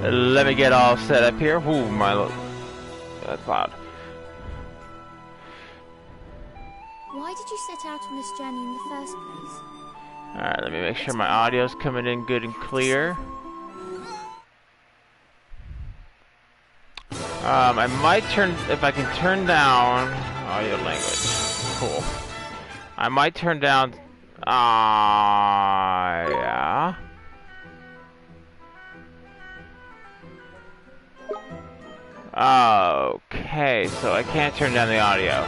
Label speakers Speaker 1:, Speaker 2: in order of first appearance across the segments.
Speaker 1: Let me get all set up here. Ooh, that's loud.
Speaker 2: Why did you set out on this journey in the first place?
Speaker 1: Alright, let me make sure my audio's coming in good and clear. I might if I can turn down audio language. Cool. I might turn down, yeah. Okay, so I can't turn down the audio.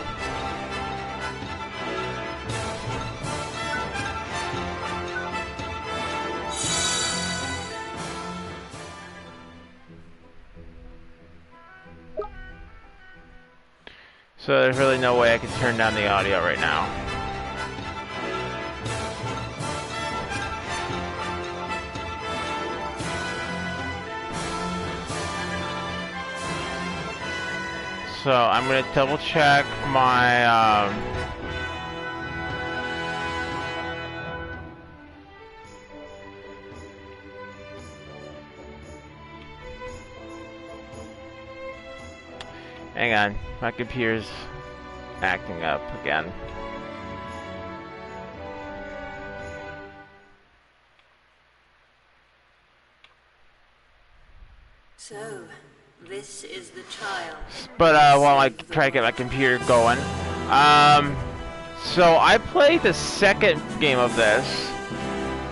Speaker 1: So there's really no way I can turn down the audio right now. So I'm gonna double check my hang on, my computer's acting up again.
Speaker 3: So, this is the child.
Speaker 1: But while I try to get my computer going, so I played the second game of this,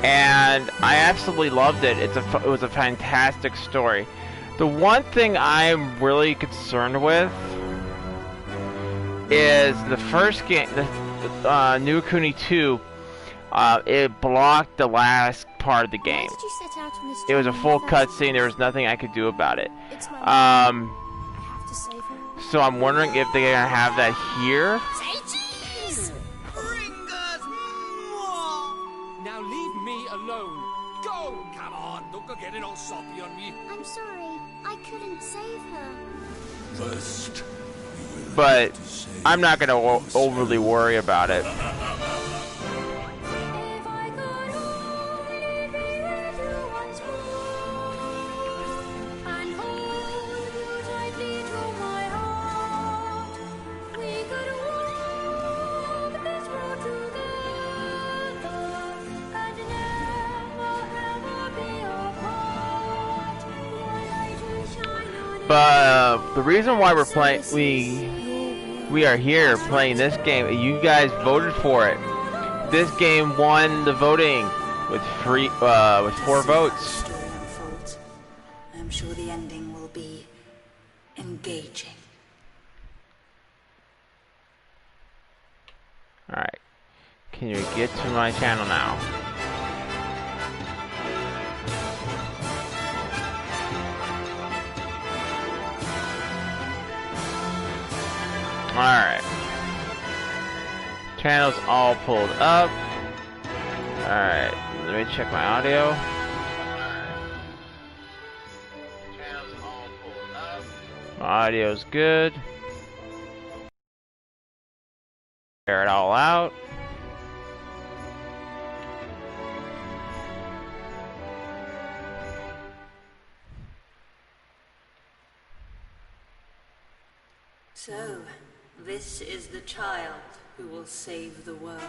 Speaker 1: and I absolutely loved it. It was a fantastic story. The one thing I'm really concerned with is the first game, the New Kuni 2. It blocked the last part of the game.
Speaker 2: Why did you set out on this
Speaker 1: It was a
Speaker 2: journey
Speaker 1: full
Speaker 2: in the first
Speaker 1: cutscene. There was nothing I could do about it.
Speaker 2: It's my I have to save her.
Speaker 1: So I'm wondering if they're gonna have that here.
Speaker 4: Say cheese! Ringers! Now leave me alone. Go! Come on, don't go getting all soppy on me.
Speaker 2: I'm sorry, I couldn't save her.
Speaker 5: First,
Speaker 1: But I'm not gonna overly worry about it. But the reason why we're playing, we are here playing this game. You guys voted for it. This game won the voting with 4 votes.
Speaker 3: I'm sure the ending will be engaging.
Speaker 1: All right, can you get to my channel now? Alright. Channel's all pulled up. Alright, let me check my audio. Channel's all pulled up. My audio's good. Air it all out.
Speaker 3: So, this is the child who will save the world.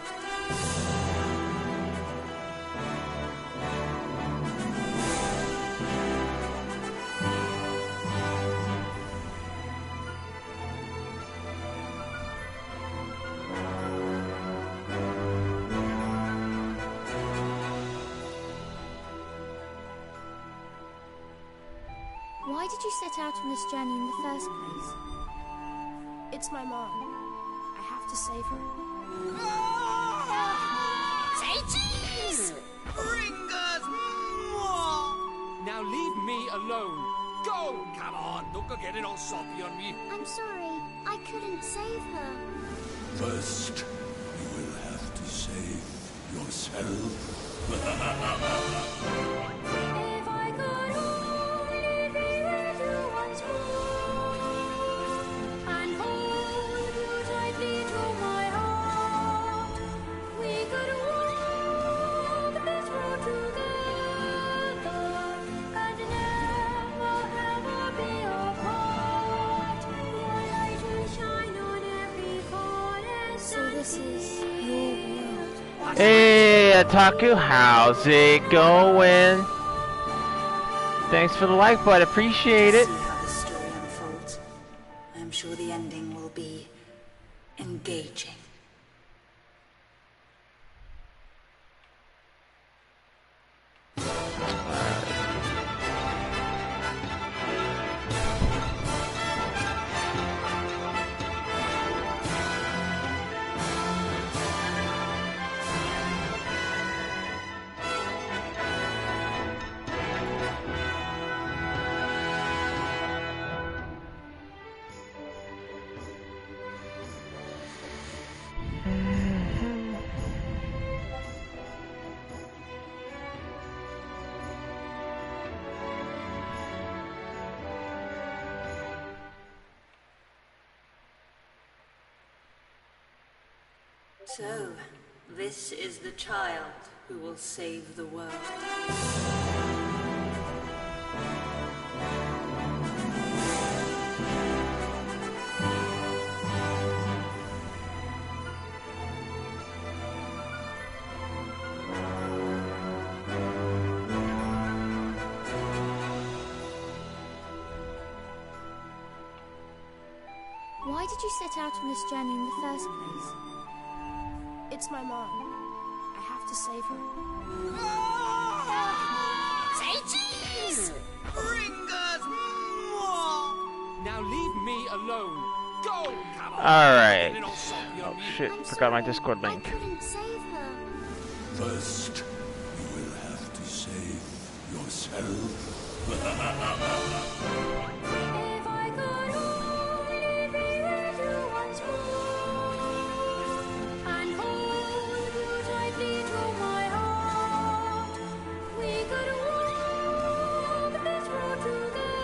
Speaker 2: Why did you set out on this journey in the first place? It's my mom. I have to save her.
Speaker 4: Say cheese! Ringers! Now leave me alone. Go! Come on, don't go getting all soppy on me.
Speaker 2: I'm sorry, I couldn't save her.
Speaker 5: first, you will have to save yourself.
Speaker 1: Hey, Ataku, how's it going? Thanks for the like, bud. Appreciate it.
Speaker 3: See how the story unfolds. I'm sure the ending will be engaging. So, this is the child who will save the world.
Speaker 2: Why did you set out on this journey in the first place? It's my mom. I have to save her.
Speaker 4: Say cheese! Ringers! Now leave me alone. Go, come on.
Speaker 1: Alright.
Speaker 4: Get it all soppy on
Speaker 1: Oh
Speaker 4: me.
Speaker 1: shit, forgot my Discord link.
Speaker 2: I couldn't save her.
Speaker 5: First, you will have to save yourself.
Speaker 2: If I could only be with you once more and hold you tightly to my heart, we could walk this road together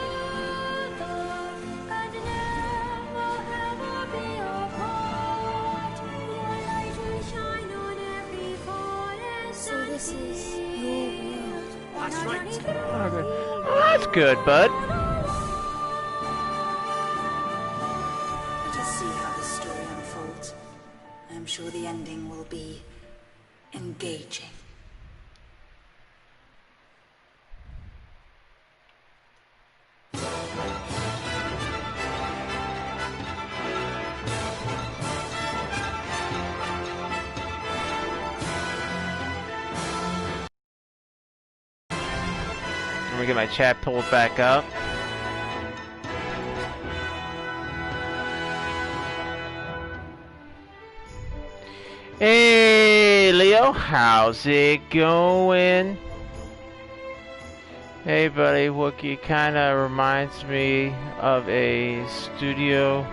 Speaker 2: and never ever be apart. Your light will shine on every forest. So this is your world.
Speaker 4: That's right.
Speaker 1: Okay. Oh, that's good, bud.
Speaker 3: Let us see how the story unfolds. I'm sure the ending will be engaging.
Speaker 1: Let me get my chat pulled back up. Hey, Leo, how's it going? Hey, buddy, Wookiee kind of reminds me of a Studio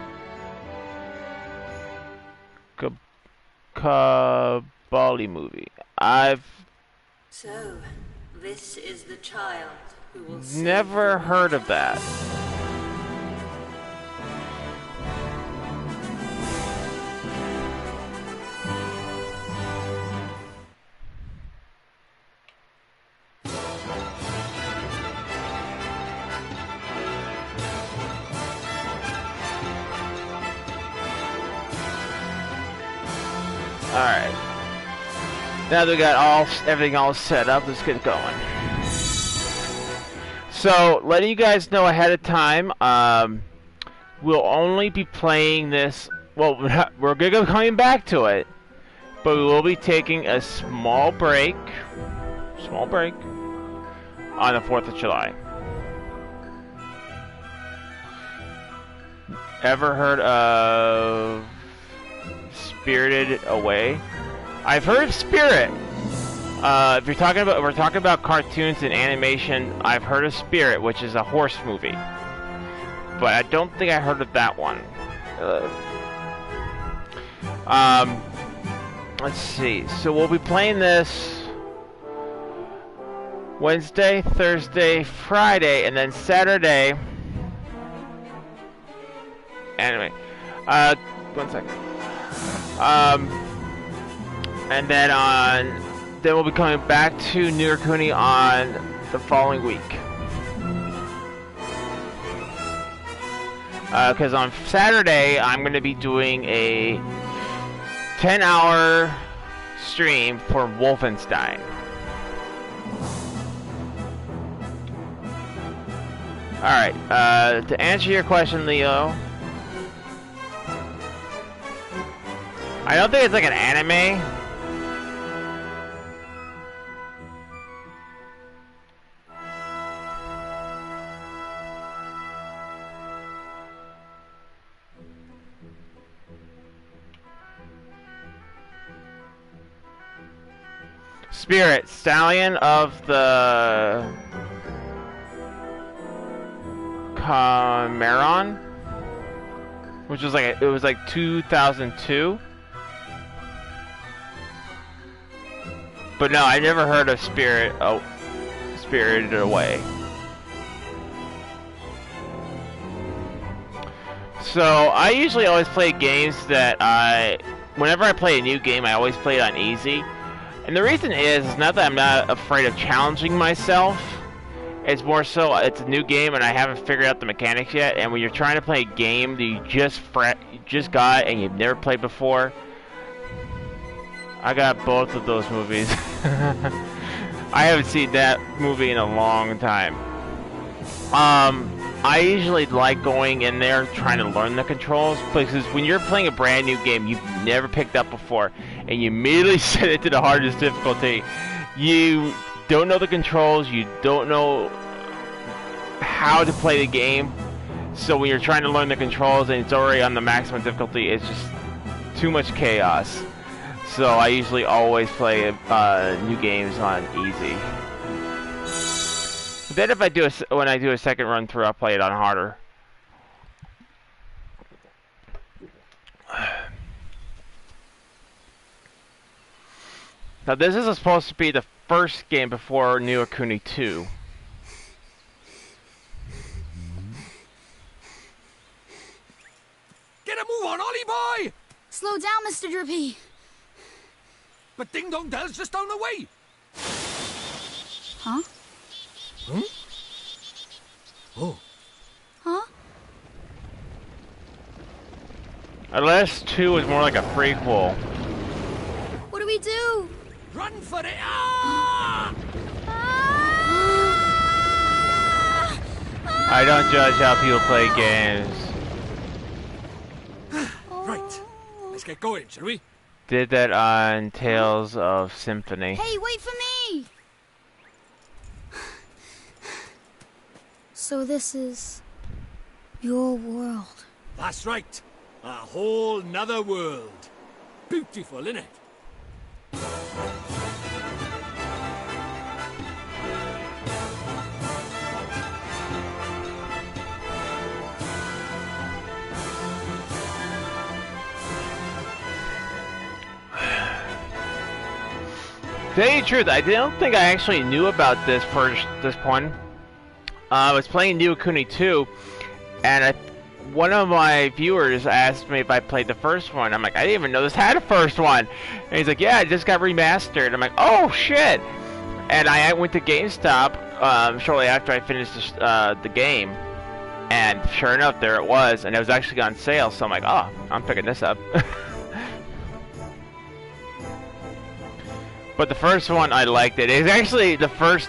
Speaker 1: Kabali movie. I've
Speaker 3: So, this is the child who will save
Speaker 1: never
Speaker 3: the
Speaker 1: heard of that. Alright. Now that we got everything all set up, let's get going. So, letting you guys know ahead of time, we'll only be playing this, well, we're going to be coming back to it, but we will be taking a small break on the 4th of July. Ever heard of Spirited Away? I've heard of Spirit. If we're talking about cartoons and animation, I've heard of Spirit, which is a horse movie. But I don't think I heard of that one. Let's see. So we'll be playing this Wednesday, Thursday, Friday, and then Saturday. Anyway, one second. And then we'll be coming back to New York Kuni on the following week. Because on Saturday I'm going to be doing a 10-hour stream for Wolfenstein. Alright, to answer your question, Leo, I don't think it's like an anime. Spirit, Stallion of the Cameron, which was like, it was like 2002. But no, I never heard of Spirit. Oh, Spirited Away. So I usually always play games that whenever I play a new game, I always play it on easy. And the reason is not that I'm not afraid of challenging myself. It's more so it's a new game and I haven't figured out the mechanics yet. And when you're trying to play a game that you just got and you've never played before, I got both of those movies. I haven't seen that movie in a long time. I usually like going in there trying to learn the controls, because when you're playing a brand new game you've never picked up before and you immediately set it to the hardest difficulty, you don't know the controls, you don't know how to play the game. So when you're trying to learn the controls and it's already on the maximum difficulty, it's just too much chaos. So I usually always play new games on easy. Then if I do when I do a second run through, I'll play it on harder. Now this is supposed to be the first game before New Kuni 2.
Speaker 4: Get a move on, Ollie boy!
Speaker 2: Slow down, Mr. Drippy.
Speaker 4: But Ding Dong Dell's just down the way.
Speaker 2: Huh?
Speaker 4: Hmm? Oh.
Speaker 2: Huh?
Speaker 1: Unless 2 is more like a prequel.
Speaker 2: What do we do?
Speaker 4: Run for it! Ah!
Speaker 1: I don't judge how people play games.
Speaker 4: Right. Let's get going, shall we?
Speaker 1: Did that on Tales of Symphony.
Speaker 2: Hey, wait for me! So this is your world.
Speaker 4: That's right. A whole nother world. Beautiful, innit?
Speaker 1: To tell you the truth, I don't think I actually knew about this first this point. I was playing New Kuni 2, and one of my viewers asked me if I played the first one. I'm like, I didn't even know this had a first one. And he's like, yeah, it just got remastered. I'm like, oh shit! And I went to GameStop shortly after I finished the game, and sure enough, there it was, and it was actually on sale. So I'm like, oh, I'm picking this up. But the first one, I liked it. It's actually the first,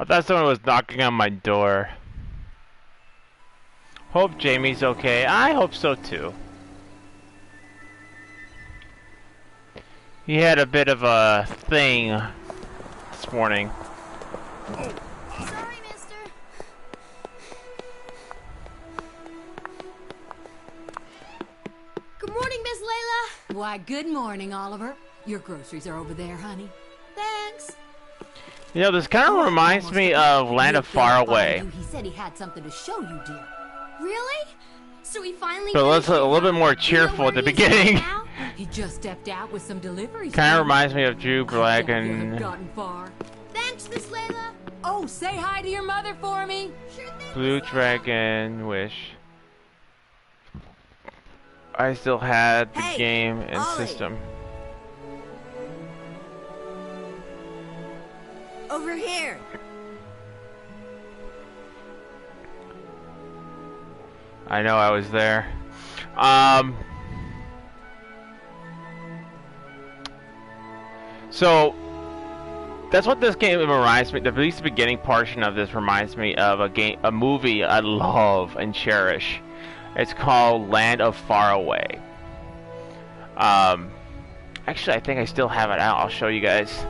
Speaker 1: I thought someone was knocking on my door. Hope Jamie's okay. I hope so too. He had a bit of a thing this morning.
Speaker 2: Sorry, mister. Good morning, Miss Layla.
Speaker 6: Why, good morning, Oliver. Your groceries are over there, honey.
Speaker 2: Thanks.
Speaker 1: You know, this kind of reminds me of Land of Far Away.
Speaker 6: He said he had something to show you, dear.
Speaker 2: Really? So he finally.
Speaker 1: But let's a little bit more cheerful at the beginning.
Speaker 6: He just stepped out with some deliveries.
Speaker 1: Kind of reminds me of Drew Black
Speaker 6: You
Speaker 1: and
Speaker 6: have gotten far.
Speaker 2: Thanks, Miss Layla.
Speaker 6: Oh, say hi to your mother for me.
Speaker 2: Sure thing.
Speaker 1: Blue Dragon Wish. I still had the game and system.
Speaker 7: Over here.
Speaker 1: I know I was there. So that's what this game reminds me. At least the beginning portion of this reminds me of a movie I love and cherish. It's called Land of Far Away. Actually, I think I still have it out. I'll show you guys.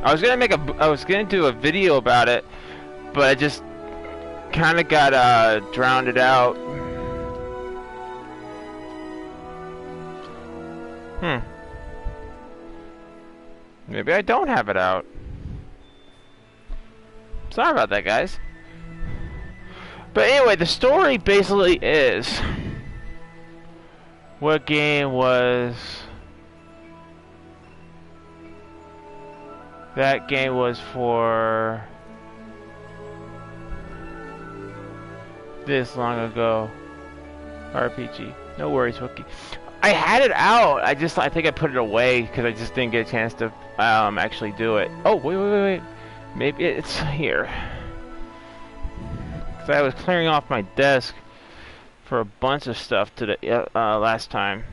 Speaker 1: I was gonna do a video about it, but I just kind of got drowned out. Maybe I don't have it out. Sorry about that, guys. But anyway, the story basically is, what game was that? Game was for this long ago. RPG. No worries, Wookie. I had it out. I think I put it away because I just didn't get a chance to actually do it. Oh, wait. Maybe it's here. Because I was clearing off my desk for a bunch of stuff today, last time.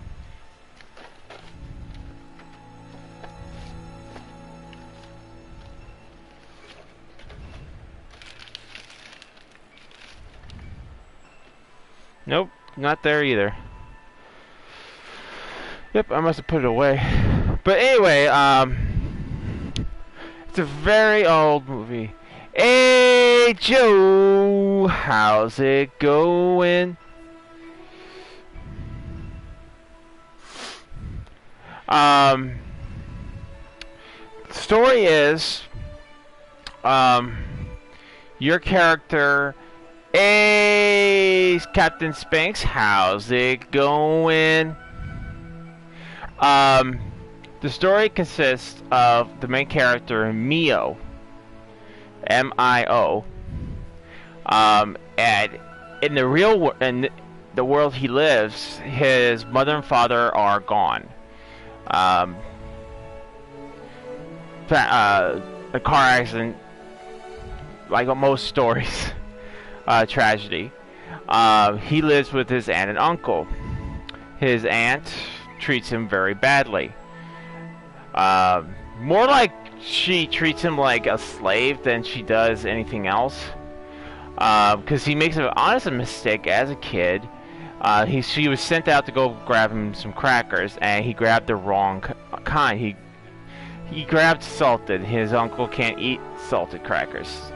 Speaker 1: Nope, not there either. Yep, I must have put it away. But anyway, it's a very old movie. Hey Joe, how's it going? The story is, your character, hey Captain Spanks, how's it going? The story consists of the main character, Mio, M-I-O, and in the the world he lives, his mother and father are gone. A car accident, like most stories, tragedy. He lives with his aunt and uncle. His aunt treats him very badly. More like she treats him like a slave than she does anything else. Because he makes an honest mistake as a kid. She was sent out to go grab him some crackers, and he grabbed the wrong kind. He grabbed salted. His uncle can't eat salted crackers.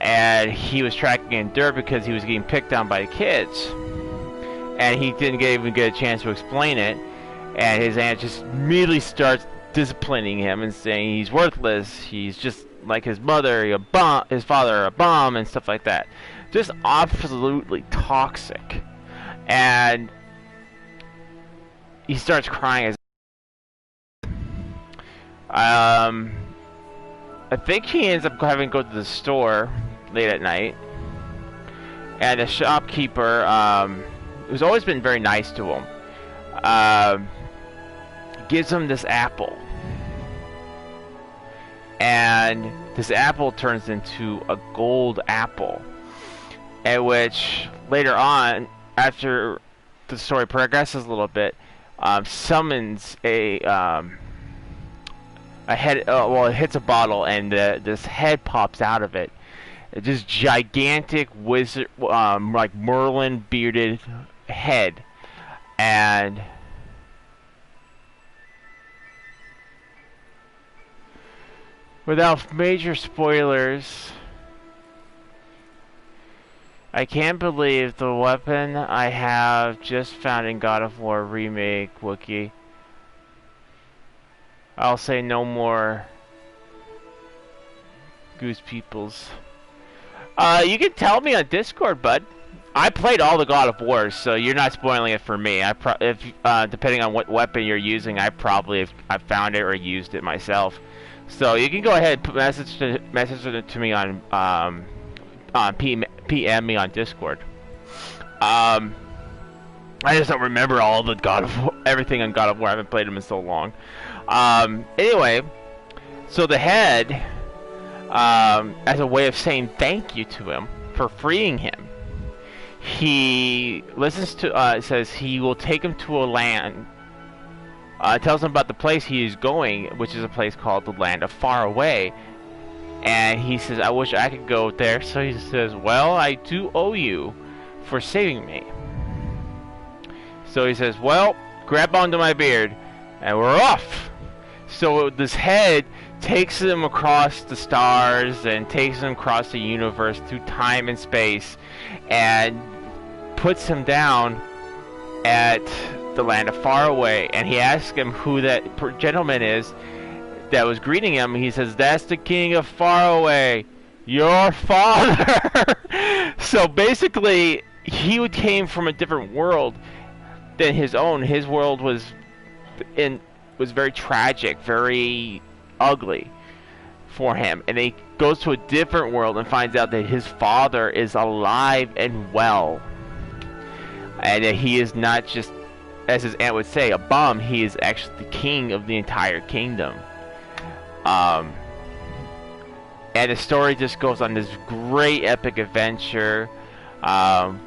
Speaker 1: And he was tracking in dirt because he was getting picked on by the kids. And he didn't even get a chance to explain it. And his aunt just immediately starts disciplining him and saying he's worthless. He's just like his mother, his father, a bum, and stuff like that. Just absolutely toxic. And he starts crying as I think he ends up having to go to the store late at night. And the shopkeeper, who's always been very nice to him, gives him this apple. And this apple turns into a gold apple. At which, later on, after the story progresses a little bit, summons a head. Well, it hits a bottle, and this head pops out of it. It's this gigantic wizard, like Merlin bearded head, and without major spoilers, I can't believe the weapon I have just found in God of War Remake Wookiee. I'll say no more. Goose peoples. You can tell me on Discord, bud. I played all the God of Wars, so you're not spoiling it for me. If depending on what weapon you're using, I probably have found it or used it myself. So you can go ahead and message it to me on PM me on Discord. I just don't remember all the God of War, everything on God of War. I haven't played them in so long. Anyway, so the head, as a way of saying thank you to him for freeing him, he listens to says he will take him to a land. Tells him about the place he is going, which is a place called the Land of Far Away. And he says, I wish I could go there. So he says, well, I do owe you for saving me. So he says, well, grab onto my beard, and we're off. So this head takes him across the stars and takes him across the universe through time and space, and puts him down at the Land of Far Away. And he asks him who that gentleman is that was greeting him. He says, that's the king of Far Away, your father. So basically, he came from a different world than his own. His world was very tragic, very ugly for him, and he goes to a different world and finds out that his father is alive and well, and that he is not just, as his aunt would say, a bum. He is actually the king of the entire kingdom. And the story just goes on this great epic adventure,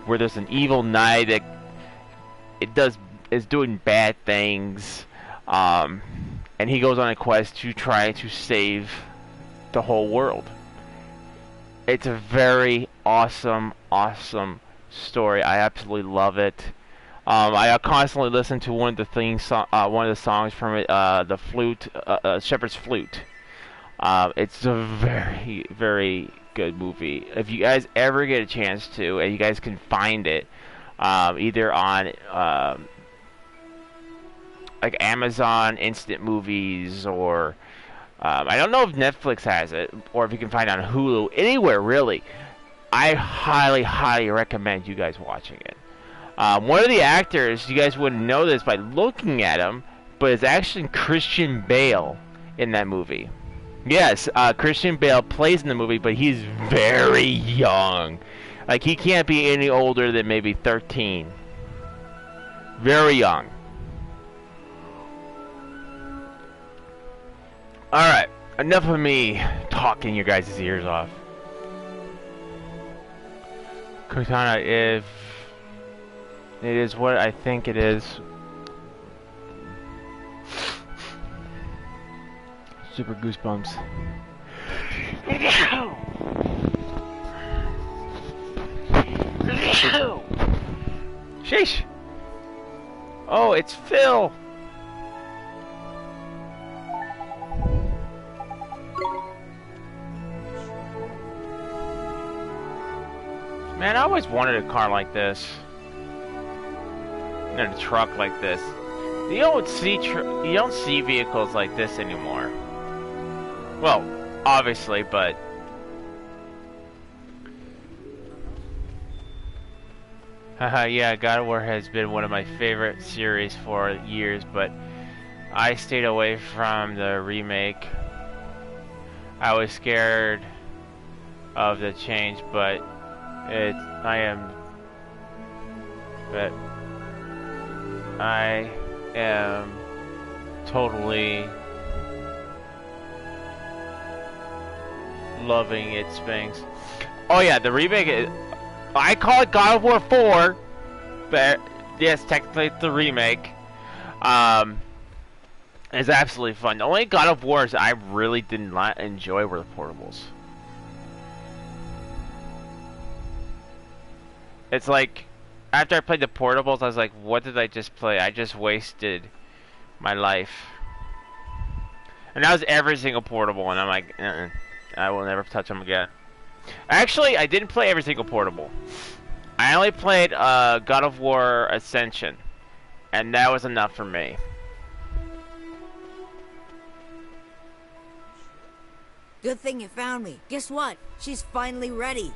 Speaker 1: where there's an evil knight that is doing bad things, and he goes on a quest to try to save the whole world. It's a very awesome story. I absolutely love it. I constantly listen to one of the songs from it, the flute, Shepherd's Flute. It's a very, very good movie. If you guys ever get a chance to, and you guys can find it, either on like Amazon Instant Movies, or I don't know if Netflix has it, or if you can find it on Hulu, anywhere really, I highly recommend you guys watching it. One of the actors, you guys wouldn't know this by looking at him, but it's actually Christian Bale in that movie. Yes, Christian Bale plays in the movie, but he's very young. Like, he can't be any older than maybe 13. Very young. Alright, enough of me talking your guys' ears off. Cortana, if it is what I think it is, super goosebumps. Sheesh! Oh, it's Phil! Man, I always wanted a car like this. And a truck like this. You don't see vehicles like this anymore. Well, obviously, but haha, yeah, God of War has been one of my favorite series for years, but I stayed away from the remake. I was scared of the change, but I am totally loving its things. Oh yeah, the remake is, I call it God of War 4, but yes, technically it's the remake. It's absolutely fun. The only God of Wars I really did not enjoy were the portables. It's like, after I played the portables, I was like, what did I just play? I just wasted my life. And that was every single portable, and I'm like, I will never touch them again. Actually, I didn't play every single portable. I only played God of War Ascension, and that was enough for me.
Speaker 7: Good thing you found me. Guess what? She's finally ready.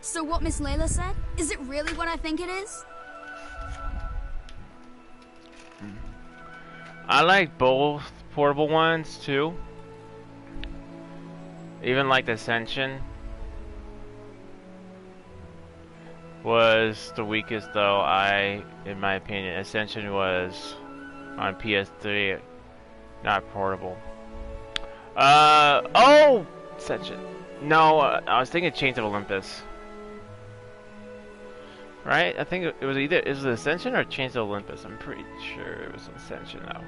Speaker 2: So what Miss Layla said? Is it really what I think it is?
Speaker 1: I like both portable ones too. Even like the Ascension was the weakest though. In my opinion, Ascension was on PS3, not portable. Oh! Ascension. No, I was thinking Chains of Olympus. Right? I think it was either it Ascension or Chains of Olympus. I'm pretty sure it was Ascension though.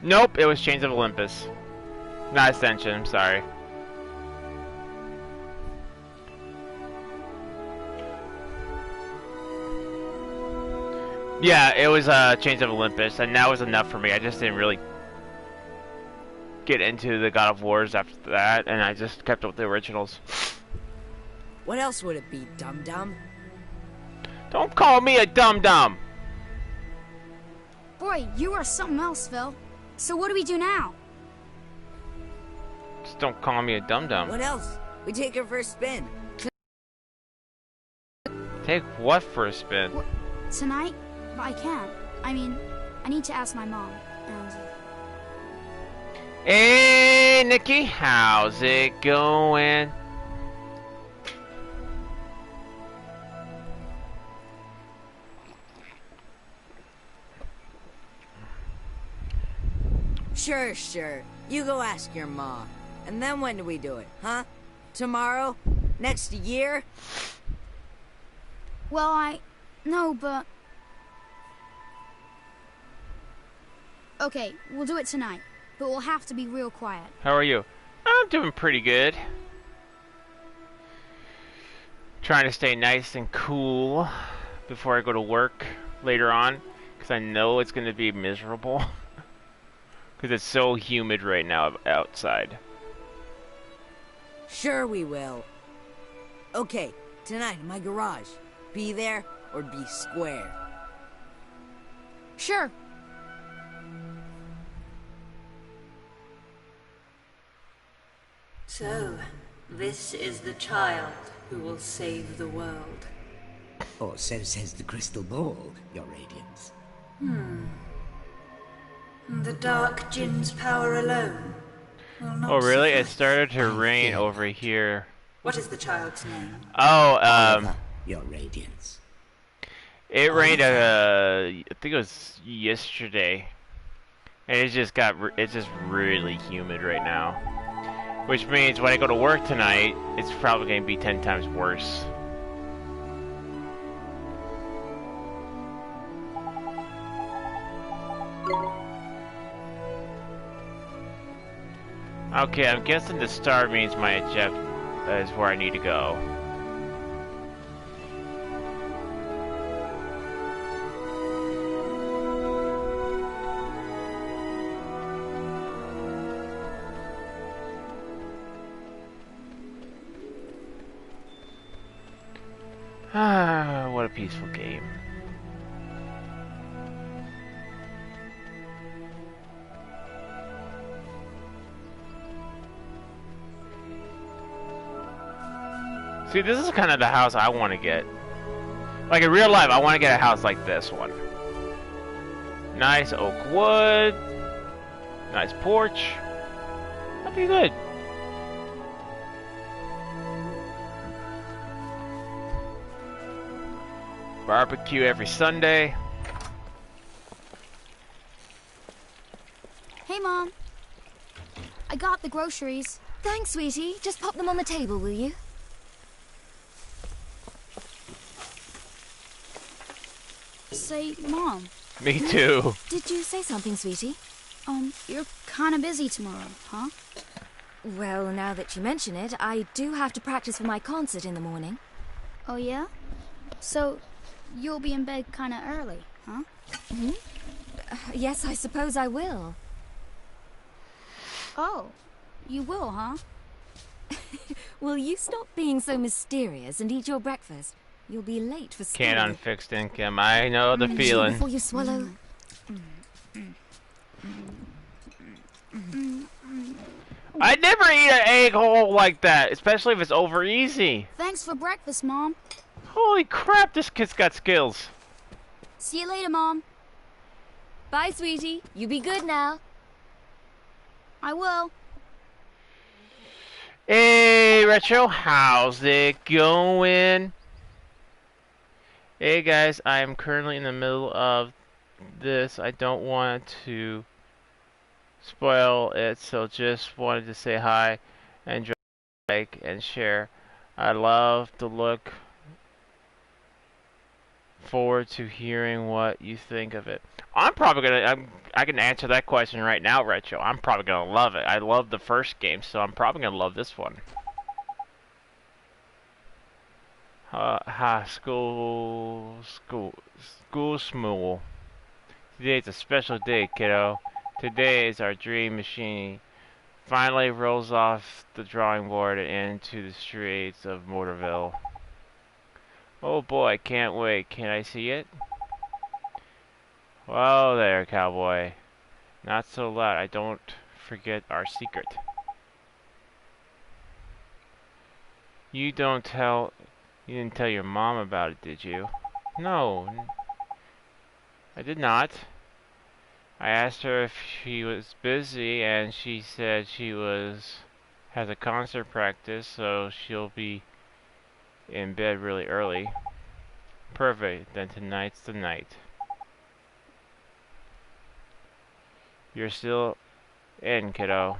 Speaker 1: Nope, it was Chains of Olympus. Not Ascension, I'm sorry. Yeah, it was Chains of Olympus, and that was enough for me. I just didn't really get into the God of Wars after that, and I just kept up with the originals.
Speaker 7: What else would it be, dum-dum?
Speaker 1: Don't call me a dum-dum!
Speaker 2: Boy, you are something else, Phil. So what do we do now?
Speaker 1: Just don't call me a dum-dum.
Speaker 7: What else? We take her for a spin.
Speaker 1: Take what for a spin?
Speaker 2: What, tonight? But I can't. I mean, I need to ask my mom. And...
Speaker 1: Hey, Nikki, how's it going?
Speaker 7: Sure. You go ask your ma. And then when do we do it, huh? Tomorrow? Next year?
Speaker 2: Well, no, but... Okay, we'll do it tonight. But we'll have to be real quiet.
Speaker 1: How are you? I'm doing pretty good. Trying to stay nice and cool before I go to work later on. Because I know it's going to be miserable. Because it's so humid right now outside.
Speaker 7: Sure we will. Okay, tonight in my garage. Be there or be square.
Speaker 2: Sure.
Speaker 3: So, this is the child who will save the world.
Speaker 8: Or so says the crystal ball, Your Radiance.
Speaker 3: The Dark Djinn's power alone will not
Speaker 1: Oh really? It
Speaker 3: suffice.
Speaker 1: started to rain over here.
Speaker 3: What is the child's name?
Speaker 1: Oh,
Speaker 8: Oliver, Your Radiance.
Speaker 1: it rained I think it was yesterday. And it's just really humid right now. Which means when I go to work tonight, it's probably going to be 10 times worse. Okay, I'm guessing the star means my objective is where I need to go. Ah, what a peaceful game. See, this is kind of the house I want to get. Like in real life, I want to get a house like this one. Nice oak wood. Nice porch. That'd be good. Barbecue every Sunday.
Speaker 2: Hey, Mom. I got the groceries.
Speaker 9: Thanks, sweetie. Just pop them on the table, will you?
Speaker 2: say Mom.
Speaker 1: Me too.
Speaker 9: Did you say something, sweetie?
Speaker 2: You're kind of busy tomorrow, huh?
Speaker 9: Well, now that you mention it, I do have to practice for my concert in the morning.
Speaker 2: Oh, yeah? So, you'll be in bed kind of early, huh?
Speaker 9: Yes, I suppose I will.
Speaker 2: Oh, you will, huh?
Speaker 9: Will you stop being so mysterious and eat your breakfast? You'll be late for school.
Speaker 1: Can't unfixed income. I know the
Speaker 9: Chew
Speaker 1: feeling.
Speaker 9: before you swallow.
Speaker 1: I'd never eat an egg whole like that, especially if it's over easy.
Speaker 2: Thanks for breakfast, Mom.
Speaker 1: Holy crap, this kid's got skills.
Speaker 2: See you later, Mom.
Speaker 9: Bye, sweetie. You be good now.
Speaker 2: I will.
Speaker 1: Hey, Retro, how's it going? Hey guys, I am currently in the middle of this. I don't want to spoil it, so just wanted to say hi and like and share. I love to look forward to hearing what you think of it. I'm probably gonna. I can answer that question right now, Retro. I'm probably gonna love it. I love the first game, so I'm probably gonna love this one. School smooth. Today's a special day, kiddo. Today is our dream machine finally rolls off the drawing board and into the streets of Mortarville. Oh boy, can't wait. Can I see it? Whoa there, cowboy. Not so loud. I don't forget our secret. You didn't tell your mom about it, did you? No, I did not. I asked her if she was busy, and she said she has a concert practice, so she'll be in bed really early. Perfect. Then tonight's the night. You're still in, kiddo.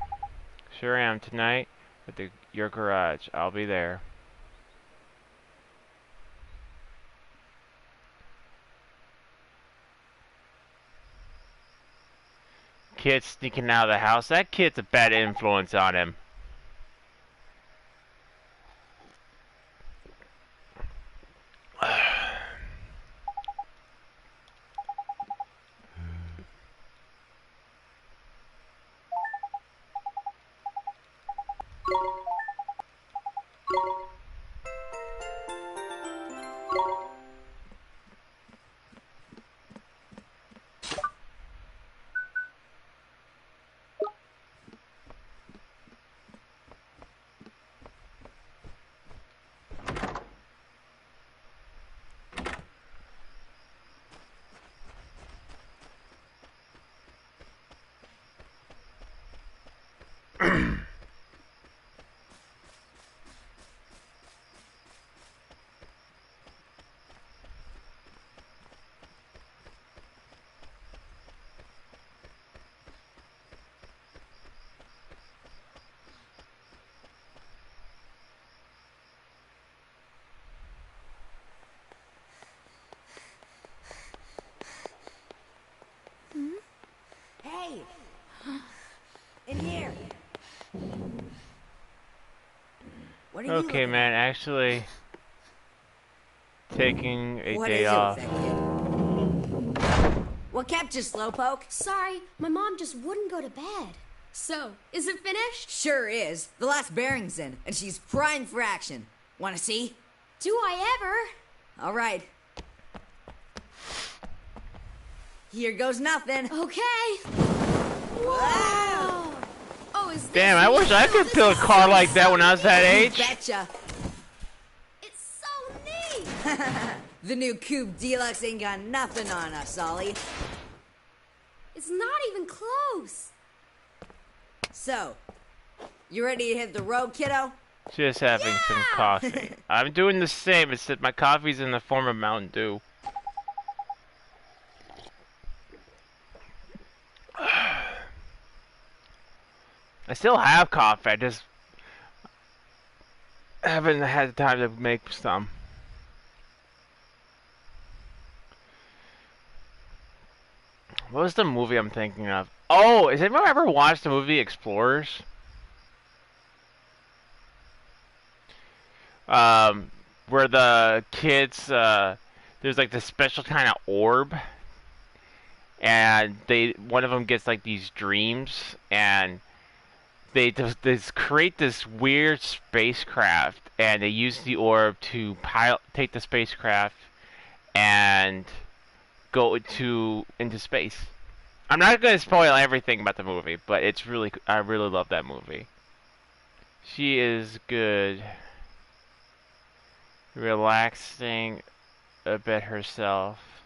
Speaker 1: Sure am. Tonight at your garage. I'll be there. Kid sneaking out of the house. That kid's a bad influence on him.
Speaker 7: Hey! In here! What are you
Speaker 1: Okay, man, actually taking a day off.
Speaker 7: What kept you, Slowpoke?
Speaker 2: Sorry, my mom just wouldn't go to bed. So, is it finished?
Speaker 7: Sure is. The last bearing's in, and she's primed for action. Wanna see?
Speaker 2: Do I ever?
Speaker 7: All right. Here goes nothing.
Speaker 2: Okay. Wow. Oh, is this
Speaker 1: Damn, I wish I could build a car like that when I was that age.
Speaker 7: Betcha.
Speaker 2: It's so neat.
Speaker 7: The new Coupe Deluxe ain't got nothing on us, Ollie.
Speaker 2: It's not even close.
Speaker 7: So, you ready to hit the road, kiddo?
Speaker 1: Just having some coffee. I'm doing the same, except my coffee's in the form of Mountain Dew. I still have coffee, I just haven't had the time to make some. What was the movie I'm thinking of? Oh, has anyone ever watched the movie Explorers? Where the kids, there's like this special kind of orb, and one of them gets like these dreams, and they just create this weird spacecraft, and they use the orb to take the spacecraft and go into space. I'm not going to spoil everything about the movie, but it's really, I really love that movie. She is good. Relaxing a bit herself.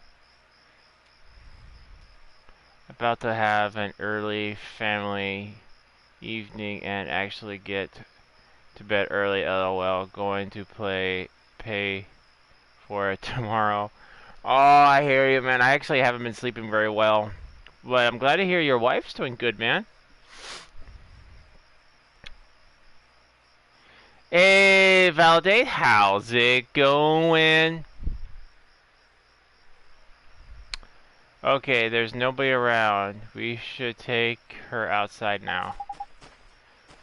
Speaker 1: About to have an early family evening and actually get to bed early. LOL. Going to pay for it tomorrow. Oh, I hear you, man. I actually haven't been sleeping very well. But I'm glad to hear your wife's doing good, man. Hey, Validate, how's it going? Okay, there's nobody around. We should take her outside now.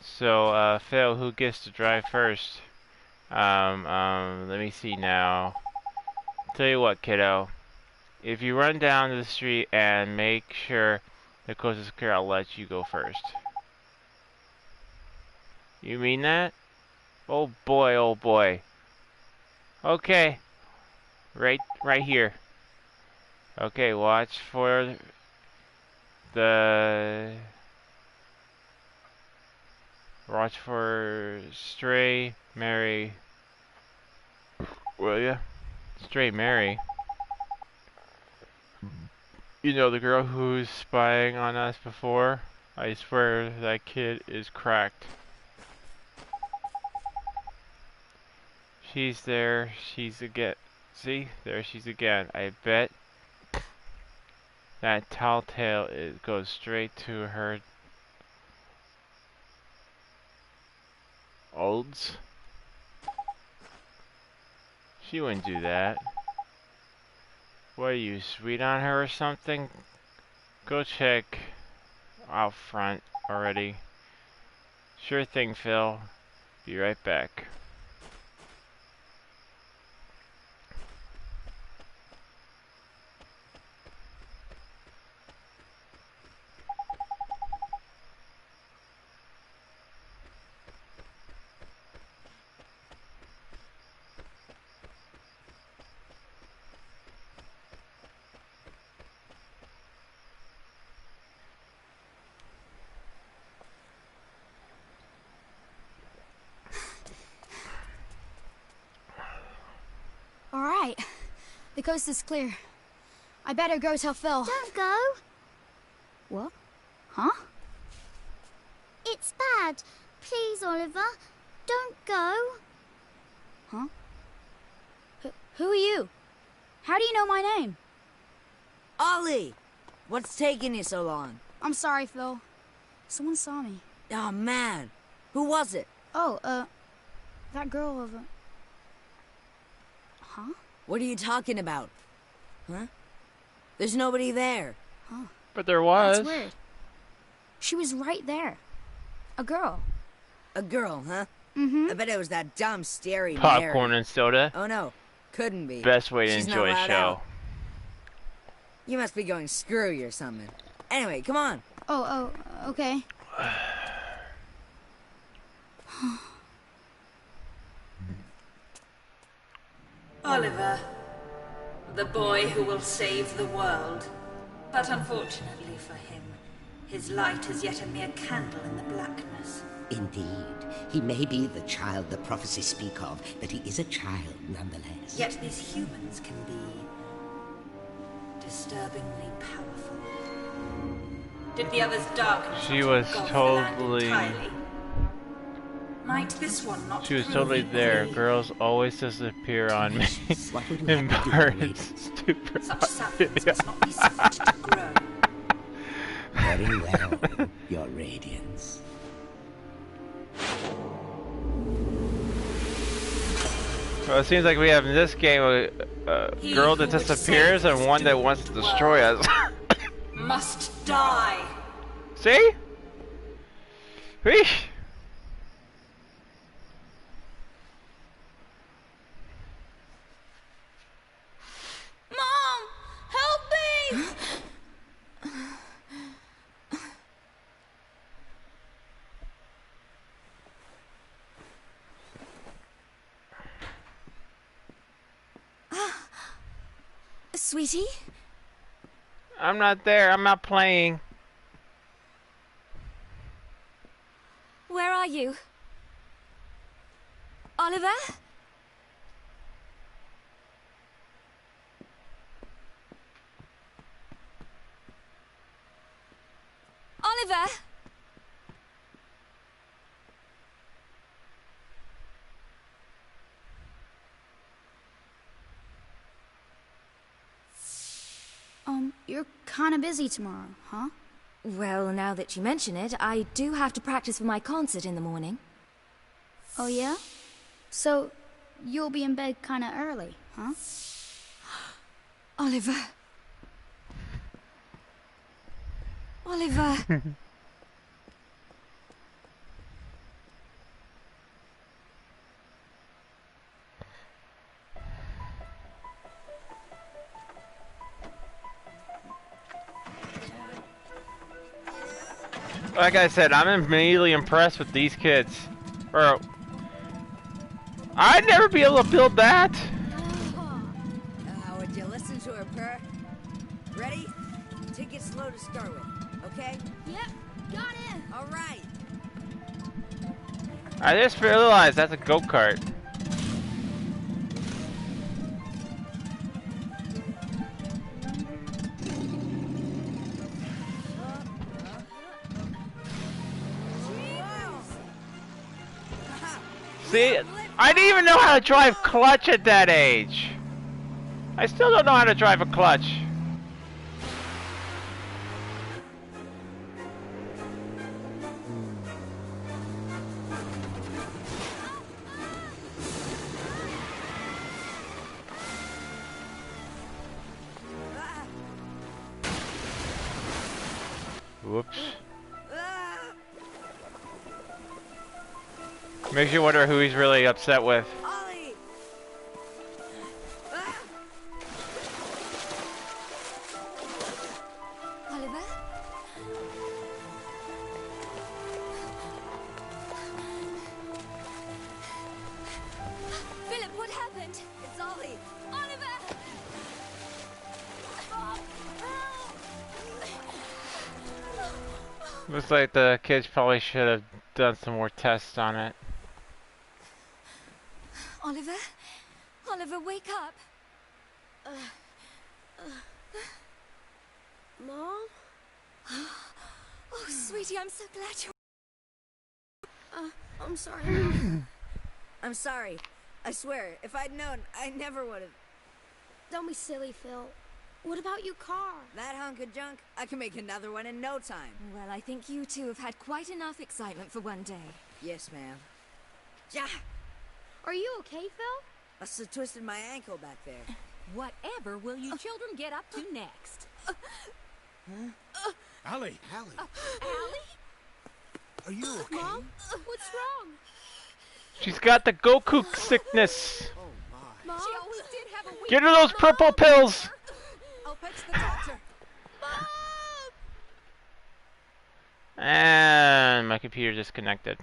Speaker 1: So, Phil, who gets to drive first? Let me see now. Tell you what, kiddo. If you run down the street and make sure the coast is clear, I'll let you go first. You mean that? Oh boy, oh boy. Okay. Right here. Okay, watch for Stray Mary. Will ya? Stray Mary. You know, the girl who's spying on us before? I swear that kid is cracked. She's there. She's again. See? There she's again. I bet that telltale goes straight to her olds. She wouldn't do that. What are you, sweet on her or something? Go check out front already. Sure thing, Phil. Be right back.
Speaker 2: The coast is clear. I better go tell Phil.
Speaker 10: Don't go.
Speaker 2: What? Huh?
Speaker 10: It's bad. Please, Oliver. Don't go.
Speaker 2: Huh? Who are you? How do you know my name?
Speaker 7: Ollie! What's taking you so long?
Speaker 2: I'm sorry, Phil. Someone saw me.
Speaker 7: Oh, man. Who was it?
Speaker 2: Oh, that girl over... Huh?
Speaker 7: What are you talking about? Huh? There's nobody there.
Speaker 2: Huh.
Speaker 1: But there was.
Speaker 2: That's weird. She was right there. A girl.
Speaker 7: A girl, huh?
Speaker 2: Mm-hmm.
Speaker 7: I bet it was that dumb, scary
Speaker 1: Popcorn
Speaker 7: Mary.
Speaker 1: and soda.
Speaker 7: Oh, no. Couldn't be.
Speaker 1: Best way to
Speaker 7: She's
Speaker 1: enjoy a show.
Speaker 7: Out. You must be going screwy or something. Anyway, come on.
Speaker 2: Oh, okay.
Speaker 3: Oliver, the boy who will save the world. But unfortunately for him, his light is yet a mere candle in the blackness.
Speaker 8: Indeed. He may be the child the prophecies speak of, but he is a child nonetheless.
Speaker 3: Yet these humans can be disturbingly powerful. Did the other's darkness
Speaker 1: She was
Speaker 3: totally... Might this one not
Speaker 1: She was totally there. Girls always disappear on me. In parts. Stupid.
Speaker 3: Such sadness must not be suffered to grow.
Speaker 8: Very well, your radiance.
Speaker 1: Well, it seems like we have in this game a girl that disappears and one that wants to destroy us.
Speaker 3: must die.
Speaker 1: See? Eesh.
Speaker 2: Mom, help me!
Speaker 9: Sweetie?
Speaker 1: I'm not there. I'm not playing.
Speaker 9: Where are you? Oliver? Oliver?
Speaker 2: You're kind of busy tomorrow, huh?
Speaker 9: Well, now that you mention it, I do have to practice for my concert in the morning.
Speaker 2: Oh, yeah? So, you'll be in bed kind of early, huh?
Speaker 9: Oliver. Oliver.
Speaker 1: Like I said, I'm immediately impressed with these kids. Or I'd never be able to build that.
Speaker 7: Would you listen to her purr? Ready? Take it slow to start with, okay?
Speaker 2: Yep, got it.
Speaker 7: All right.
Speaker 1: I just realized that's a go-kart. See, I didn't even know how to drive clutch at that age. I still don't know how to drive a clutch. Whoops. Makes you wonder who he's really upset with.
Speaker 7: Ollie!
Speaker 9: Oliver? Philip, what happened?
Speaker 7: It's Ollie!
Speaker 9: Oliver!
Speaker 1: Looks like the kids probably should have done some more tests on it.
Speaker 9: Oliver? Oliver, wake up!
Speaker 2: Mom?
Speaker 9: Oh, sweetie, I'm so glad you're...
Speaker 2: I'm sorry.
Speaker 7: I'm sorry. I swear, if I'd known, I never would have.
Speaker 2: Don't be silly, Phil. What about your car?
Speaker 7: That hunk of junk, I can make another one in no time.
Speaker 9: Well, I think you two have had quite enough excitement for one day.
Speaker 7: Yes, ma'am. Ja!
Speaker 2: Are you okay, Phil?
Speaker 7: Must have twisted my ankle back there.
Speaker 6: Whatever will you children get up to next?
Speaker 5: Allie!
Speaker 6: Allie?
Speaker 5: Are you okay?
Speaker 2: Mom? What's wrong?
Speaker 1: She's got the Goku sickness.
Speaker 5: Oh my.
Speaker 2: Mom?
Speaker 6: She always did have a weak...
Speaker 1: Get her those purple pills.
Speaker 6: I'll fetch the doctor.
Speaker 1: And my computer disconnected.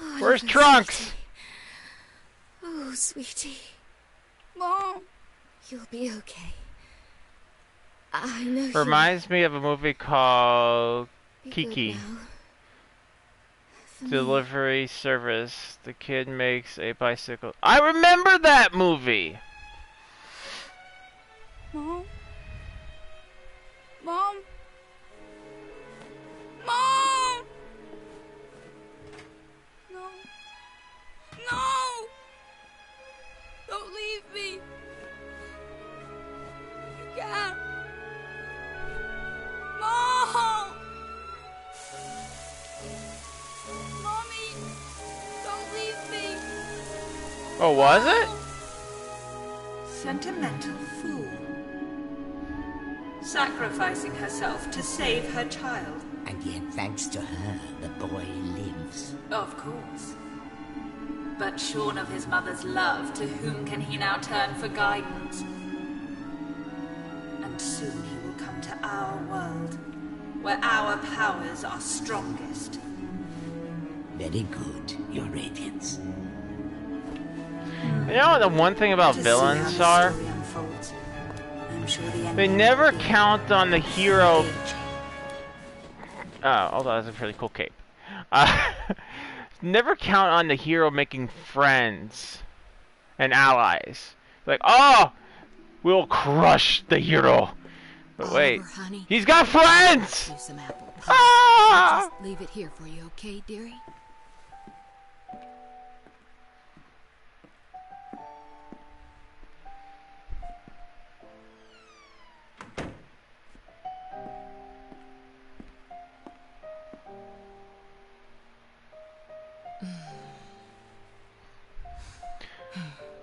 Speaker 9: Oh,
Speaker 1: Where's
Speaker 9: Oliver,
Speaker 1: Trunks?
Speaker 9: Sweetie. Oh, sweetie.
Speaker 2: Mom?
Speaker 9: You'll be okay. I know you...
Speaker 1: Reminds me of a movie called
Speaker 9: Be good
Speaker 1: Kiki.
Speaker 9: now. For me.
Speaker 1: Delivery service. The kid makes a bicycle. I remember that movie.
Speaker 2: Mom? Mom? Mom! No. No! Don't leave me. You can't. Mom! Mommy! Don't leave me.
Speaker 1: Oh, was it?
Speaker 3: Sentimental fool. sacrificing herself to save her child.
Speaker 8: And yet, thanks to her, the boy lives.
Speaker 3: Of course. But shorn of his mother's love, to whom can he now turn for guidance? And soon he will come to our world, where our powers are strongest.
Speaker 8: Very good, Your Radiance.
Speaker 1: You know the one thing about villains are? They never count on the hero. Oh, although that's a pretty cool cape. Never count on the hero making friends and allies. Like, oh, we'll crush the hero. But wait,
Speaker 6: honey,
Speaker 1: he's got friends!
Speaker 6: do some apple pie.
Speaker 1: Ah!
Speaker 6: I'll just leave it here for you, okay, dearie?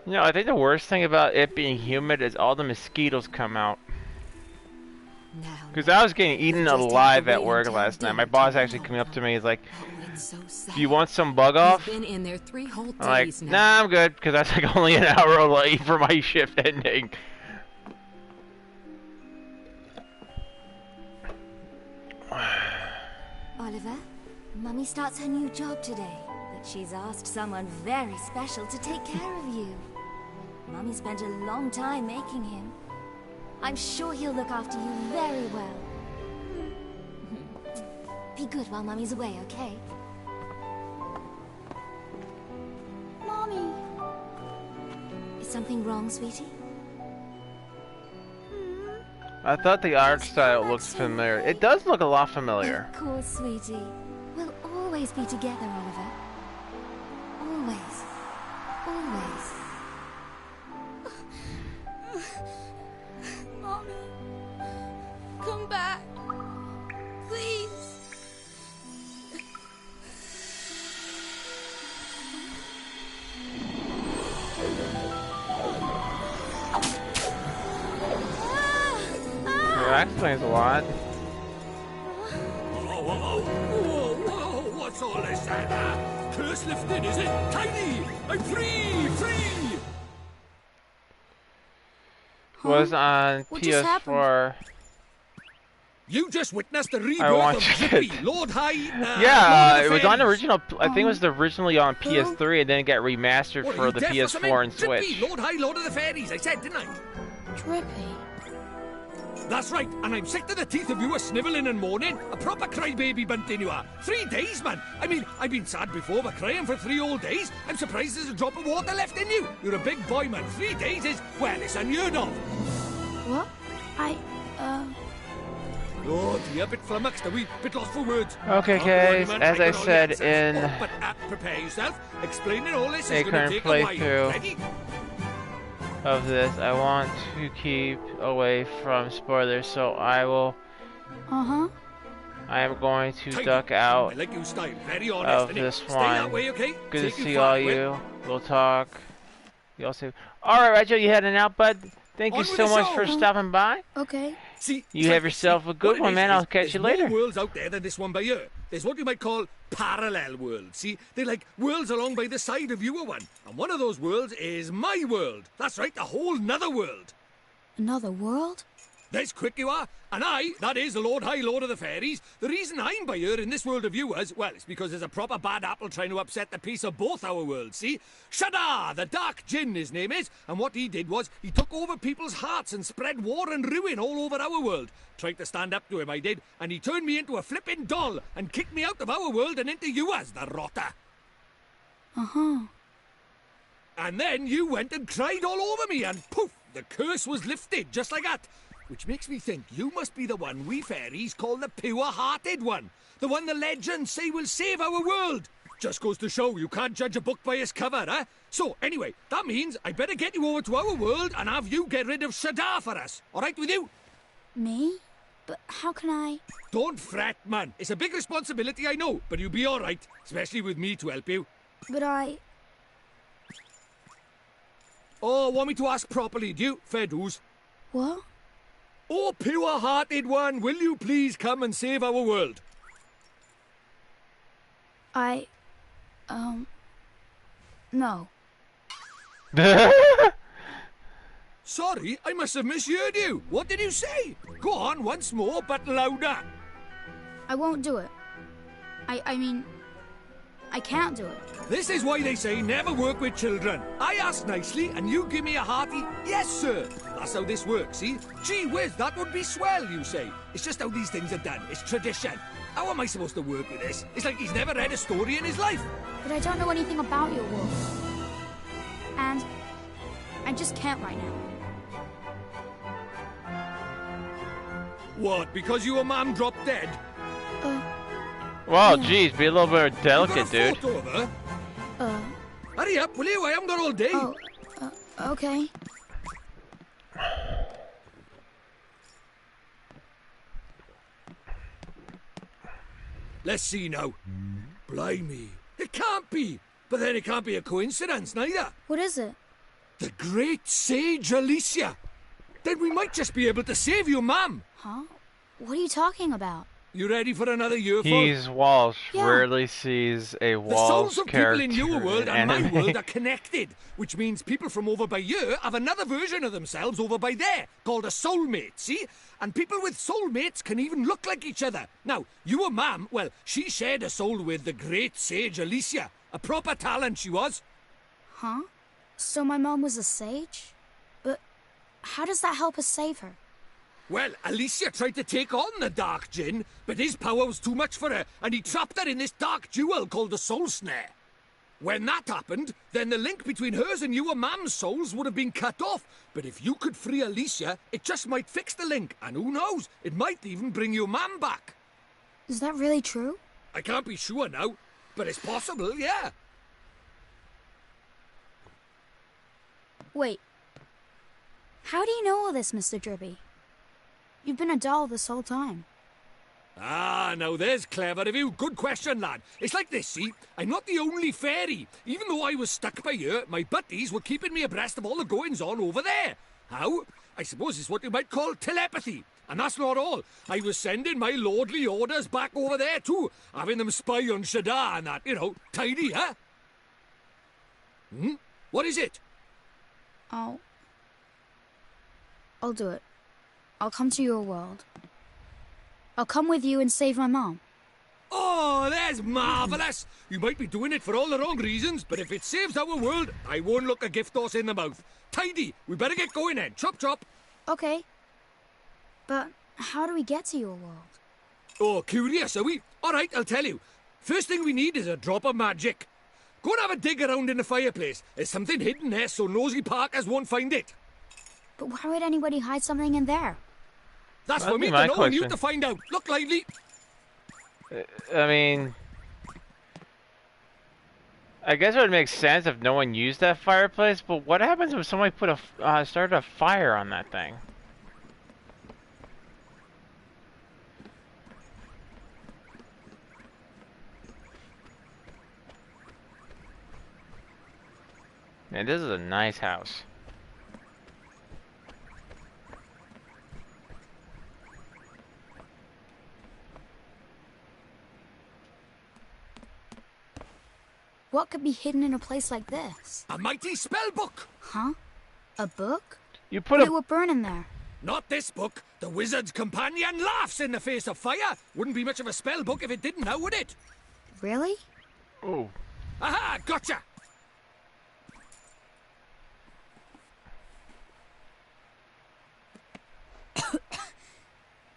Speaker 1: You know, I think the worst thing about it being humid is all the mosquitoes come out. Because I was getting eaten alive at work last night. My boss actually came up to me. He's like, "Do you want some bug off?"
Speaker 6: Been in there 3 whole
Speaker 1: I'm like,
Speaker 6: days now.
Speaker 1: "Nah, I'm good," because that's like only an hour late for my shift ending.
Speaker 9: Oliver, Mummy starts her new job today, but she's asked someone very special to take care of you. Mummy spent a long time making him. I'm sure he'll look after you very well. Be good while Mummy's away, okay?
Speaker 10: Mommy.
Speaker 9: Is something wrong, sweetie?
Speaker 1: I thought the art style looked familiar. It does look a lot familiar.
Speaker 9: Of course, sweetie. We'll always be together, Oliver. Always. Always.
Speaker 2: Mommy, come back. Please.
Speaker 1: That explains a lot.
Speaker 4: Whoa, what's all this, Anna? Curse lifted, is it? Tiny! I'm free! Free!
Speaker 1: Was on
Speaker 2: What just
Speaker 1: PS4.
Speaker 4: You just witnessed the
Speaker 1: I
Speaker 4: rebirth of
Speaker 1: watched it.
Speaker 4: Zippy, Lord High...
Speaker 1: Yeah,
Speaker 4: Lord of
Speaker 1: it
Speaker 4: the
Speaker 1: was on
Speaker 4: Fairies.
Speaker 1: original. I think it was originally on PS3 and then it got remastered
Speaker 4: What, are
Speaker 1: for
Speaker 4: you
Speaker 1: the
Speaker 4: deaf or something?
Speaker 1: PS4 and
Speaker 4: Zippy,
Speaker 1: Switch.
Speaker 4: Lord High, Lord of the Fairies, I said, didn't I?
Speaker 2: Drippy.
Speaker 4: That's right, and I'm sick to the teeth of you a snivelling and moaning. A proper crybaby bunting you are. 3 days, man. I mean, I've been sad before, but crying for 3 whole days? I'm surprised there's a drop of water left in you. You're a big boy, man. 3 days is, well, it's unheard of.
Speaker 2: What?
Speaker 4: Oh dear, bit flummoxed, a wee bit lost for words.
Speaker 1: Okay,
Speaker 4: Can't
Speaker 1: guys,
Speaker 4: worry, man,
Speaker 1: as
Speaker 4: I
Speaker 1: I
Speaker 4: got all the
Speaker 1: said
Speaker 4: answers.
Speaker 1: in
Speaker 4: Oh, but prepare yourself. Explaining all this
Speaker 1: a
Speaker 4: is going
Speaker 1: current
Speaker 4: to take a while.
Speaker 1: playthrough
Speaker 4: Ready?
Speaker 1: of this, I want to keep away from spoilers, so I will. I am going to
Speaker 4: Tight.
Speaker 1: duck out
Speaker 4: I like your style, very honest.
Speaker 1: of
Speaker 4: innit?
Speaker 1: this
Speaker 4: Stay that
Speaker 1: one.
Speaker 4: way, okay?
Speaker 1: Good to
Speaker 4: Take your
Speaker 1: see
Speaker 4: fat
Speaker 1: all
Speaker 4: whip.
Speaker 1: you. We'll talk. You also. All right, Rachel, you heading out, bud? Thank you
Speaker 4: On with
Speaker 1: so
Speaker 4: the
Speaker 1: much
Speaker 4: show.
Speaker 1: for stopping by.
Speaker 2: Okay.
Speaker 4: See,
Speaker 1: You
Speaker 4: it's
Speaker 1: have
Speaker 4: like this,
Speaker 1: yourself
Speaker 4: see,
Speaker 1: a good
Speaker 4: what it
Speaker 1: one,
Speaker 4: is
Speaker 1: man.
Speaker 4: is
Speaker 1: I'll catch you
Speaker 4: there's
Speaker 1: later.
Speaker 4: more worlds out there than this one by here. There's what you might call parallel worlds. See, they're like worlds along by the side of your one. And one of those worlds is my world. That's right, a whole nother world.
Speaker 2: Another world?
Speaker 4: That's quick you are. And I, that is the Lord High Lord of the Fairies, the reason I'm by here in this world of yours, well, it's because there's a proper bad apple trying to upset the peace of both our worlds, see? Shadar, the Dark Djinn, his name is, and what he did was he took over people's hearts and spread war and ruin all over our world. Tried to stand up to him, I did, and he turned me into a flippin' doll and kicked me out of our world and into yours, the rotter. And then you went and cried all over me, and poof, the curse was lifted, just like that. Which makes me think you must be the one we fairies call the pure-hearted one. The one the legends say will save our world. Just goes to show you can't judge a book by its cover, eh? So, anyway, that means I better get you over to our world and have you get rid of Shadar for us. All right with you?
Speaker 2: Me? But how can I?
Speaker 4: Don't fret, man. It's a big responsibility, I know, but you'll be all right, especially with me to help you.
Speaker 2: But I...
Speaker 4: Oh, want me to ask properly, do you? Fair dues.
Speaker 2: What?
Speaker 4: Oh, pure-hearted one, will you please come and save our world?
Speaker 10: No.
Speaker 4: Sorry, I must have misheard you. What did you say? Go on once more, but louder.
Speaker 10: I won't do it. I mean, I can't do it.
Speaker 4: This is why they say never work with children. I ask nicely, and you give me a hearty, yes, sir. That's how this works, see? Gee whiz, that would be swell, you say. It's just how these things are done. It's tradition. How am I supposed to work with this? It's like he's never read a story in his life.
Speaker 10: But I don't know anything about your world. And I just can't right now.
Speaker 4: What, because your mum dropped dead?
Speaker 1: Wow, geez, be a little bit more delicate, dude.
Speaker 4: Photo of her? Hurry up, will you? I haven't got all day.
Speaker 10: Oh, okay.
Speaker 4: Let's see now. Blimey. It can't be. But then it can't be a coincidence, neither.
Speaker 10: What is it?
Speaker 4: The great sage Alicia. Then we might just be able to save your mum.
Speaker 10: Huh? What are you talking about?
Speaker 4: You ready for another yearful?
Speaker 1: He's Walsh.
Speaker 10: Yeah.
Speaker 1: Rarely sees a
Speaker 4: The
Speaker 1: Walsh
Speaker 4: souls of people
Speaker 1: character
Speaker 4: in your world and my
Speaker 1: anime.
Speaker 4: world are connected, which means people from over by here have another version of themselves over by there, called a soulmate, see? And people with soulmates can even look like each other. Now, your mum, well, she shared a soul with the great sage Alicia. A proper talent she was.
Speaker 10: Huh? So my mom was a sage? But how does that help us save her?
Speaker 4: Well, Alicia tried to take on the Dark Djinn, but his power was too much for her, and he trapped her in this dark jewel called the Soul Snare. When that happened, then the link between hers and your mum's souls would have been cut off. But if you could free Alicia, it just might fix the link, and who knows, it might even bring your mum back.
Speaker 10: Is that really true?
Speaker 4: I can't be sure now, but it's possible, yeah.
Speaker 10: Wait. How do you know all this, Mr. Drippy? You've been a doll this whole time.
Speaker 4: Ah, now there's clever of you. Good question, lad. It's like this, see? I'm not the only fairy. Even though I was stuck by here, my buddies were keeping me abreast of all the goings-on over there. How? I suppose it's what you might call telepathy. And that's not all. I was sending my lordly orders back over there too, having them spy on Shadar and that, you know, tidy, huh? What is it?
Speaker 10: I'll do it. I'll come to your world. I'll come with you and save my mom.
Speaker 4: Oh, that's marvellous! You might be doing it for all the wrong reasons, but if it saves our world, I won't look a gift horse in the mouth. Tidy! We better get going then. Chop chop!
Speaker 10: Okay. But how do we get to your world?
Speaker 4: Oh, curious, are we? Alright, I'll tell you. First thing we need is a drop of magic. Go and have a dig around in the fireplace. There's something hidden there so nosy Parkers won't find it.
Speaker 10: But why would anybody hide something in there?
Speaker 4: That's
Speaker 1: That'd
Speaker 4: for me
Speaker 1: be
Speaker 4: to
Speaker 1: my
Speaker 4: know and you
Speaker 1: question.
Speaker 4: to find out. Look lively.
Speaker 1: I mean, I guess it would make sense if no one used that fireplace, but what happens if somebody put a started a fire on that thing? Man, this is a nice house.
Speaker 10: What could be hidden in a place like this?
Speaker 4: A mighty spell book.
Speaker 10: Huh? A book?
Speaker 1: You put
Speaker 10: But it
Speaker 1: a
Speaker 10: would burn in there.
Speaker 4: Not this book. The Wizard's Companion laughs in the face of fire. Wouldn't be much of a spell book if it didn't now, would it?
Speaker 10: Really?
Speaker 1: oh.
Speaker 4: Aha, gotcha.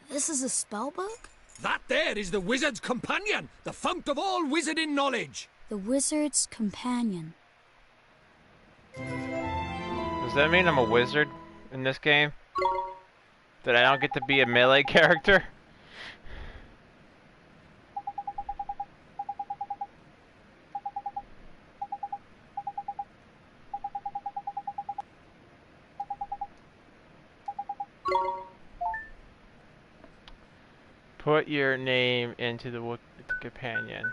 Speaker 10: This is a spell book?
Speaker 4: That there is the Wizard's Companion, the fount of all wizarding knowledge.
Speaker 10: The Wizard's Companion.
Speaker 1: Does that mean I'm a wizard in this game? That I don't get to be a melee character? Put your name into the companion.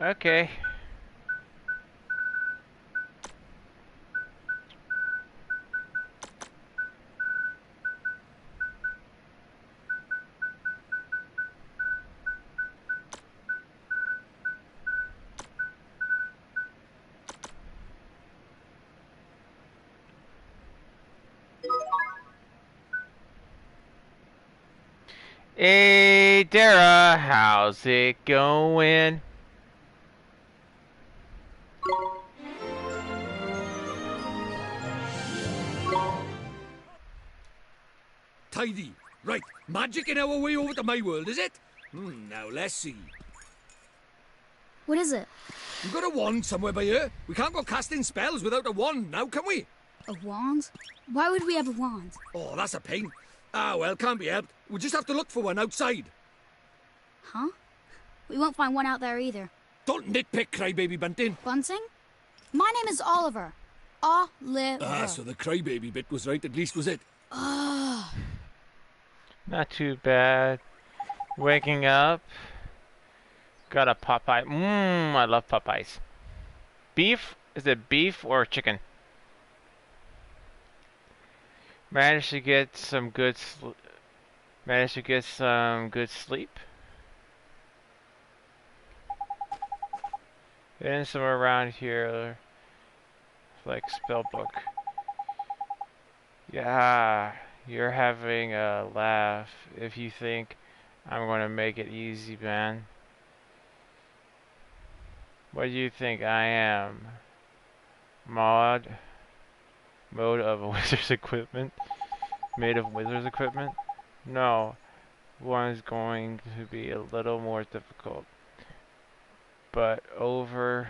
Speaker 1: Okay. Hey, Dara, how's it going?
Speaker 4: Tidy. Right, magic in our way over to my world, is it? Now let's see.
Speaker 10: What is it?
Speaker 4: You've got a wand somewhere by here. We can't go casting spells without a wand now, can we?
Speaker 10: A wand? Why would we have a wand?
Speaker 4: Oh, that's a pain. Ah, well, can't be helped. We'll just have to look for one outside.
Speaker 10: Huh? We won't find one out there either.
Speaker 4: Don't nitpick, crybaby Bunting.
Speaker 10: Bunting? My name is Oliver. Oliver.
Speaker 4: Ah, so the crybaby bit was right, at least was it?
Speaker 10: Ugh.
Speaker 1: Not too bad. Waking up. Got a Popeye. I love Popeyes. Beef? Is it beef or chicken? Managed to get some good sleep. And somewhere around here, like spellbook. Yeah, you're having a laugh if you think I'm gonna make it easy, man. What do you think I am? Mode of wizard's equipment? Made of wizard's equipment? No, one's going to be a little more difficult. But over...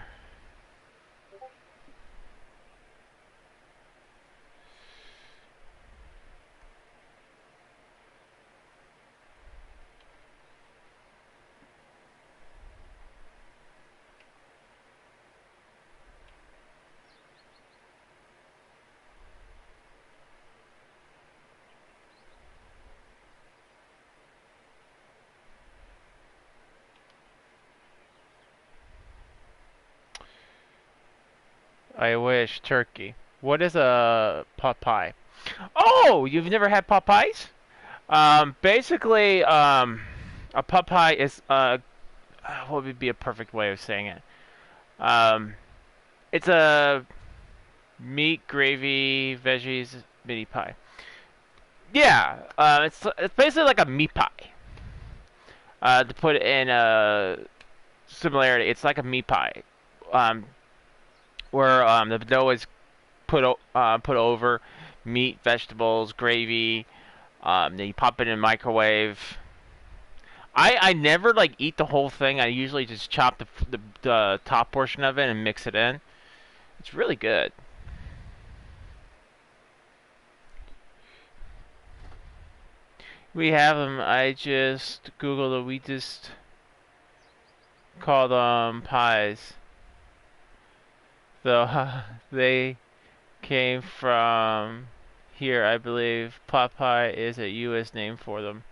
Speaker 1: I wish. Turkey. What is a pot pie? Oh, you've never had pot pies? Basically, a pot pie is what would be a perfect way of saying it? It's a meat, gravy, veggies, mini pie. Yeah, it's basically like a meat pie. To put it in a similarity, it's like a meat pie. Where the dough is put over meat, vegetables, gravy. Then you pop it in the microwave. I never like eat the whole thing. I usually just chop the top portion of it and mix it in. It's really good. We have them. I just googled it. We just call them pies. So they came from here, I believe. Pot pie is a U.S. name for them.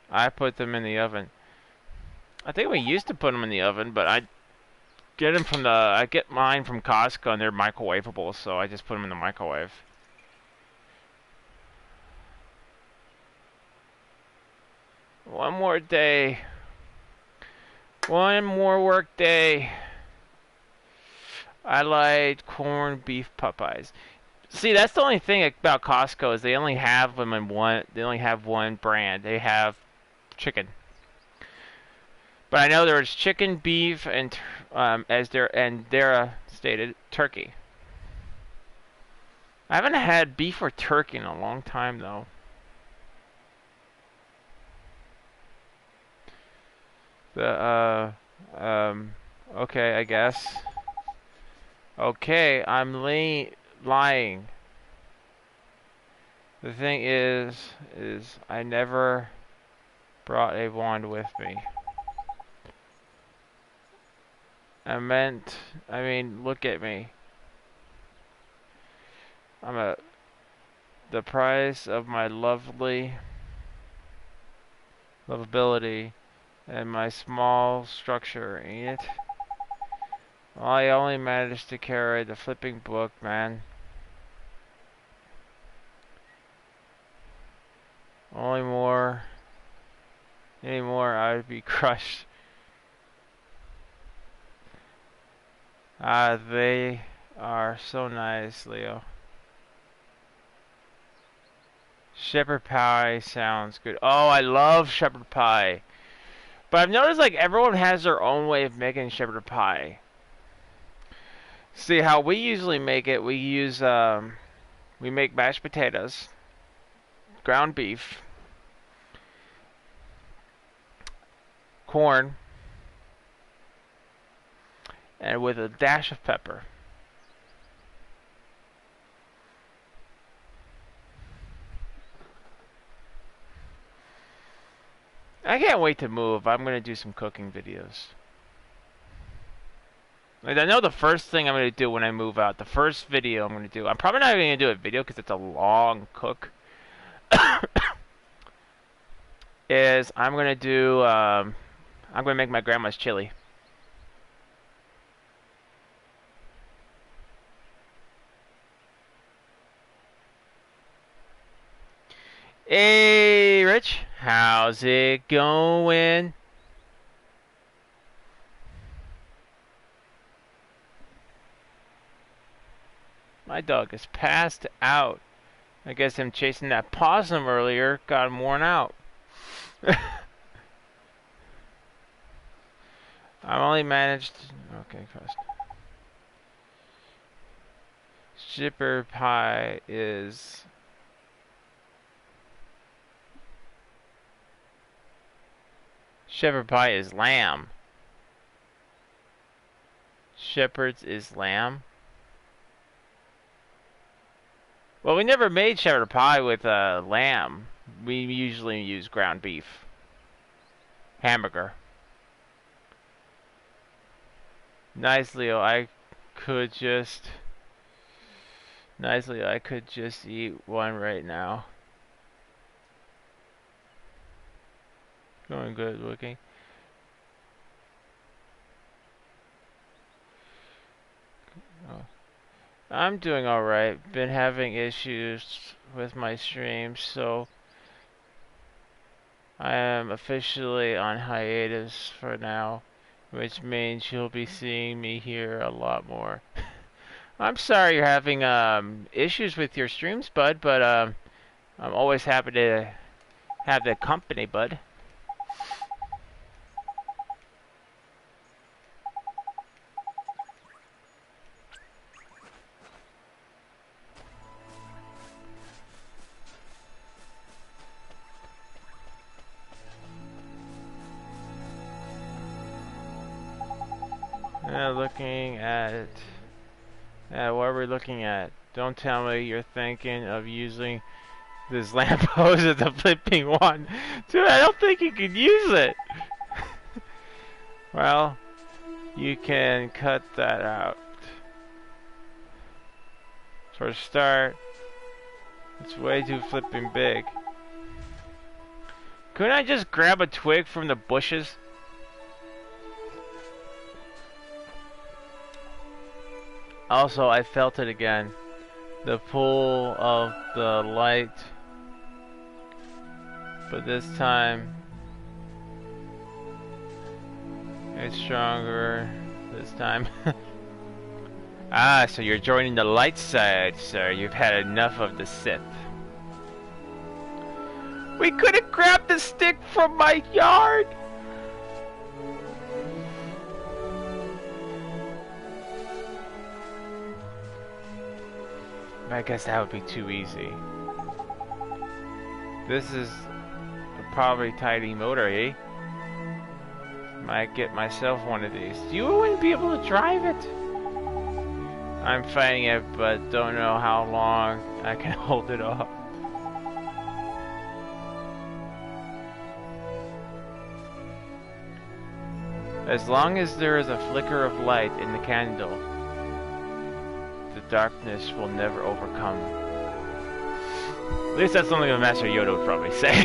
Speaker 1: I put them in the oven. I think we used to put them in the oven, but I get mine from Costco and they're microwavable, so I just put them in the microwave. One more day. One more work day. I like corned beef Popeyes. See, that's the only thing about Costco is they only have them in one. They only have one brand. They have chicken. But I know there's chicken, beef, and Dara stated turkey. I haven't had beef or turkey in a long time though. Okay, I guess. Okay, I'm lying. The thing is I never brought a wand with me. I mean, look at me. The price of my lovability and my small structure, ain't it? Well, I only managed to carry the flipping book, man. Anymore, I would be crushed. They are so nice, Leo. Shepherd pie sounds good. Oh, I love shepherd pie. But I've noticed like everyone has their own way of making shepherd pie. See how we usually make it, we use we make mashed potatoes, ground beef, corn, and with a dash of pepper. I can't wait to move. I'm going to do some cooking videos. Like, I know the first thing I'm going to do when I move out, the first video I'm going to do, I'm probably not even going to do a video because it's a long cook, is I'm going to do, I'm going to make my grandma's chili. Hey, Rich, how's it going? My dog is passed out. I guess him chasing that possum earlier got him worn out. I only managed... Okay, first. Shepherd pie is... Shepherd pie is lamb. Shepherd's is lamb. Well, we never made shepherd pie with lamb. We usually use ground beef. Hamburger. Nice, Leo. I could just eat one right now. Going good, looking. Oh. I'm doing alright. Been having issues with my streams, so I am officially on hiatus for now, which means you'll be seeing me here a lot more. I'm sorry you're having issues with your streams, bud, but I'm always happy to have the company, bud. Looking at it. Yeah, what are we looking at? Don't tell me you're thinking of using this lamppost as a flipping one. Dude, I don't think you can use it. Well, you can cut that out. For a start, it's way too flipping big. Couldn't I just grab a twig from the bushes? Also, I felt it again. The pull of the light. But this time, it's stronger this time. Ah, so you're joining the light side, sir. You've had enough of the Sith. We could have grabbed the stick from my yard! I guess that would be too easy. This is a probably tidy motor, eh? Might get myself one of these. You wouldn't be able to drive it. I'm fighting it, but don't know how long I can hold it off. As long as there is a flicker of light in the candle, the darkness will never overcome. At least that's something that Master Yoda would probably say.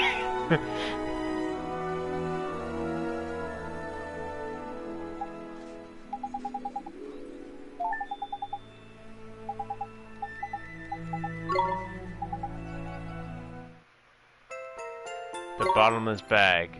Speaker 1: The bottomless bag.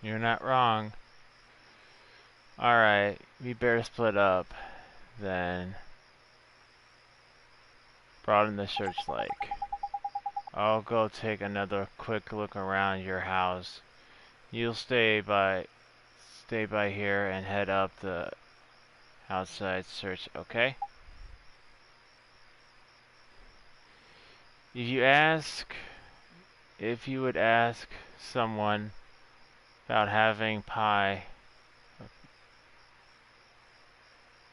Speaker 1: You're not wrong. Alright, we better split up. Then broaden the searchlight. I'll go take another quick look around your house. You'll stay by here and head up the outside search, okay? If you would ask someone about having pie,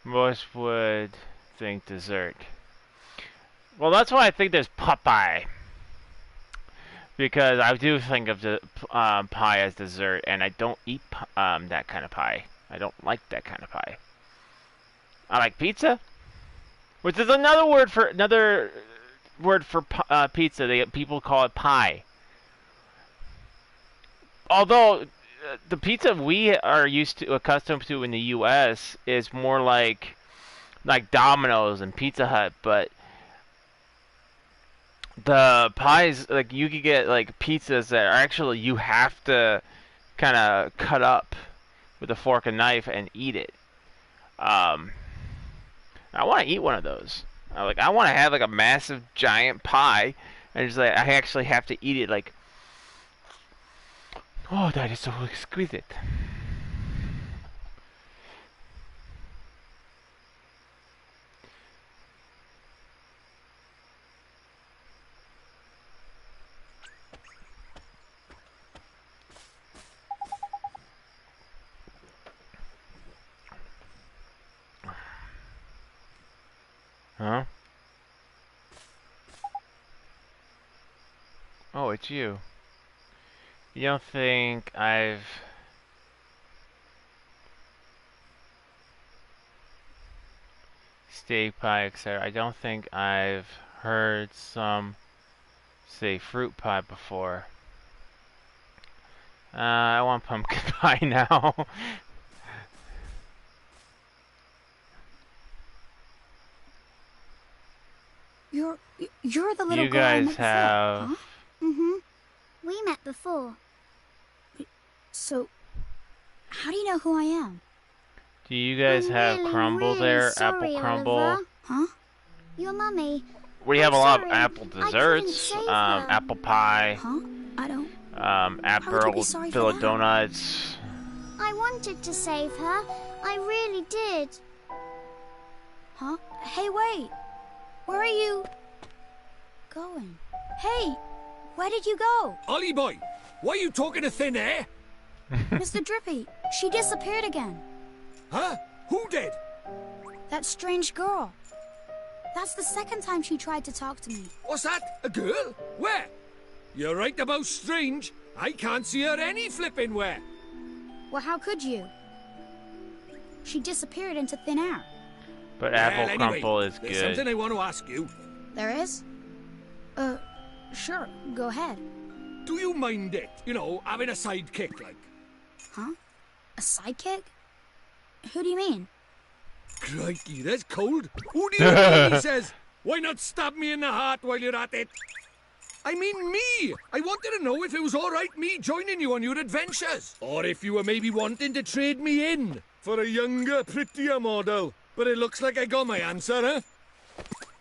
Speaker 1: most would think dessert. Well, that's why I think there's Popeye. Because I do think of the pie as dessert, and I don't eat that kind of pie. I don't like that kind of pie. I like pizza, which is another word for pizza. People call it pie. Although the pizza we are accustomed to in the U.S. is more like Domino's and Pizza Hut, but the pies, like, you could get like pizzas that are actually you have to kind of cut up with a fork and knife and eat it. I want to eat one of those. I want to have like a massive giant pie, and just like I actually have to eat it. Like, oh, that is so exquisite. Huh? Oh, it's you. You don't think I've... steak pie, etc. I don't think I've heard some say fruit pie before. I want pumpkin pie now.
Speaker 10: You're the little
Speaker 1: you
Speaker 10: girl I met
Speaker 1: guys have...
Speaker 10: before, huh?
Speaker 2: Mm-hmm. We met before.
Speaker 10: So, how do you know who I am?
Speaker 1: Do you guys have
Speaker 2: really,
Speaker 1: crumble there?
Speaker 2: sorry,
Speaker 1: Apple crumble?
Speaker 2: Oliver.
Speaker 10: Huh?
Speaker 2: Your mummy.
Speaker 1: We have a
Speaker 2: I'm
Speaker 1: lot
Speaker 2: sorry.
Speaker 1: of apple
Speaker 2: I couldn't
Speaker 1: desserts.
Speaker 2: save her.
Speaker 1: Apple pie.
Speaker 10: Huh? I don't...
Speaker 1: Apple
Speaker 10: sorry for
Speaker 1: Philly
Speaker 10: that?
Speaker 1: donuts.
Speaker 2: I wanted to save her. I really did.
Speaker 10: Huh? Hey, wait. Where are you going? Hey, where did you go?
Speaker 4: Ollie boy, why are you talking to thin air?
Speaker 10: Mr. Drippy, she disappeared again.
Speaker 4: Huh? Who did?
Speaker 10: That strange girl. That's the second time she tried to talk to me.
Speaker 4: What's that? A girl? Where? You're right about strange. I can't see her any flipping where.
Speaker 10: Well, how could you? She disappeared into thin air.
Speaker 1: But
Speaker 4: Well,
Speaker 1: apple
Speaker 4: anyway,
Speaker 1: crumble is
Speaker 4: there's
Speaker 1: good.
Speaker 4: something I want to ask you.
Speaker 10: There is? Sure, go ahead.
Speaker 4: Do you mind it? You know, having a sidekick like?
Speaker 10: Huh? A sidekick? Who do you mean?
Speaker 4: Crikey, that's cold. Who do you mean, he says? Why not stab me in the heart while you're at it? I mean me! I wanted to know if it was alright me joining you on your adventures. Or if you were maybe wanting to trade me in for a younger, prettier model. But it looks like I got my answer, huh?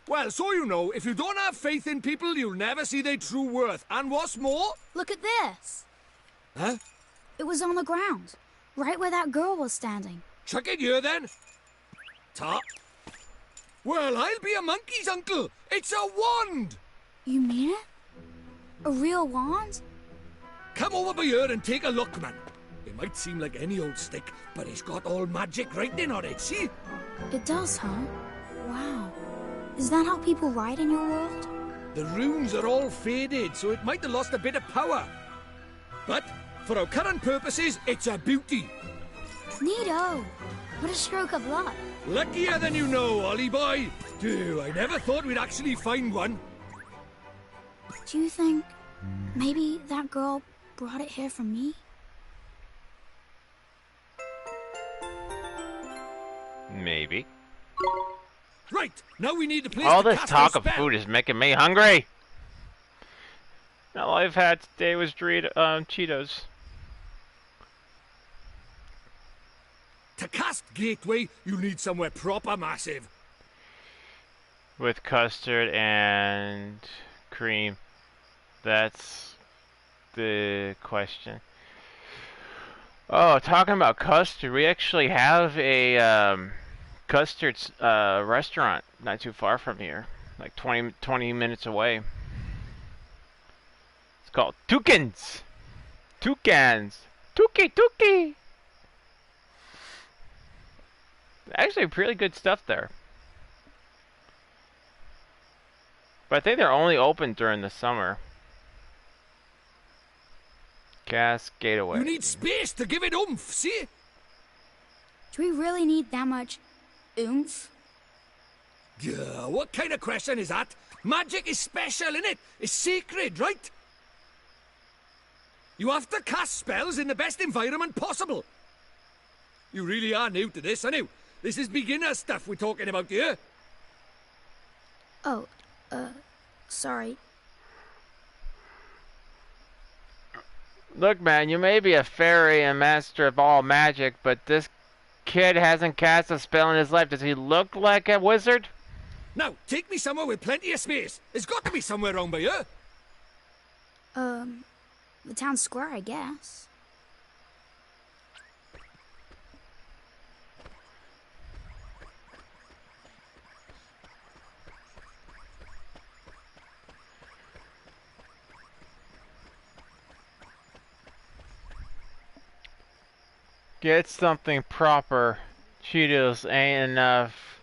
Speaker 4: Well, so you know, if you don't have faith in people, you'll never see their true worth. And what's more...
Speaker 10: Look at this.
Speaker 4: Huh?
Speaker 10: It was on the ground, right where that girl was standing.
Speaker 4: Chuck it here, then. Top. Well, I'll be a monkey's uncle. It's a wand!
Speaker 10: You mean it? A real wand?
Speaker 4: Come over by here and take a look, man. It might seem like any old stick, but it's got all magic writing on it, see?
Speaker 10: It does, huh? Wow. Is that how people write in your world?
Speaker 4: The runes are all faded, so it might have lost a bit of power. But, for our current purposes, it's a beauty.
Speaker 10: Neato. What a stroke of luck.
Speaker 4: Luckier than you know, Ollie boy. Dude, I never thought we'd actually find one.
Speaker 10: Do you think maybe that girl brought it here for me?
Speaker 1: Maybe.
Speaker 4: Right, now we need the place
Speaker 1: All
Speaker 4: to
Speaker 1: this
Speaker 4: cast
Speaker 1: talk
Speaker 4: our
Speaker 1: of
Speaker 4: spell.
Speaker 1: food is making me hungry. All I've had today was Cheetos.
Speaker 4: to cast Gateway, you'll need somewhere proper massive.
Speaker 1: With custard and cream. That's the question. Oh, talking about custard, we actually have a custard restaurant not too far from here, like 20 minutes away. It's called Toucans. Toucans. Tuki. Actually, pretty good stuff there. But I think they're only open during the summer. Gas Gateway.
Speaker 4: You need space to give it oomph, see?
Speaker 10: Do we really need that much oomph?
Speaker 4: Yeah, what kind of question is that? Magic is special, innit? It's sacred, right? You have to cast spells in the best environment possible. You really are new to this, aren't you? This is beginner stuff we're talking about here.
Speaker 10: Oh, sorry.
Speaker 1: Look, man, you may be a fairy and master of all magic, but this kid hasn't cast a spell in his life. Does he look like a wizard?
Speaker 4: Now, take me somewhere with plenty of space. There's got to be somewhere around by here.
Speaker 10: The town square, I guess.
Speaker 1: Get something proper. Cheetos ain't enough.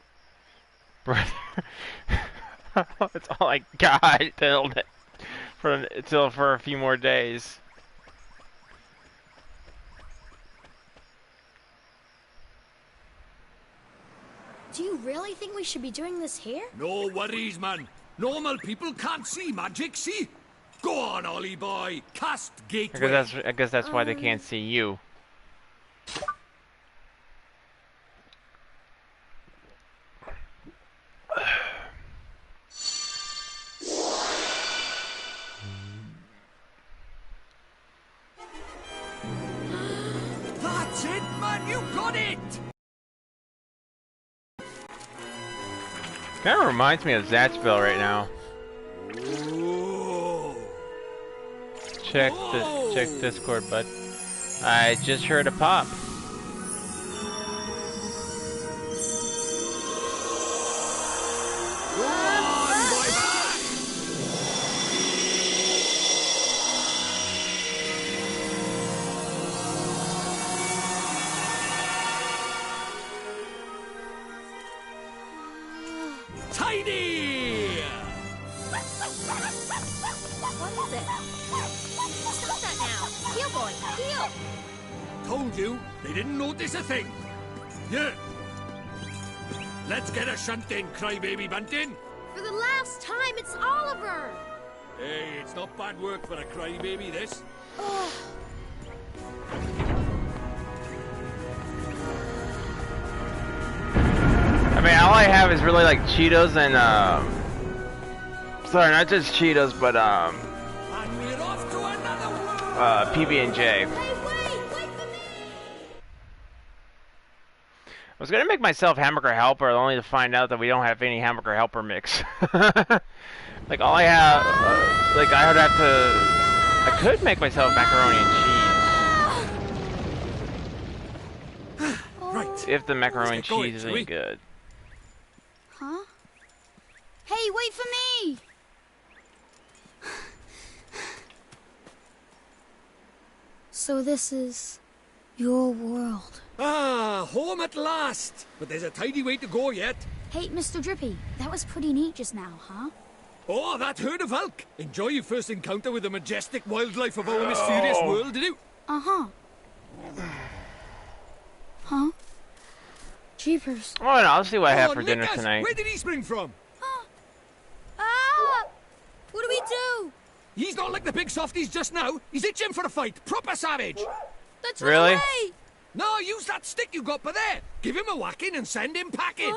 Speaker 1: Brother. That's all I got till for a few more days.
Speaker 10: Do you really think we should be doing this here?
Speaker 4: No worries, man. Normal people can't see magic, see? Go on, Ollie boy. Cast Gateway.
Speaker 1: I guess that's why they can't see you.
Speaker 4: That's it, man. You got it.
Speaker 1: Kind of reminds me of Zatchville right now.
Speaker 4: Ooh.
Speaker 1: Check Discord, bud. I just heard a pop.
Speaker 4: Tidy!
Speaker 2: What is it? Stop that now! Heel boy, heel!
Speaker 4: Told you, they didn't notice a thing. Yeah. Let's get a shunt in, crybaby bunting.
Speaker 2: For the last time, it's Oliver!
Speaker 4: Hey, it's not bad work for a crybaby, this.
Speaker 2: Oh.
Speaker 1: I mean, all I have is really like Cheetos and sorry, not just Cheetos, but
Speaker 4: And we're off to another world.
Speaker 1: PB&J.
Speaker 2: Hey, wait for me!
Speaker 1: I was gonna make myself hamburger helper, only to find out that we don't have any hamburger helper mix. Like all I have, like I would have to. I could make myself macaroni and cheese.
Speaker 4: Right.
Speaker 1: If the macaroni and
Speaker 4: going,
Speaker 1: cheese
Speaker 4: shall we?
Speaker 1: isn't good.
Speaker 10: Huh? Hey, wait for me! So this is your world.
Speaker 4: Ah, home at last. But there's a tidy way to go yet.
Speaker 10: Hey, Mr. Drippy, that was pretty neat just now, huh?
Speaker 4: Oh, that herd of elk. Enjoy your first encounter with the majestic wildlife of our mysterious world, did you?
Speaker 10: Uh-huh. Huh? Jeepers.
Speaker 1: Oh, no, I'll see what I have
Speaker 4: Oh,
Speaker 1: for dinner
Speaker 4: Nickers,
Speaker 1: tonight.
Speaker 4: Where did he spring from?
Speaker 2: Ah! What do we do?
Speaker 4: He's not like the big softies just now. He's itching for a fight. Proper savage.
Speaker 2: Let's
Speaker 1: Really?
Speaker 2: run away!
Speaker 4: No, use that stick you got by there. Give him a whacking and send him packing.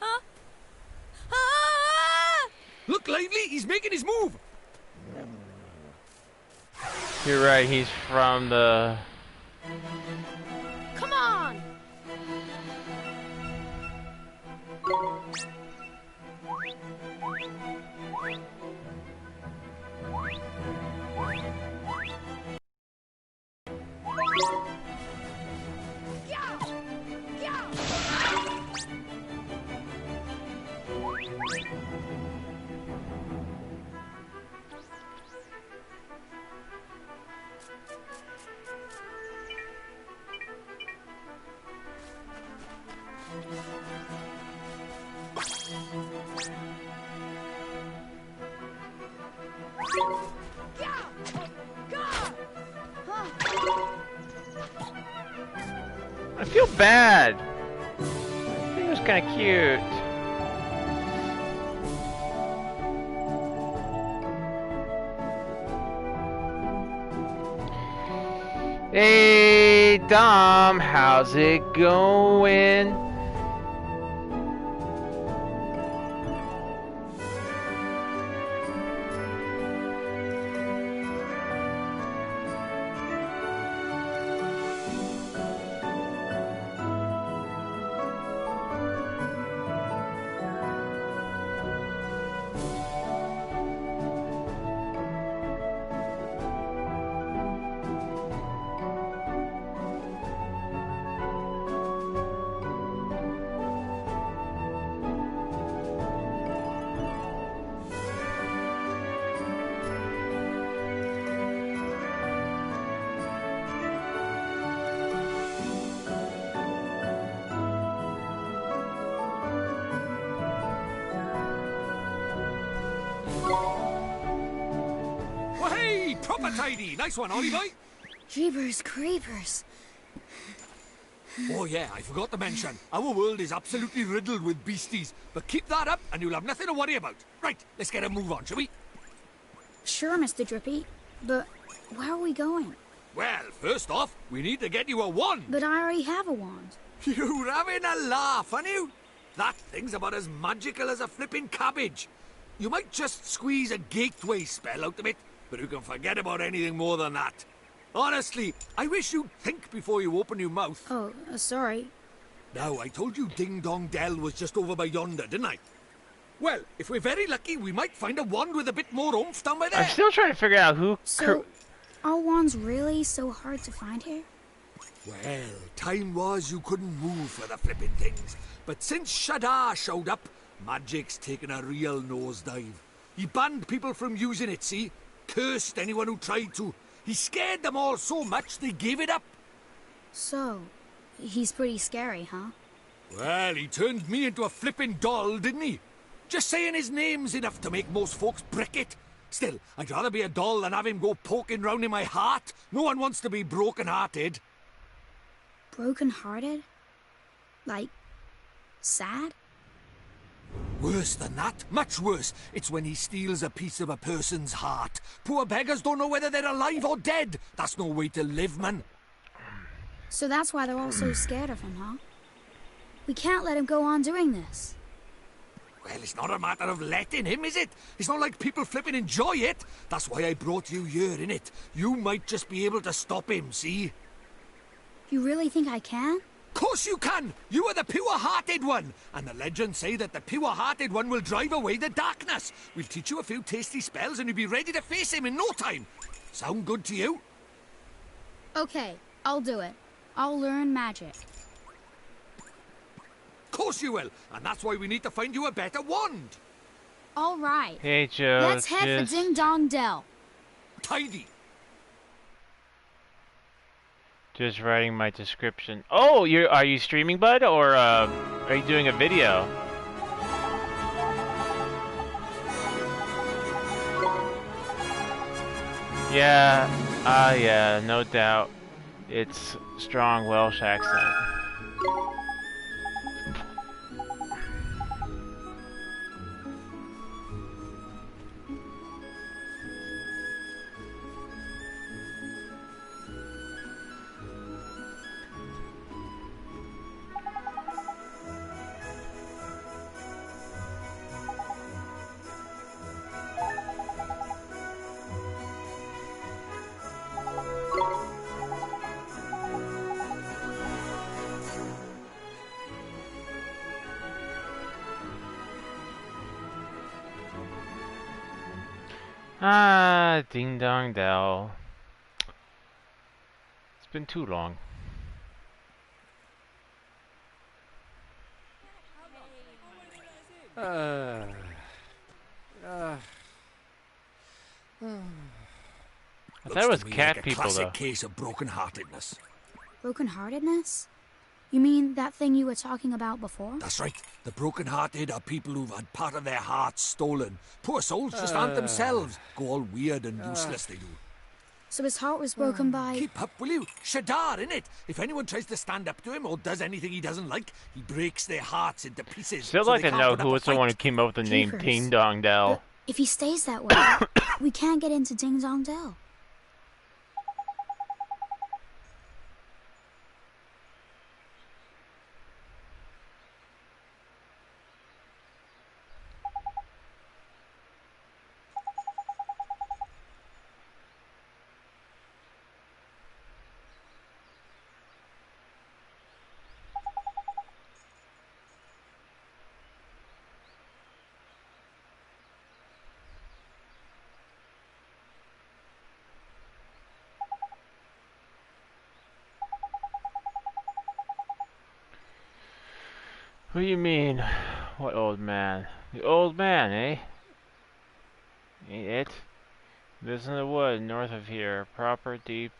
Speaker 2: Huh? Ah!
Speaker 4: Look lively. He's making his move.
Speaker 1: You're right, he's from the...
Speaker 2: Come on!
Speaker 1: I feel bad. I think it was kind of cute. Hey, Dom, how's it going?
Speaker 4: Proper tidy. Nice one, Ollie boy.
Speaker 10: Jeepers creepers.
Speaker 4: Oh yeah, I forgot to mention. Our world is absolutely riddled with beasties. But keep that up and you'll have nothing to worry about. Right, let's get a move on, shall we?
Speaker 10: Sure, Mr. Drippy. But where are we going?
Speaker 4: Well, first off, we need to get you a wand.
Speaker 10: But I already have a wand.
Speaker 4: You're having a laugh, aren't you? That thing's about as magical as a flipping cabbage. You might just squeeze a gateway spell out of it, but you can forget about anything more than that. Honestly, I wish you'd think before you open your mouth.
Speaker 10: Oh, sorry.
Speaker 4: Now, I told you Ding Dong Dell was just over by yonder, didn't I? Well, if we're very lucky, we might find a wand with a bit more oomph down by there.
Speaker 1: I'm still trying to figure out who...
Speaker 10: So, are wands really so hard to find here?
Speaker 4: Well, time was you couldn't move for the flipping things. But since Shadar showed up, magic's taken a real nosedive. He banned people from using it, see? Cursed anyone who tried to. He scared them all so much they gave it up.
Speaker 10: So, he's pretty scary, huh?
Speaker 4: Well, he turned me into a flipping doll, didn't he? Just saying his name's enough to make most folks brick it. Still, I'd rather be a doll than have him go poking round in my heart. No one wants to be broken-hearted.
Speaker 10: Broken-hearted? Like, sad?
Speaker 4: Worse than that, much worse. It's when he steals a piece of a person's heart. Poor beggars don't know whether they're alive or dead. That's no way to live, man.
Speaker 10: So that's why they're all so scared of him, huh? We can't let him go on doing this.
Speaker 4: Well, it's not a matter of letting him, is it? It's not like people flipping enjoy it. That's why I brought you here, innit? You might just be able to stop him, see?
Speaker 10: You really think I can?
Speaker 4: Course you can! You are the pure-hearted one! And the legends say that the pure-hearted one will drive away the darkness. We'll teach you a few tasty spells and you'll be ready to face him in no time. Sound good to you?
Speaker 10: Okay, I'll do it. I'll learn magic.
Speaker 4: Course you will, and that's why we need to find you a better wand.
Speaker 10: All right.
Speaker 1: Hey, Joe.
Speaker 10: Let's head for Ding Dong Dell.
Speaker 4: Tidy.
Speaker 1: Just writing my description. Oh, are you streaming, bud, or are you doing a video? Yeah, yeah, no doubt. It's strong Welsh accent. Ah, Ding Dong Dell. It's been too long.
Speaker 4: I
Speaker 1: thought it was cat
Speaker 4: like
Speaker 1: people,
Speaker 4: classic
Speaker 1: though.
Speaker 4: Case of broken-heartedness.
Speaker 10: Broken-heartedness? You mean that thing you were talking about before?
Speaker 4: That's right. The broken-hearted are people who've had part of their hearts stolen. Poor souls just aren't themselves. Go all weird and useless, they do.
Speaker 10: So his heart was broken by...
Speaker 4: Keep up, will you? Shadar, innit? If anyone tries to stand up to him or does anything he doesn't like, he breaks their hearts into pieces.
Speaker 1: Still
Speaker 4: so
Speaker 1: like
Speaker 4: they
Speaker 1: to
Speaker 4: can't
Speaker 1: know
Speaker 4: put up
Speaker 1: who
Speaker 4: a
Speaker 1: was the one who
Speaker 4: fight.
Speaker 1: came up with the name
Speaker 10: Jeepers.
Speaker 1: Ding Dong Dell.
Speaker 10: But if he stays that way, we can't get into Ding Dong Dell.
Speaker 1: What do you mean? What old man? The old man, eh? Ain't it? Lives in the wood north of here. Proper deepy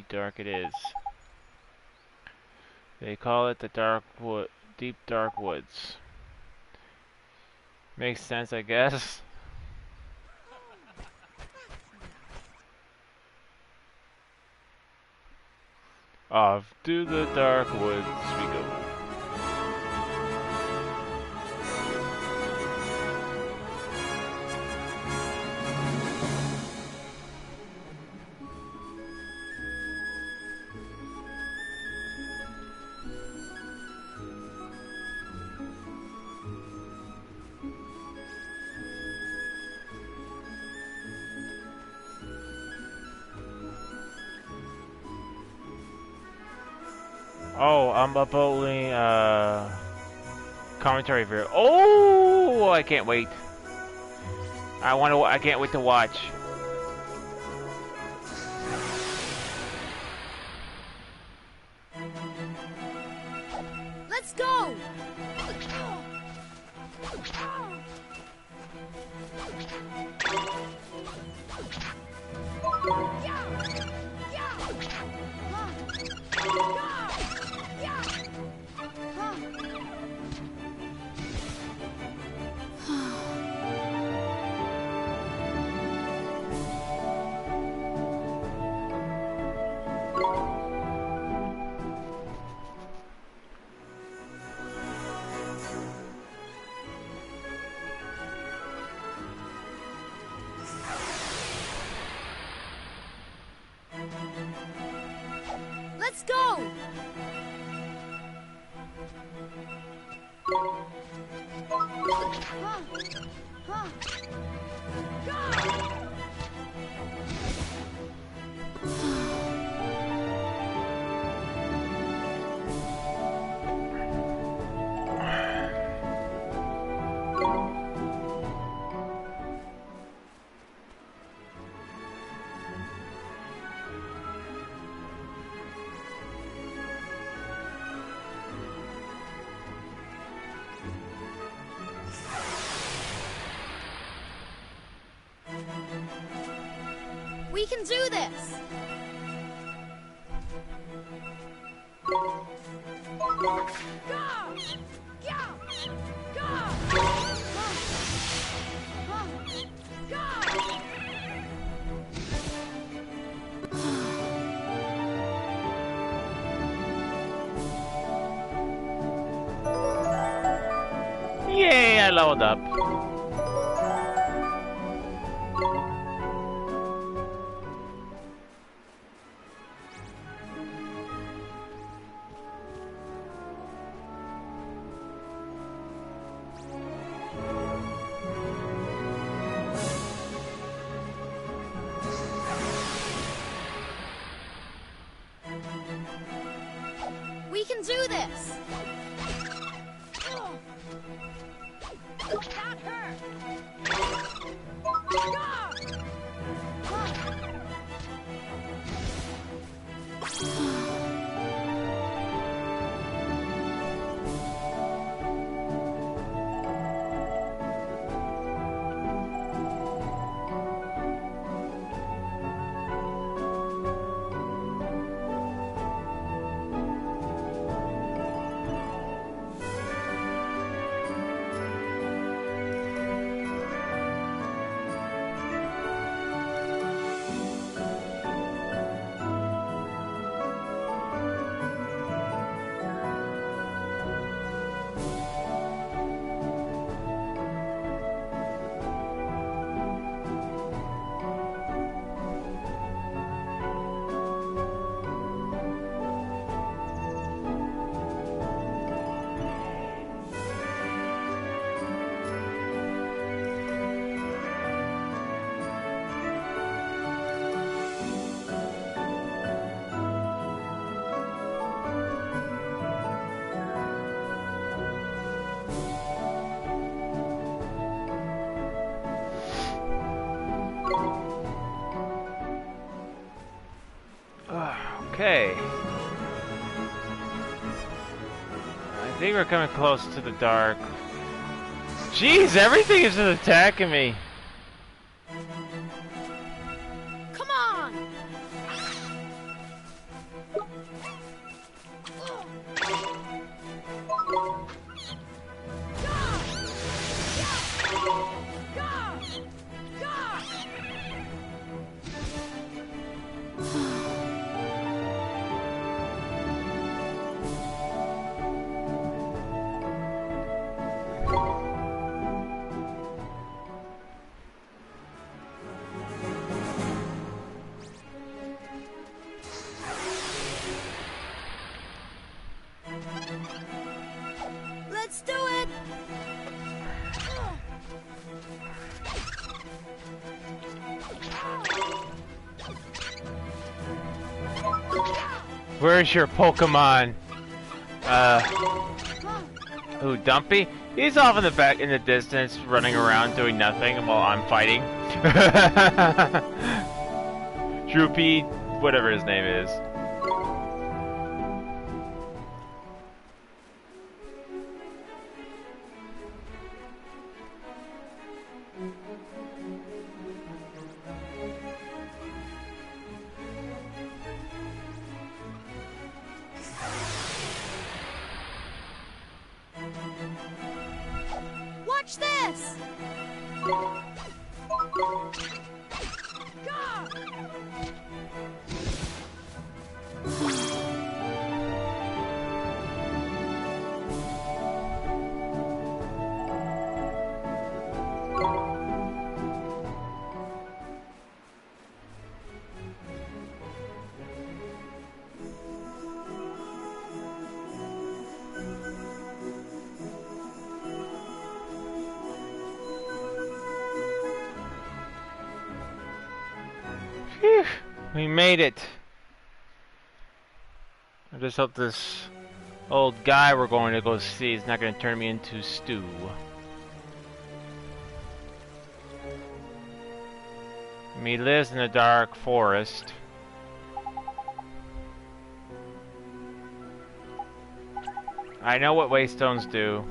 Speaker 1: dark it is. They call it the deep dark woods. Makes sense, I guess. Off to the dark woods we go. Oh, I'm uploading commentary video. Oh, I can't wait. I can't wait to watch.
Speaker 2: Let's go! Let's go! We can do this!
Speaker 1: Yay, I leveled up.
Speaker 2: We can do this! That hurt!
Speaker 1: Okay. I think we're coming close to the dark. Jeez, everything is just attacking me.
Speaker 10: Come on! Let's do it!
Speaker 1: Where's your Pokemon? Who, Dumpy? He's off in the back in the distance, running around doing nothing while I'm fighting. Droopy, whatever his name is.
Speaker 10: Watch this!
Speaker 1: Phew, we made it. I just hope this old guy we're going to go see is not going to turn me into stew. He lives in a dark forest. I know what waystones do.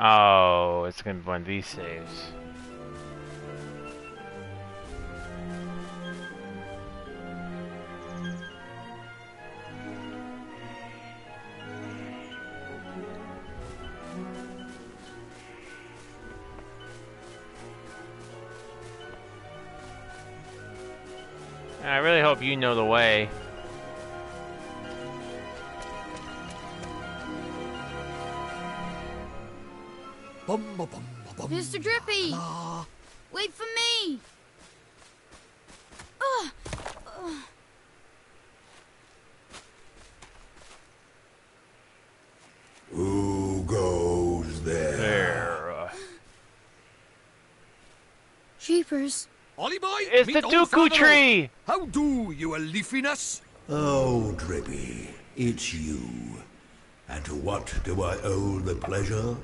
Speaker 1: Oh, it's gonna be one of these saves. I really hope you know the way.
Speaker 10: Mr. Drippy! Wait for me!
Speaker 5: Who goes there?
Speaker 10: Jeepers.
Speaker 4: Ollie boy,
Speaker 1: It's
Speaker 4: meet
Speaker 1: the
Speaker 4: old
Speaker 1: Dooku
Speaker 4: Father
Speaker 1: tree!
Speaker 4: Oak. How do, you a leafiness?
Speaker 5: Oh, Drippy, it's you. And to what do I owe the pleasure?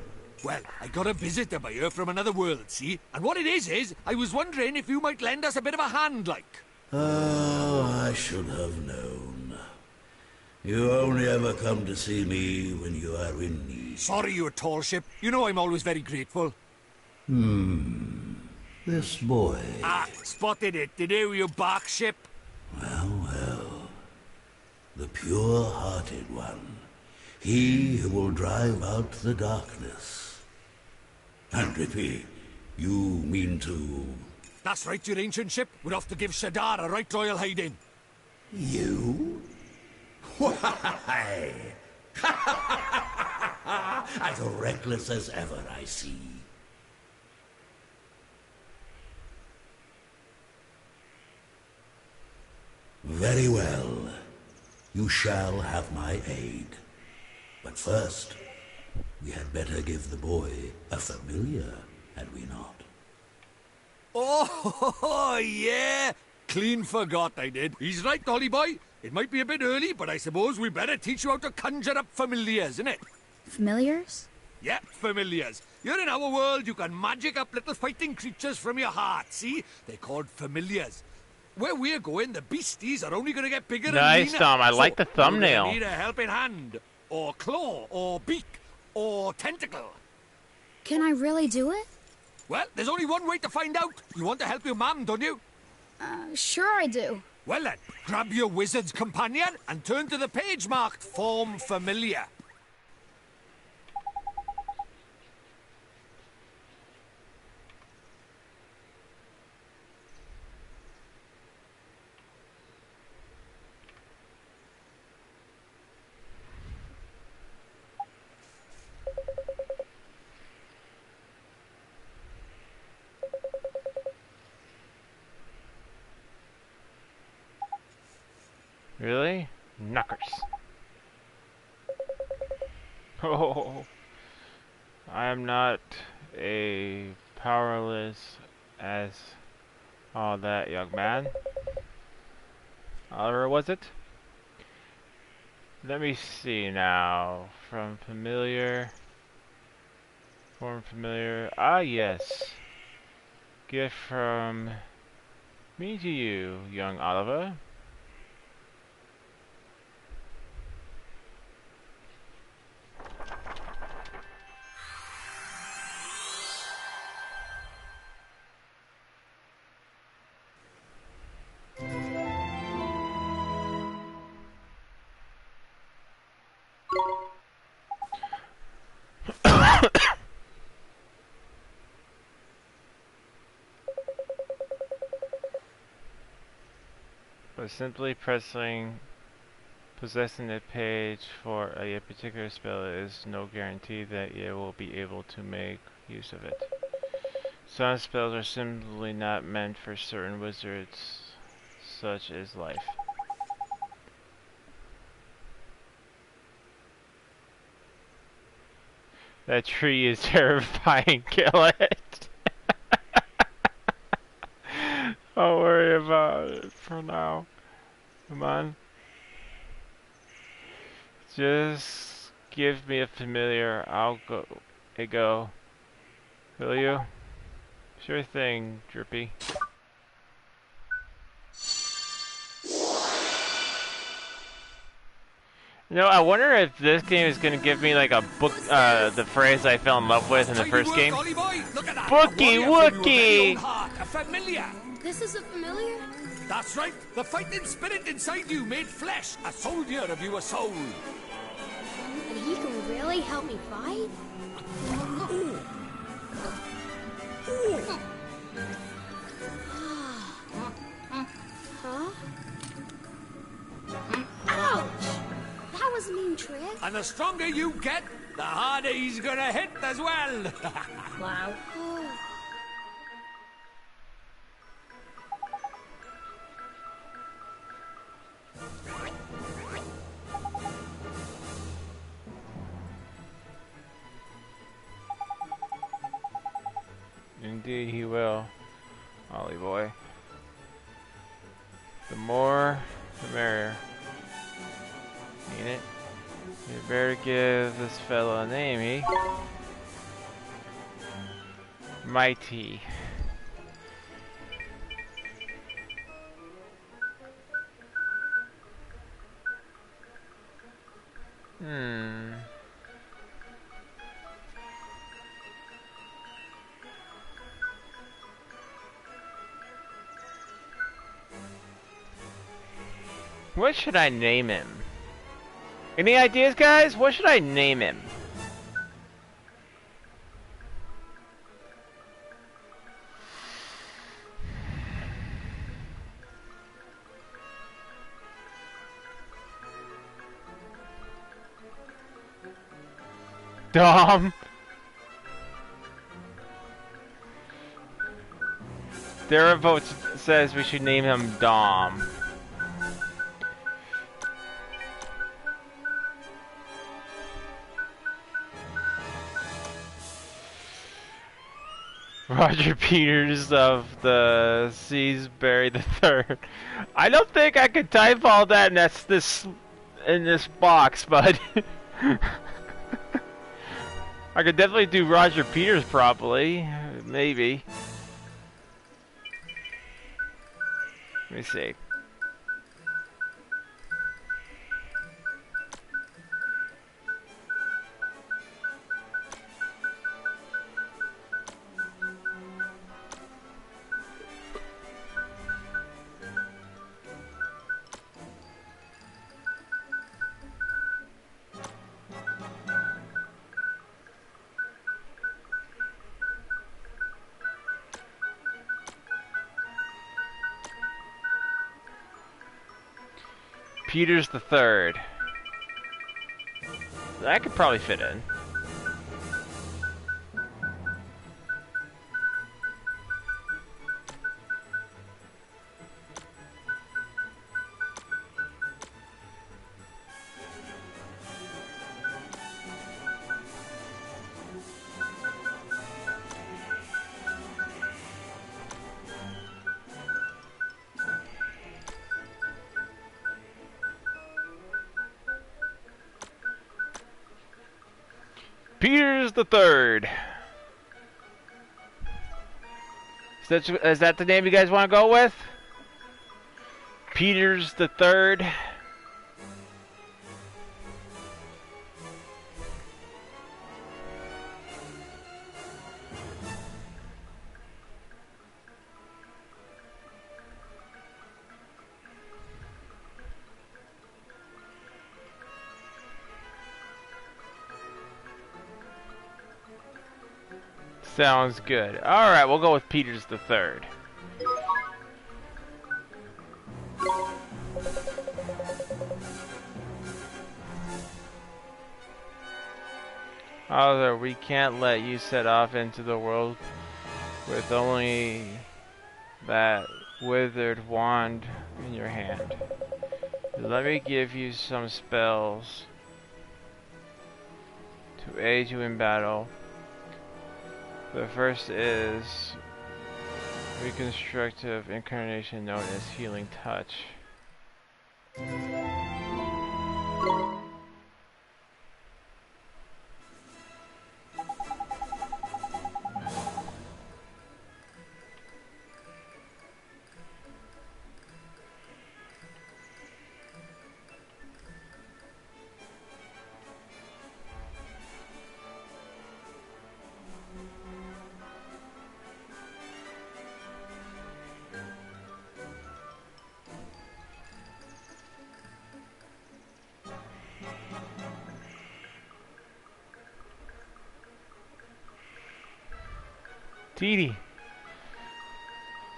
Speaker 4: Well, I got a visitor by here from another world, see? And what it is, I was wondering if you might lend us a bit of a hand, like.
Speaker 5: Oh, I should have known. You only ever come to see me when you are in need.
Speaker 4: Sorry, you tall ship. You know I'm always very grateful.
Speaker 5: This boy.
Speaker 4: Ah, spotted it. Did you bark ship?
Speaker 5: Well, well. The pure-hearted one. He who will drive out the darkness. And Drippy, you mean to...
Speaker 4: That's right, your ancient ship. We're off to give Shadar a right royal hiding.
Speaker 5: You? Why? As reckless as ever, I see. Very well. You shall have my aid. But first, we had better give the boy a familiar, had we not?
Speaker 4: Oh, yeah! clean forgot I did. He's right, Dolly boy. It might be a bit early, but I suppose we better teach you how to conjure up familiars, innit?
Speaker 10: Familiars?
Speaker 4: Yeah, familiars. You're in our world, you can magic up little fighting creatures from your heart, see? They're called familiars. Where we're going, the beasties are only going to get bigger and
Speaker 1: Nice,
Speaker 4: leaner.
Speaker 1: Tom. I like the
Speaker 4: So,
Speaker 1: thumbnail.
Speaker 4: You need a helping hand, or claw, or beak, or tentacle.
Speaker 10: Can I really do it?
Speaker 4: Well, there's only one way to find out. You want to help your mum, don't you?
Speaker 10: Sure I do.
Speaker 4: Well then, grab your wizard's companion and turn to the page marked Form Familiar.
Speaker 1: Really? Knockers. Oh, I am not a powerless as all that, young man. Oliver, was it? Let me see now. From familiar. Form familiar. Ah, yes. Gift from me to you, young Oliver. By simply possessing the page for a particular spell is no guarantee that you will be able to make use of it. Some spells are simply not meant for certain wizards, such as life. That tree is terrifying, kill it! Don't worry about it for now. Come on. Just give me a familiar, I'll go. Will you? Sure thing, Drippy. You know, I wonder if this game is gonna give me like a book, the phrase I fell in love with in the first game. Wookiee Wookiee!
Speaker 4: A familiar.
Speaker 2: This is a familiar?
Speaker 4: That's right. The fighting spirit inside you made flesh. A soldier of your soul.
Speaker 2: And he can really help me fight? Huh? Ouch! That was a mean trick.
Speaker 4: And the stronger you get, the harder he's gonna hit as well.
Speaker 2: Wow.
Speaker 1: Indeed he will, Ollie boy. The more, the merrier. Ain't it? You better give this fellow a name, eh? Mighty. What should I name him? Any ideas, guys? What should I name him? Dom. Their vote says we should name him Dom. Roger Peters of the Seasbury the Third. I don't think I could type all that in this box, but I could definitely do Roger Peters probably, maybe. Let me see. Peters the Third. That could probably fit in. Peters the Third. Is that the name you guys want to go with? Peters the Third. Sounds good. Alright, we'll go with Peters the Third. Although we can't let you set off into the world with only that withered wand in your hand. Let me give you some spells to aid you in battle. The first is reconstructive incarnation known as Healing Touch. Didi.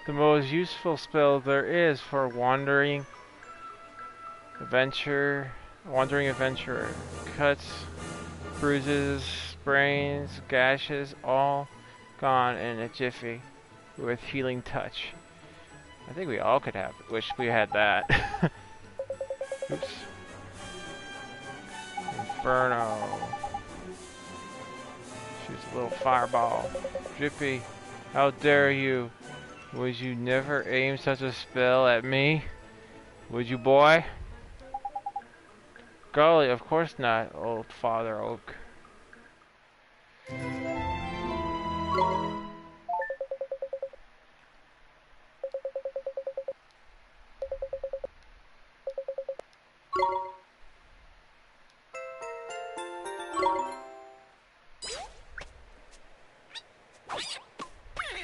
Speaker 1: The most useful spell there is for wandering adventurer. Cuts, bruises, sprains, gashes, all gone in a jiffy with Healing Touch. I think we all could have. Wish we had that. Oops. Inferno. Shoots a little fireball. Drippy, how dare you? Would you never aim such a spell at me? Would you, boy? Golly, of course not, old Father Oak.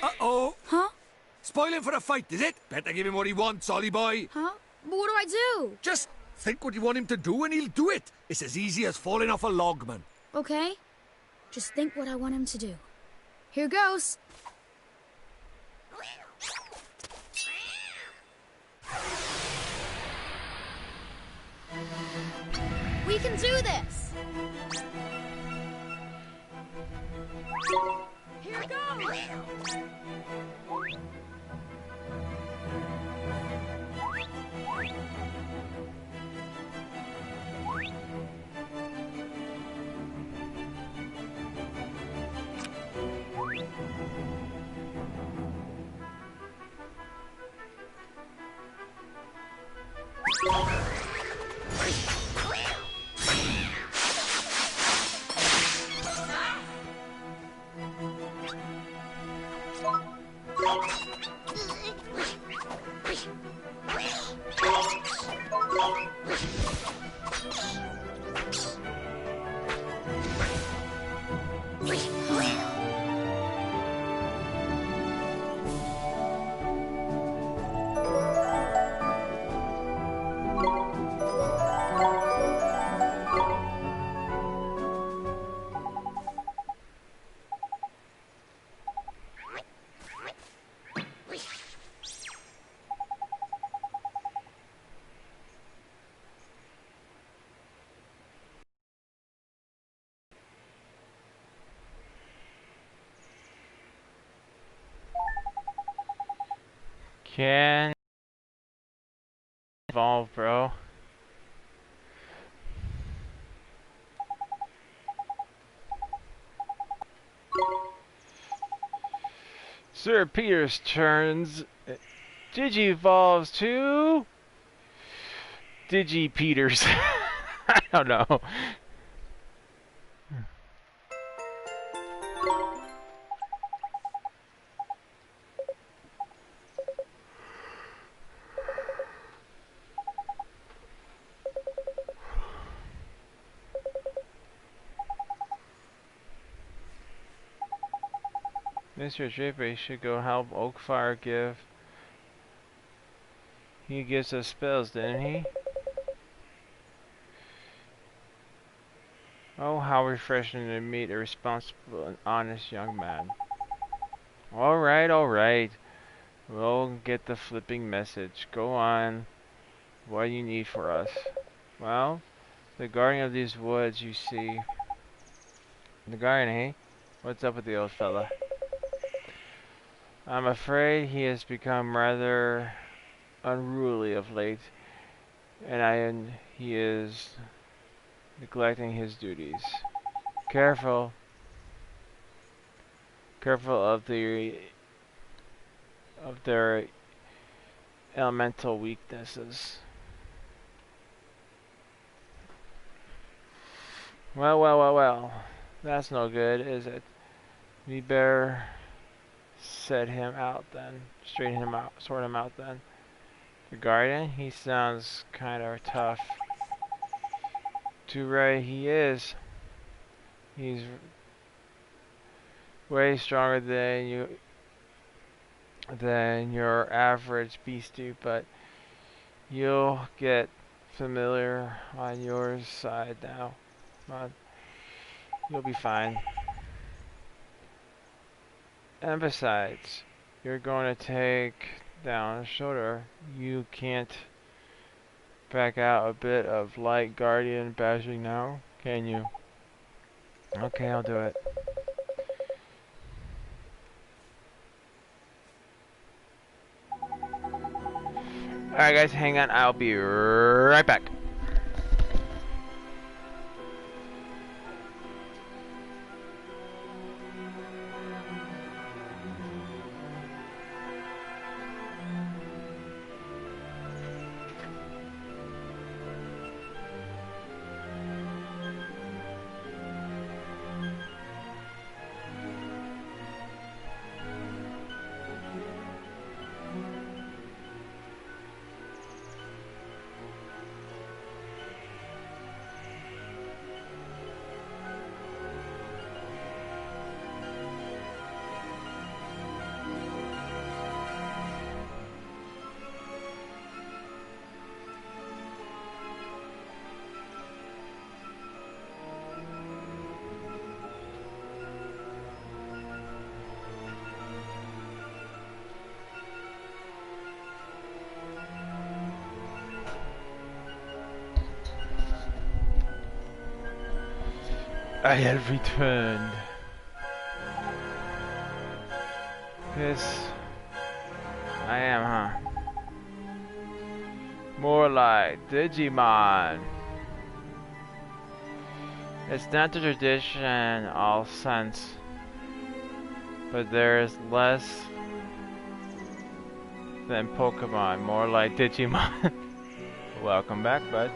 Speaker 4: Uh-oh.
Speaker 10: Huh?
Speaker 4: Spoiling for a fight, is it? Better give him what he wants, Ollie boy.
Speaker 10: Huh? But what do I do?
Speaker 4: Just think what you want him to do and he'll do it. It's as easy as falling off a log, man.
Speaker 10: Okay. Just think what I want him to do. Here goes. We can do this! Here goes!
Speaker 1: Can evolve, bro. Sir Peters turns Digivolves to Digi Peters. I don't know. Mr. Draper should go help Oakfire give. He gives us spells, didn't he? Oh, how refreshing to meet a responsible and honest young man. Alright, alright. We'll get the flipping message. Go on. What do you need for us? Well, the guardian of these woods, you see. The guardian, eh? What's up with the old fella? I'm afraid he has become rather unruly of late, and he is neglecting his duties. Careful of their elemental weaknesses. Well. That's no good, is it? We better set him out then. Sort him out then. The guardian? He sounds kind of tough. Too right he is. He's way stronger than your average beastie, but you'll get familiar on your side now. Come on. You'll be fine. And besides, you're going to take down a shoulder. You can't back out a bit of light guardian badging now, can you? Okay, I'll do it. Alright guys, hang on, I'll be right back. I have returned. Yes, I am, huh? More like Digimon. It's not the tradition all sense, but there is less than Pokemon, more like Digimon. Welcome back, bud.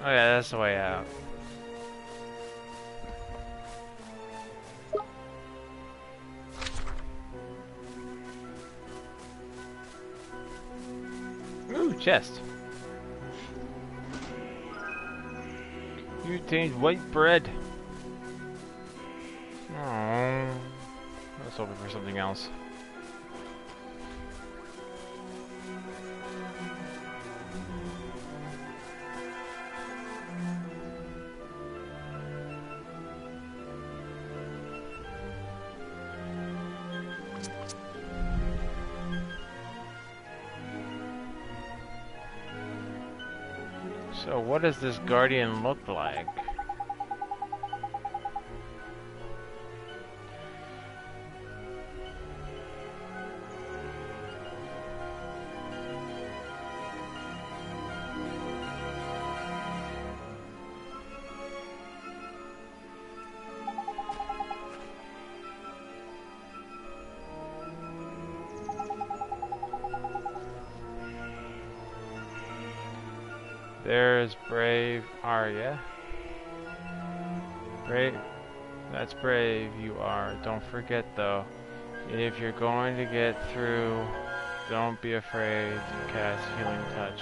Speaker 1: Oh yeah, that's the way out. Ooh, chest. You taste white bread. Oh, I was hoping for something else. So what does this guardian look like? There's brave Arya. Brave, that's brave you are. Don't forget though, if you're going to get through, don't be afraid to cast healing touch.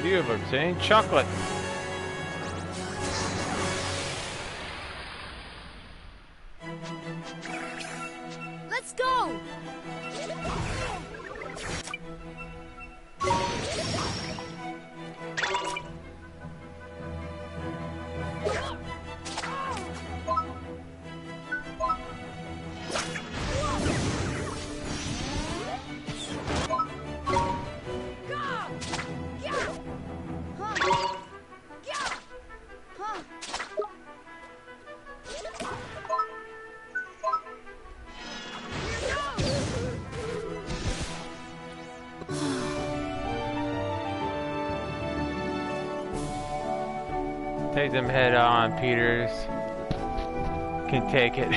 Speaker 1: You have obtained chocolate.
Speaker 2: Let's go!
Speaker 1: Take them head on, Peters. Can take it.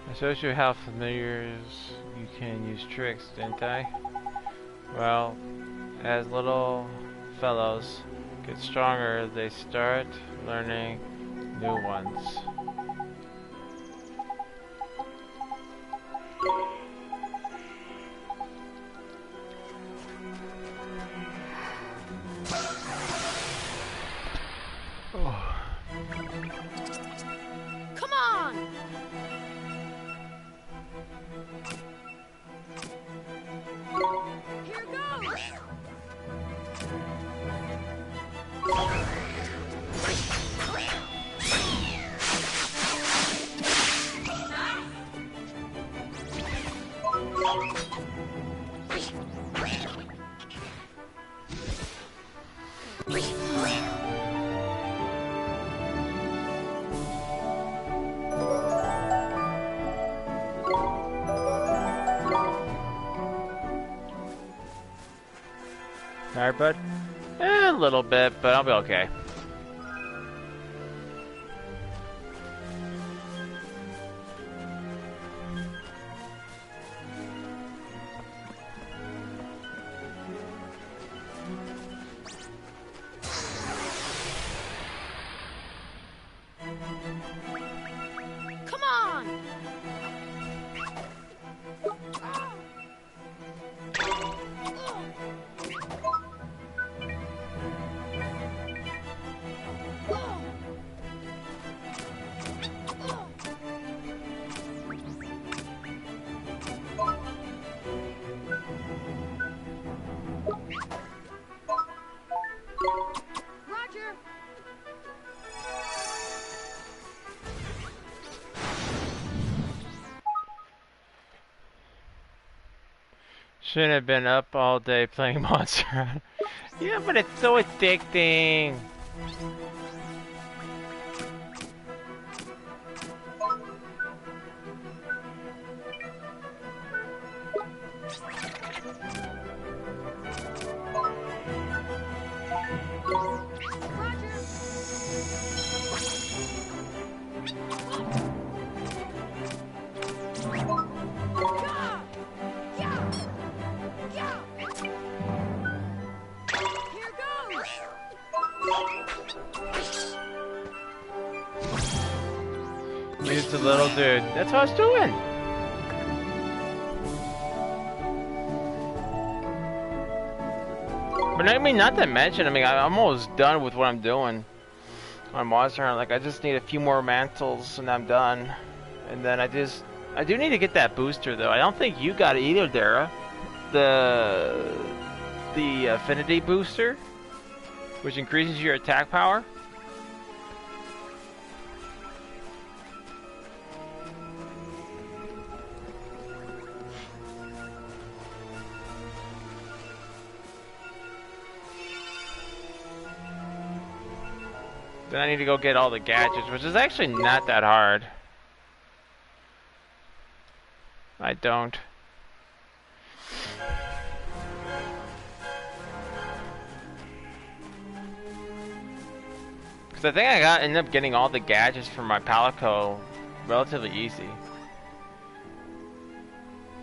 Speaker 1: I showed you how familiars you can use tricks, didn't I? Well, as little fellows get stronger, they start learning new ones. Oh.
Speaker 2: Come on! Here goes!
Speaker 1: Alright, bud? A little bit, but I'll be okay.
Speaker 2: Come on!
Speaker 1: Shouldn't have been up all day playing Monster Hunter. Yeah, but it's so addicting. Use the little dude. That's what I was doing. But I mean, not to mention, I mean, I'm almost done with what I'm doing on Monster Hunter. Like, I just need a few more mantles and I'm done. And then I do need to get that booster though. I don't think you got it either, Dara. The affinity booster, which increases your attack power. Then I need to go get all the gadgets, which is actually not that hard. I don't. Because I think I ended up getting all the gadgets from my Palico relatively easy.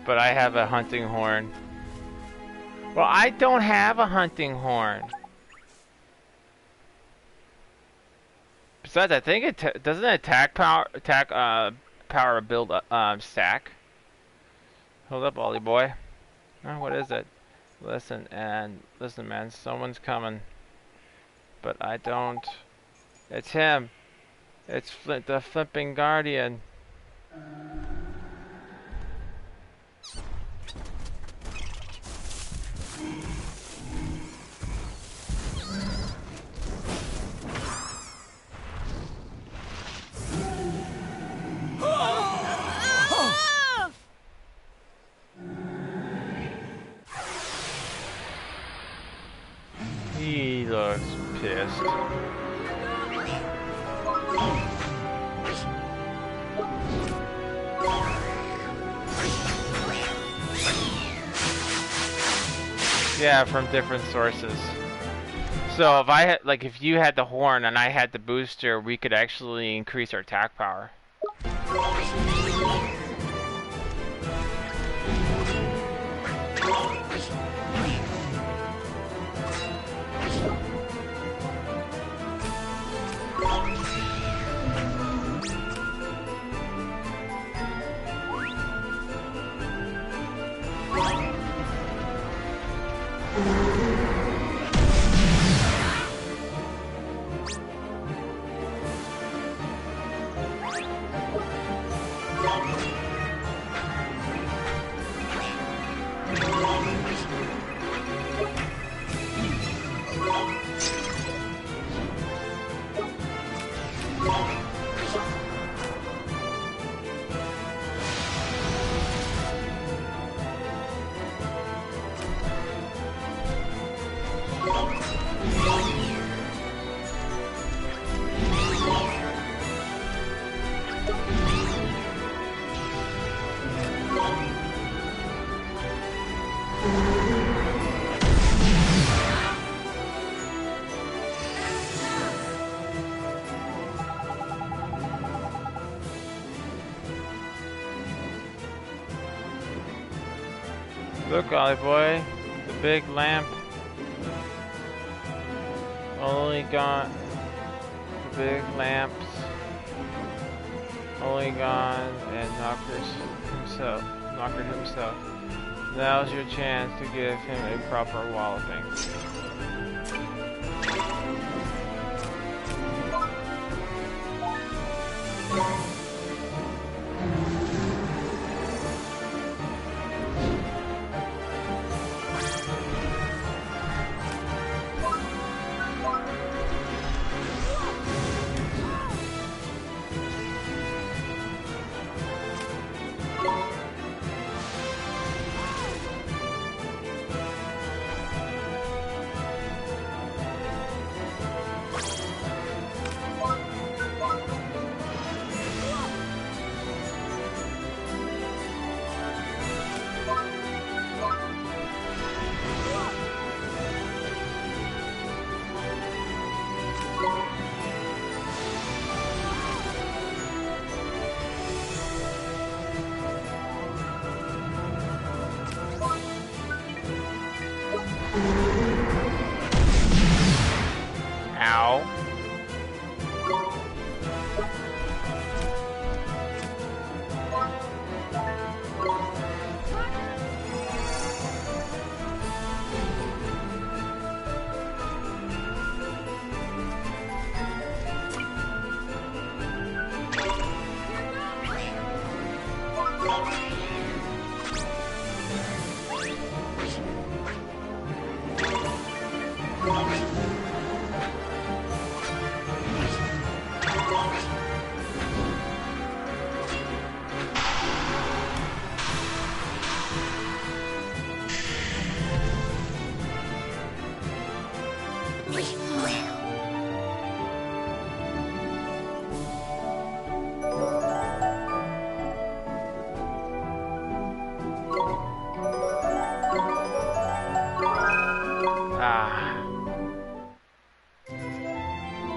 Speaker 1: But I have a hunting horn. Well, I don't have a hunting horn. Besides, I think it doesn't attack power build stack. Hold up, Ollie boy. Oh, what is it? Listen, man, someone's coming. But I don't. It's him. It's the flipping guardian. He looks pissed. Yeah, from different sources. So if I had, like, if you had the horn and I had the booster, we could actually increase our attack power. Look, Ollie boy, the big lamp. Only got the big lamps. Only gone and Knocker himself. Now's your chance to give him a proper walloping. Ow.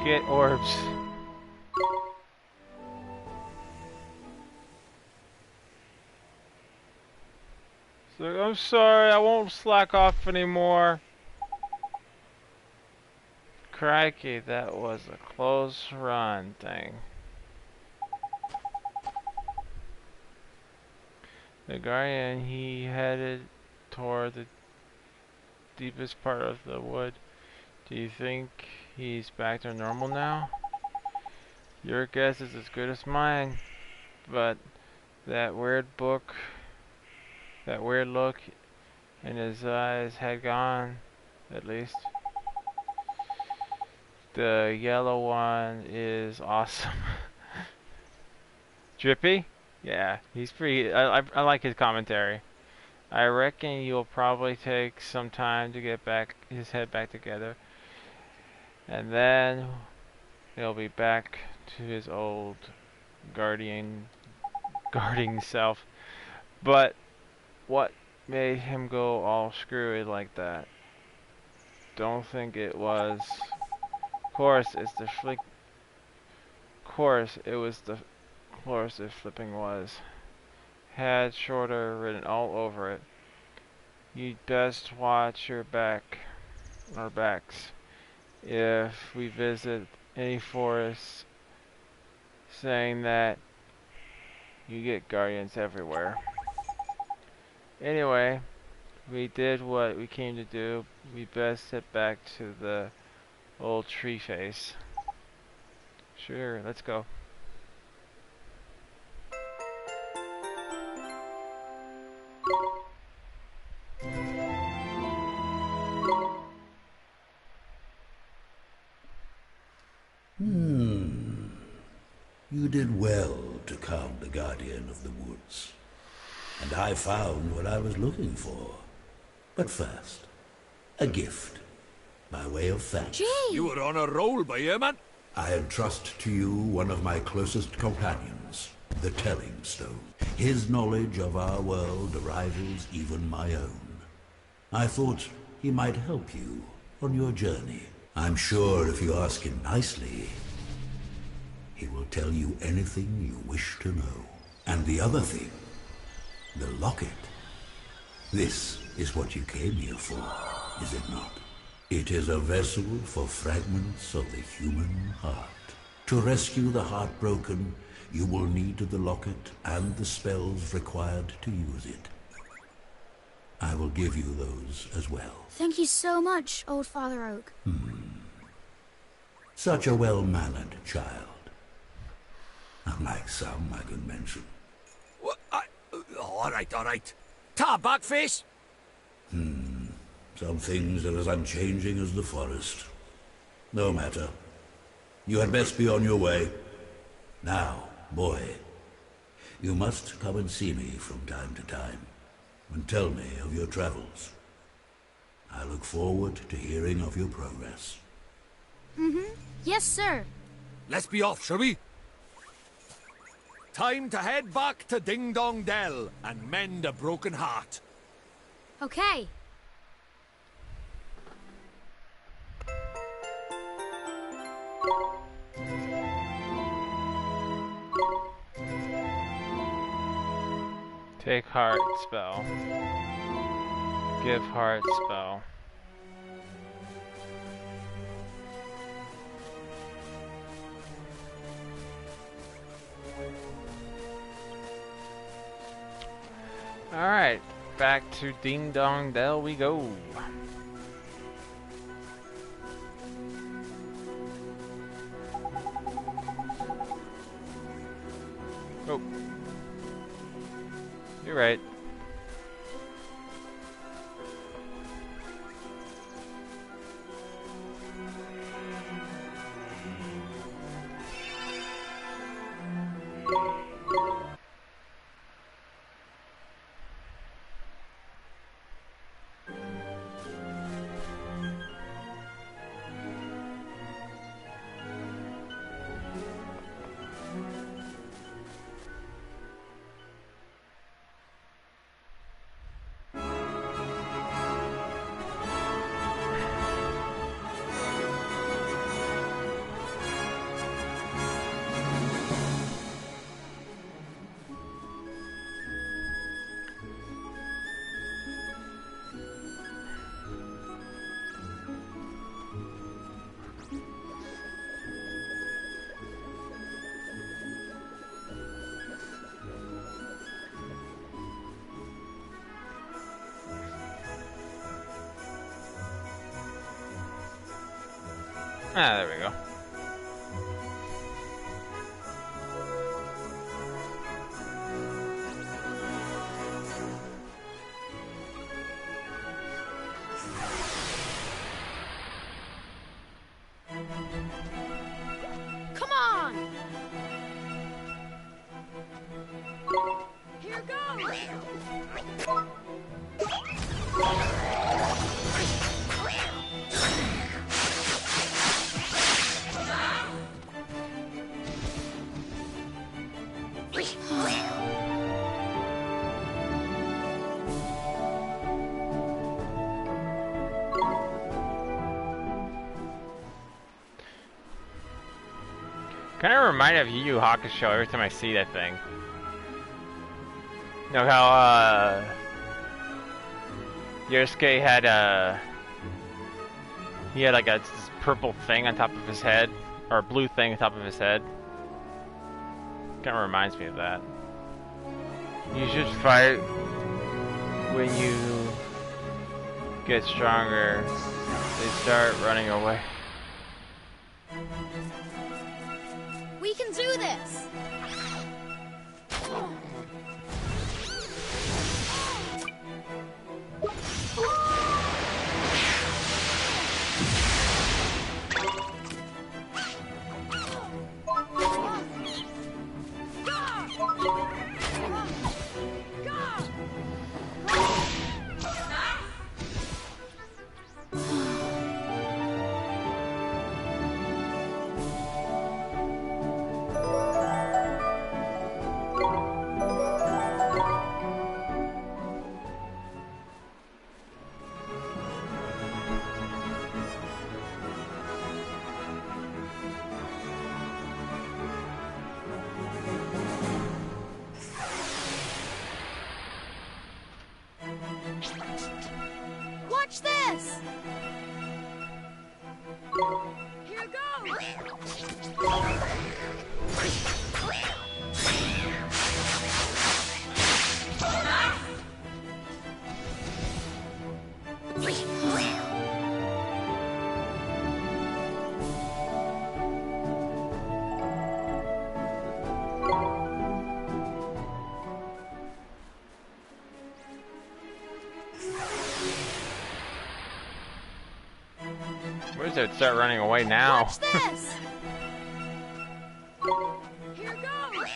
Speaker 1: Get orbs. So I'm sorry, I won't slack off anymore. Crikey, that was a close run thing. The Guardian, he headed toward the deepest part of the wood. Do you think he's back to normal now? Your guess is as good as mine, but that weird look in his eyes had gone, at least. The yellow one is awesome. Drippy? Yeah, he's pretty. I like his commentary. I reckon you'll probably take some time to get his head back together, and then he'll be back to his old guarding self. But what made him go all screwy like that? Don't think it was. Of course, it's the flick. Of course, it was the. Of course, if flipping was. Had shorter written all over it. You'd best watch your backs. If we visit any forests, saying that you get guardians everywhere. Anyway, we did what we came to do. We best head back to the old tree face. Sure, let's go.
Speaker 5: You did well to calm the Guardian of the Woods. And I found what I was looking for. But first, a gift, by way of thanks.
Speaker 4: Gee! You were on a roll by here, man.
Speaker 5: I entrust to you one of my closest companions, the Telling Stone. His knowledge of our world rivals even my own. I thought he might help you on your journey. I'm sure if you ask him nicely, he will tell you anything you wish to know. And the other thing, the locket. This is what you came here for, is it not? It is a vessel for fragments of the human heart. To rescue the heartbroken, you will need the locket and the spells required to use it. I will give you those as well.
Speaker 10: Thank you so much, Old Father Oak.
Speaker 5: Such a well-mannered child. Unlike some I could mention.
Speaker 4: What? All right. Ta, backface.
Speaker 5: Some things are as unchanging as the forest. No matter. You had best be on your way. Now, boy, you must come and see me from time to time, and tell me of your travels. I look forward to hearing of your progress.
Speaker 10: Yes, sir.
Speaker 4: Let's be off, shall we? Time to head back to Ding Dong Dell and mend a broken heart.
Speaker 10: Okay.
Speaker 1: Take heart spell. Give heart spell. Alright, back to Ding Dong Dell we go. Oh. You're right. Ah, there we go.
Speaker 2: Come on! Here goes!
Speaker 1: Kind of remind me of Yu Yu Hakusho every time I see that thing. You know how Yosuke had he had like this purple thing on top of his head, or a blue thing on top of his head. Kind of reminds me of that. You should fight when you get stronger. They start running away.
Speaker 2: We can do this! Watch this! Here goes!
Speaker 1: Where's it start running away now?
Speaker 2: Watch this! Here goes!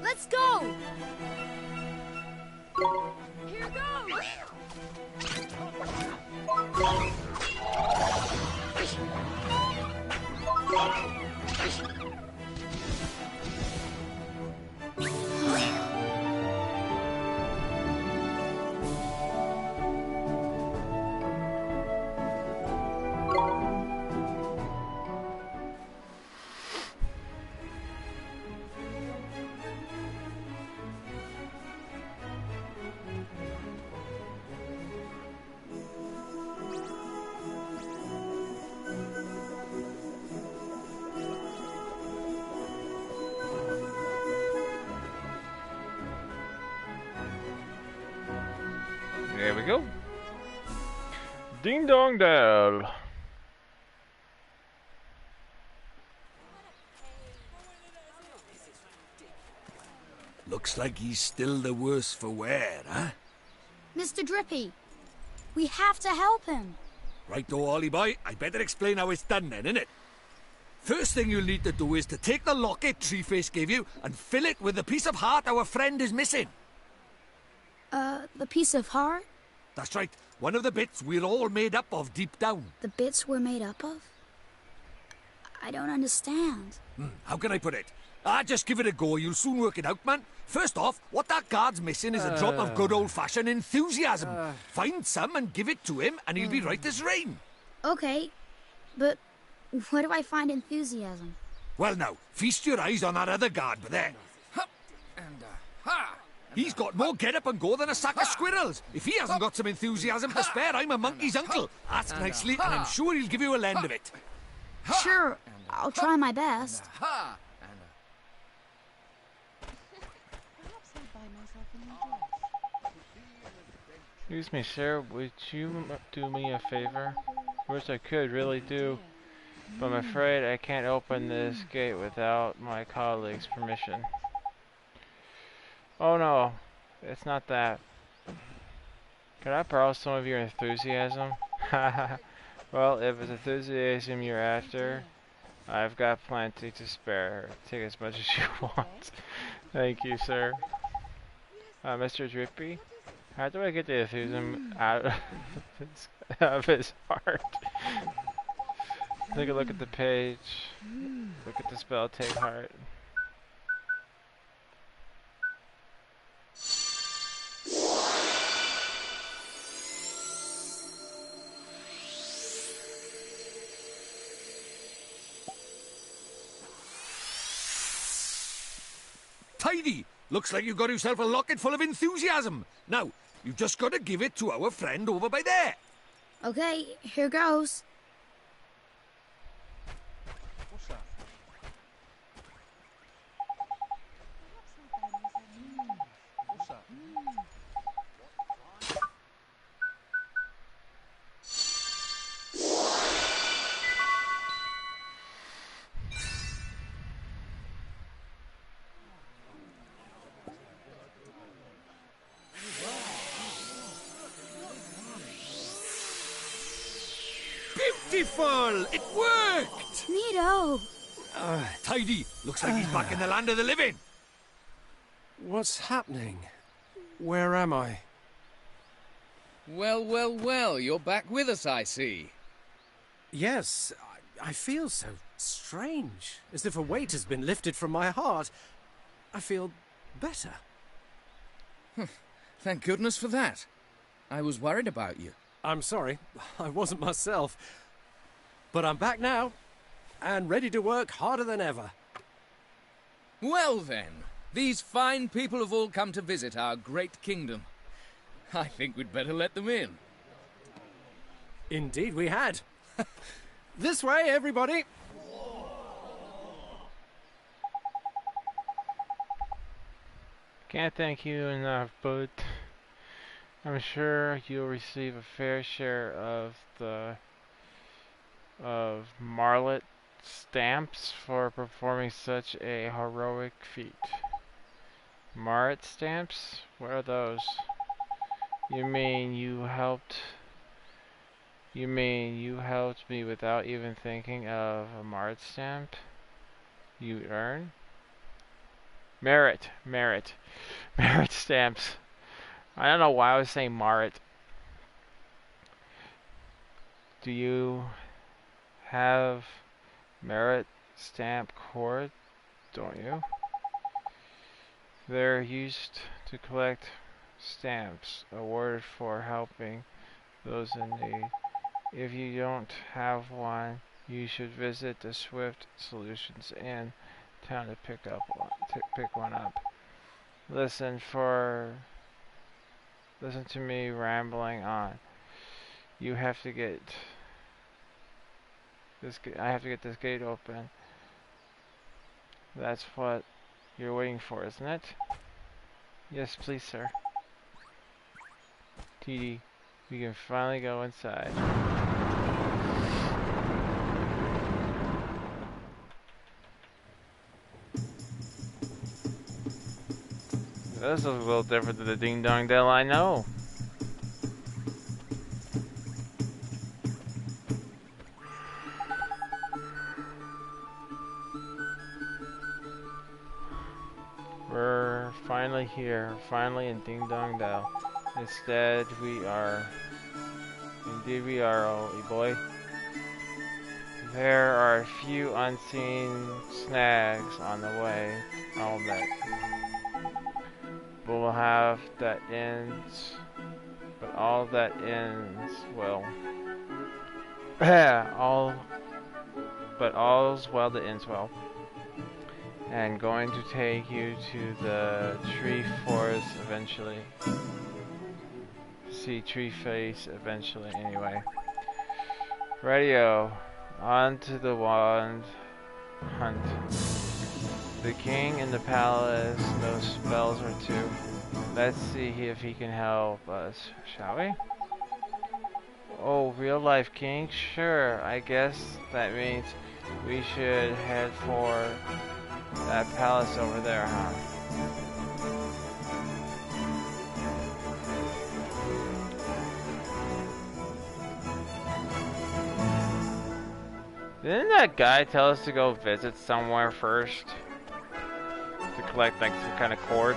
Speaker 2: Let's go! Here goes!
Speaker 1: There we go. Ding dong dell.
Speaker 4: Looks like he's still the worse for wear, huh?
Speaker 10: Mr. Drippy, we have to help him.
Speaker 4: Right-o, Ollie boy, I better explain how it's done then, innit? First thing you'll need to do is to take the locket Treeface gave you and fill it with the piece of heart our friend is missing.
Speaker 10: The piece of heart?
Speaker 4: That's right, one of the bits we're all made up of deep down.
Speaker 10: The bits we're made up of? I don't understand.
Speaker 4: How can I put it? Just give it a go, you'll soon work it out, man. First off, what that guard's missing is a drop of good old-fashioned enthusiasm. Find some and give it to him, and he'll be right as rain.
Speaker 10: Okay, but where do I find enthusiasm?
Speaker 4: Well now, feast your eyes on that other guard, but there. He's got more get-up and go than a sack of squirrels. If he hasn't got some enthusiasm to spare, I'm a monkey's uncle. Ask nicely, and I'm sure he'll give you a lend of it.
Speaker 10: Sure, I'll try my best.
Speaker 1: Excuse me, sir, would you do me a favor? Wish I could, really do. But I'm afraid I can't open this gate without my colleague's permission. Oh no, it's not that. Could I borrow some of your enthusiasm? Well, if it's enthusiasm you're after, I've got plenty to spare. Take as much as you want. Thank you, sir. Mr. Drippy? How do I get the enthusiasm out of his heart? Take a look at the page. Look at the spell, take heart.
Speaker 4: Tidy! Looks like you got yourself a locket full of enthusiasm. Now, you've just got to give it to our friend over by there.
Speaker 10: Okay, here goes.
Speaker 4: Beautiful! It worked!
Speaker 10: Neato!
Speaker 4: Tidy! Looks like he's back in the land of the living.
Speaker 11: What's happening? Where am I?
Speaker 12: Well, well, well, you're back with us, I see.
Speaker 11: Yes, I feel so strange, as if a weight has been lifted from my heart. I feel better.
Speaker 12: Thank goodness for that. I was worried about you.
Speaker 11: I'm sorry, I wasn't myself. But I'm back now, and ready to work harder than ever.
Speaker 12: Well then, these fine people have all come to visit our great kingdom. I think we'd better let them in.
Speaker 11: Indeed we had. This way, everybody!
Speaker 1: Can't thank you enough, but I'm sure you'll receive a fair share of the Marlet stamps for performing such a heroic feat. Marlet stamps? What are those? You mean you helped me without even thinking of a Marlet stamp? You earn? Merit stamps. I don't know why I was saying Marit. Do you have merit stamp cord? Don't you? They're used to collect stamps awarded for helping those in need. If you don't have one, you should visit the Swift Solutions Inn town to pick one up. Listen to me rambling on. I have to get this gate open. That's what you're waiting for, isn't it? Yes, please, sir. TD, we can finally go inside. This is a little different than the Ding Dong Dell I know. We're finally here, finally in Ding Dong Dell. Instead, we are. Indeed, we are, oldie boy. There are a few unseen snags on the way, I'll admit. But we'll have that ends. But all that ends well. But all's well that ends well. And going to take you to the tree forest eventually. See tree face eventually anyway. Radio. On to the wand hunt. The king in the palace knows spells or two. Let's see if he can help us, shall we? Oh, real life king? Sure, I guess that means we should head for that palace over there, huh? Didn't that guy tell us to go visit somewhere first? To collect like some kind of cord?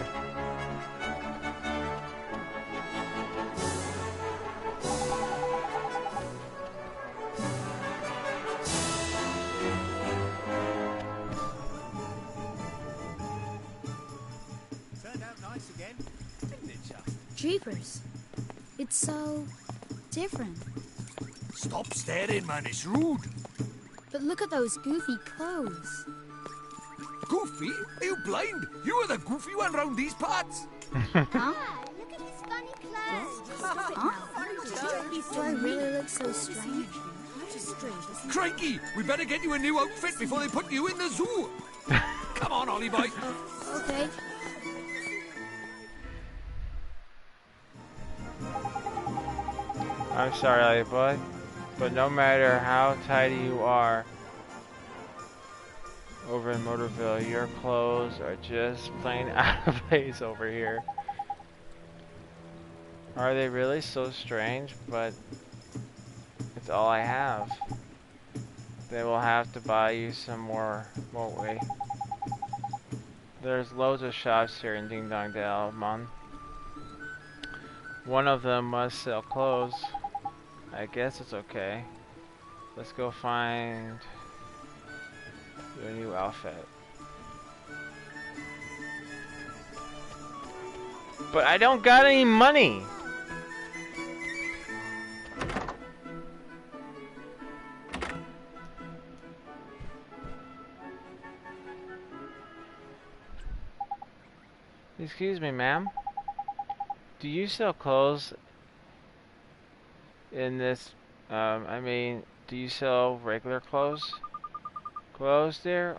Speaker 11: Turned out nice again, didn't it, Chuck?
Speaker 10: Jeepers. It's so different.
Speaker 4: Stop staring, man, it's rude.
Speaker 10: But look at those goofy clothes.
Speaker 4: Goofy? Are you blind? You are the goofy one round these parts.
Speaker 10: Huh?
Speaker 2: Look at his funny clothes.
Speaker 10: Do I really look so strange?
Speaker 4: Crikey, we better get you a new outfit before they put you in the zoo. Come on, Ollie boy.
Speaker 10: Okay.
Speaker 1: I'm sorry, Ollie boy, but no matter how tidy you are over in Motorville, your clothes are just plain out of place over here. Are they really so strange? But it's all I have. Then we'll have to buy you some more, won't we? There's loads of shops here in Ding Dong Dell, Mon. One of them must sell clothes. I guess it's okay. Let's go find your new outfit. But I don't got any money! Excuse me, ma'am. Do you sell clothes in this, I mean, do you sell regular clothes? Clothes, dear?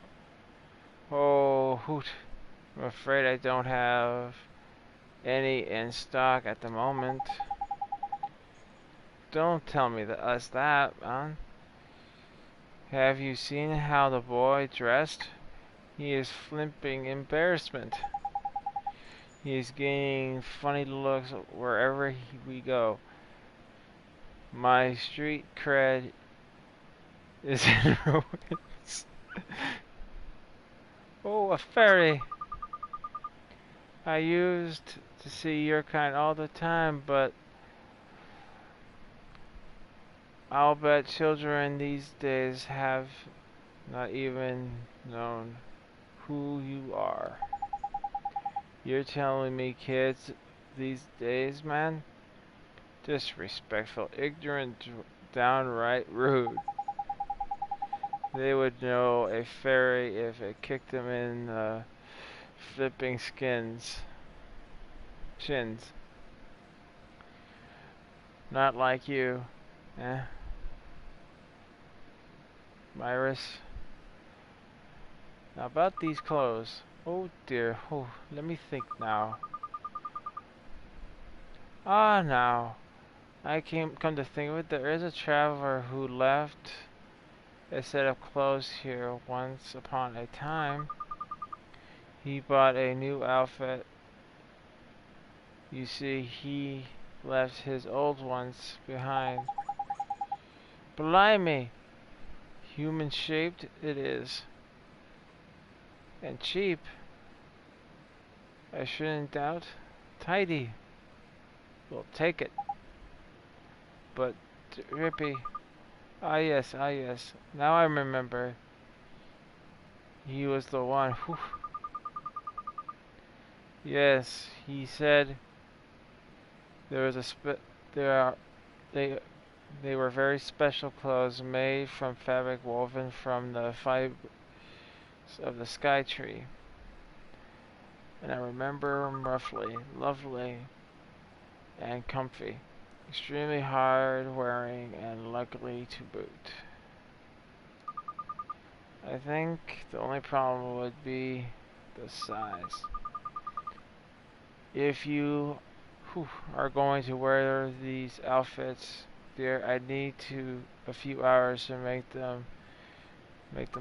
Speaker 1: Oh, hoot. I'm afraid I don't have any in stock at the moment. Don't tell me that, man. Have you seen how the boy dressed? He is flipping embarrassment. He is getting funny looks wherever we go. My street cred is in ruins. Oh, a fairy! I used to see your kind all the time, but I'll bet children these days have not even known who you are. You're telling me kids these days, man? Disrespectful, ignorant, downright rude. They would know a fairy if it kicked them in the flipping chins. Not like you, eh? Myris. Now about these clothes. Oh dear, oh, let me think now. Ah, now. Come to think of it, there is a traveler who left a set of clothes here once upon a time. He bought a new outfit. You see, he left his old ones behind. Blimey! Human-shaped it is. And cheap. I shouldn't doubt. Tidy. We'll take it. But, Drippy. Ah yes, ah yes. Now I remember. He was the one. Whew. Yes, he said there was they were very special clothes made from fabric woven from the fibers of the sky tree. And I remember them roughly, lovely and comfy, extremely hard wearing and luckily to boot. I think the only problem would be the size. If you are going to wear these outfits, dear, I need a few hours to make them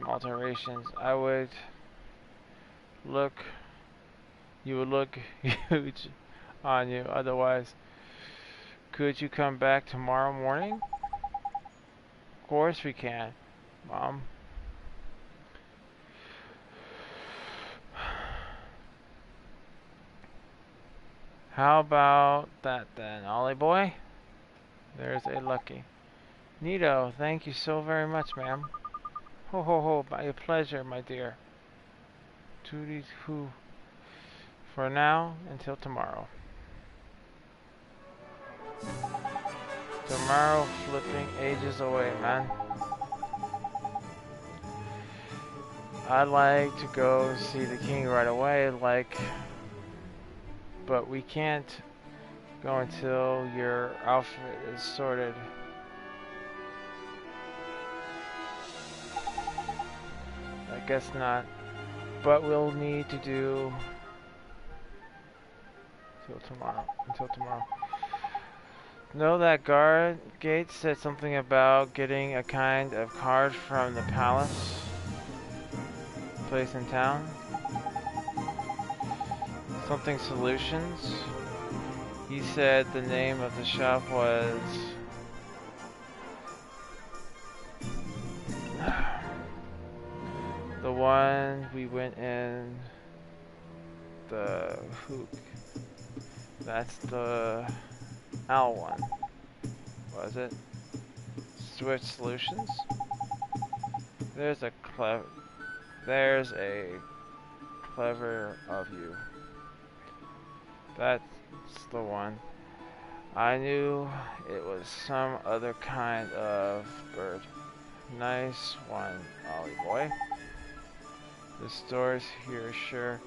Speaker 1: alterations. You would look huge on you otherwise. Could you come back tomorrow morning? Of course we can, Mom. How about that then, Ollie boy? There's a lucky. Neato, thank you so very much, ma'am. Ho ho ho, my pleasure, my dear. Tooties hoo. For now, until tomorrow. Tomorrow flipping ages away, man. I'd like to go see the king right away, but we can't go until your outfit is sorted. I guess not. But we'll need to do until tomorrow. No, that guard gate said something about getting a kind of card from the palace place in town. Something Solutions. He said the name of the shop was the one we went in, the hook. That's the L one. Was it? Switch Solutions? There's a clever of you. That's the one. I knew it was some other kind of bird. Nice one, Ollie boy. The stores here sure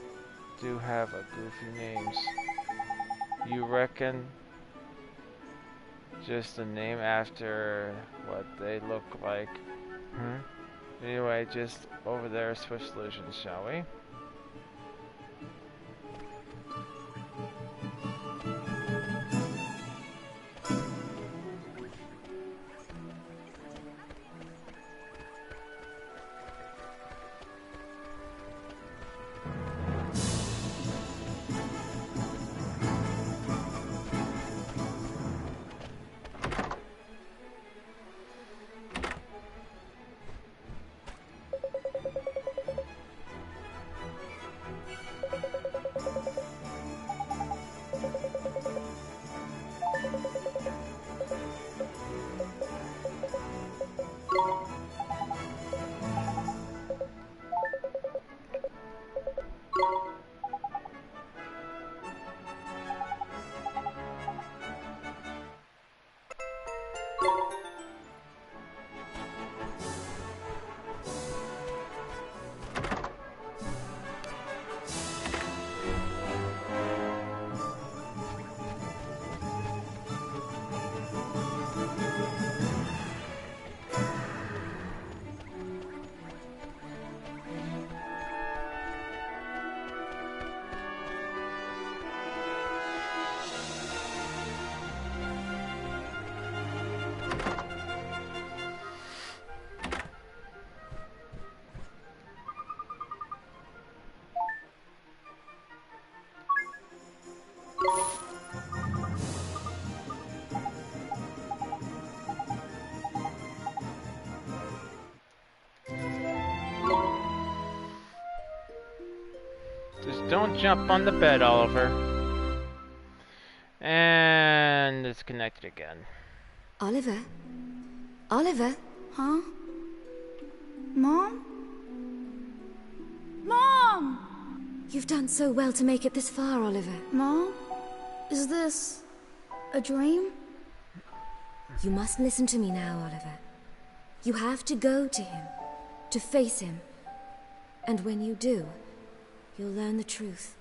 Speaker 1: do have a goofy names. You reckon just a name after what they look like? Anyway, just over there, Switch Solutions, shall we? Just don't jump on the bed, Oliver. And it's connected again.
Speaker 9: Oliver? Oliver?
Speaker 10: Huh? Mom? Mom!
Speaker 9: You've done so well to make it this far, Oliver.
Speaker 10: Mom? Is this a dream?
Speaker 9: You must listen to me now, Oliver. You have to go to him, to face him. And when you do, you'll learn the truth.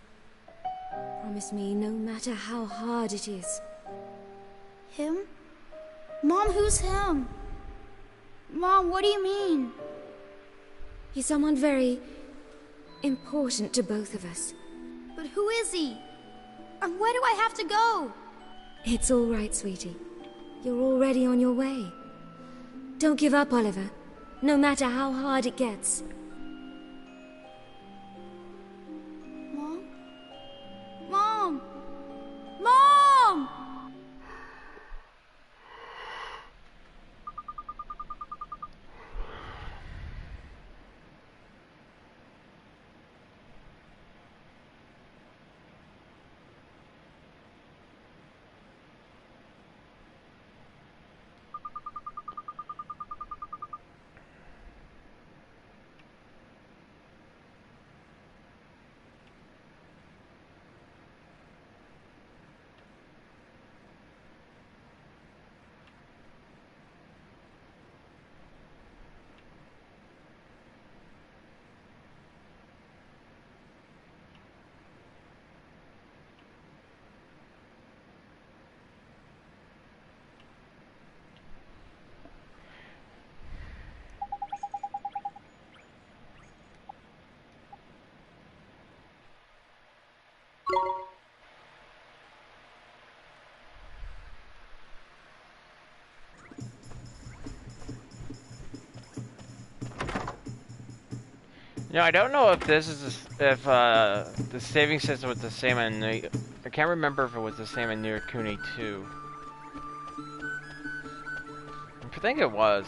Speaker 9: Promise me, no matter how hard it is.
Speaker 10: Him? Mom, who's him? Mom, what do you mean?
Speaker 9: He's someone very important to both of us.
Speaker 10: But who is he? And where do I have to go?
Speaker 9: It's all right, sweetie. You're already on your way. Don't give up, Oliver, no matter how hard it gets.
Speaker 10: Mom? Mom! Mom!
Speaker 1: No, I don't know if this is the saving system was the same in I can't remember if it was the same in Near Kuni 2. I think it was.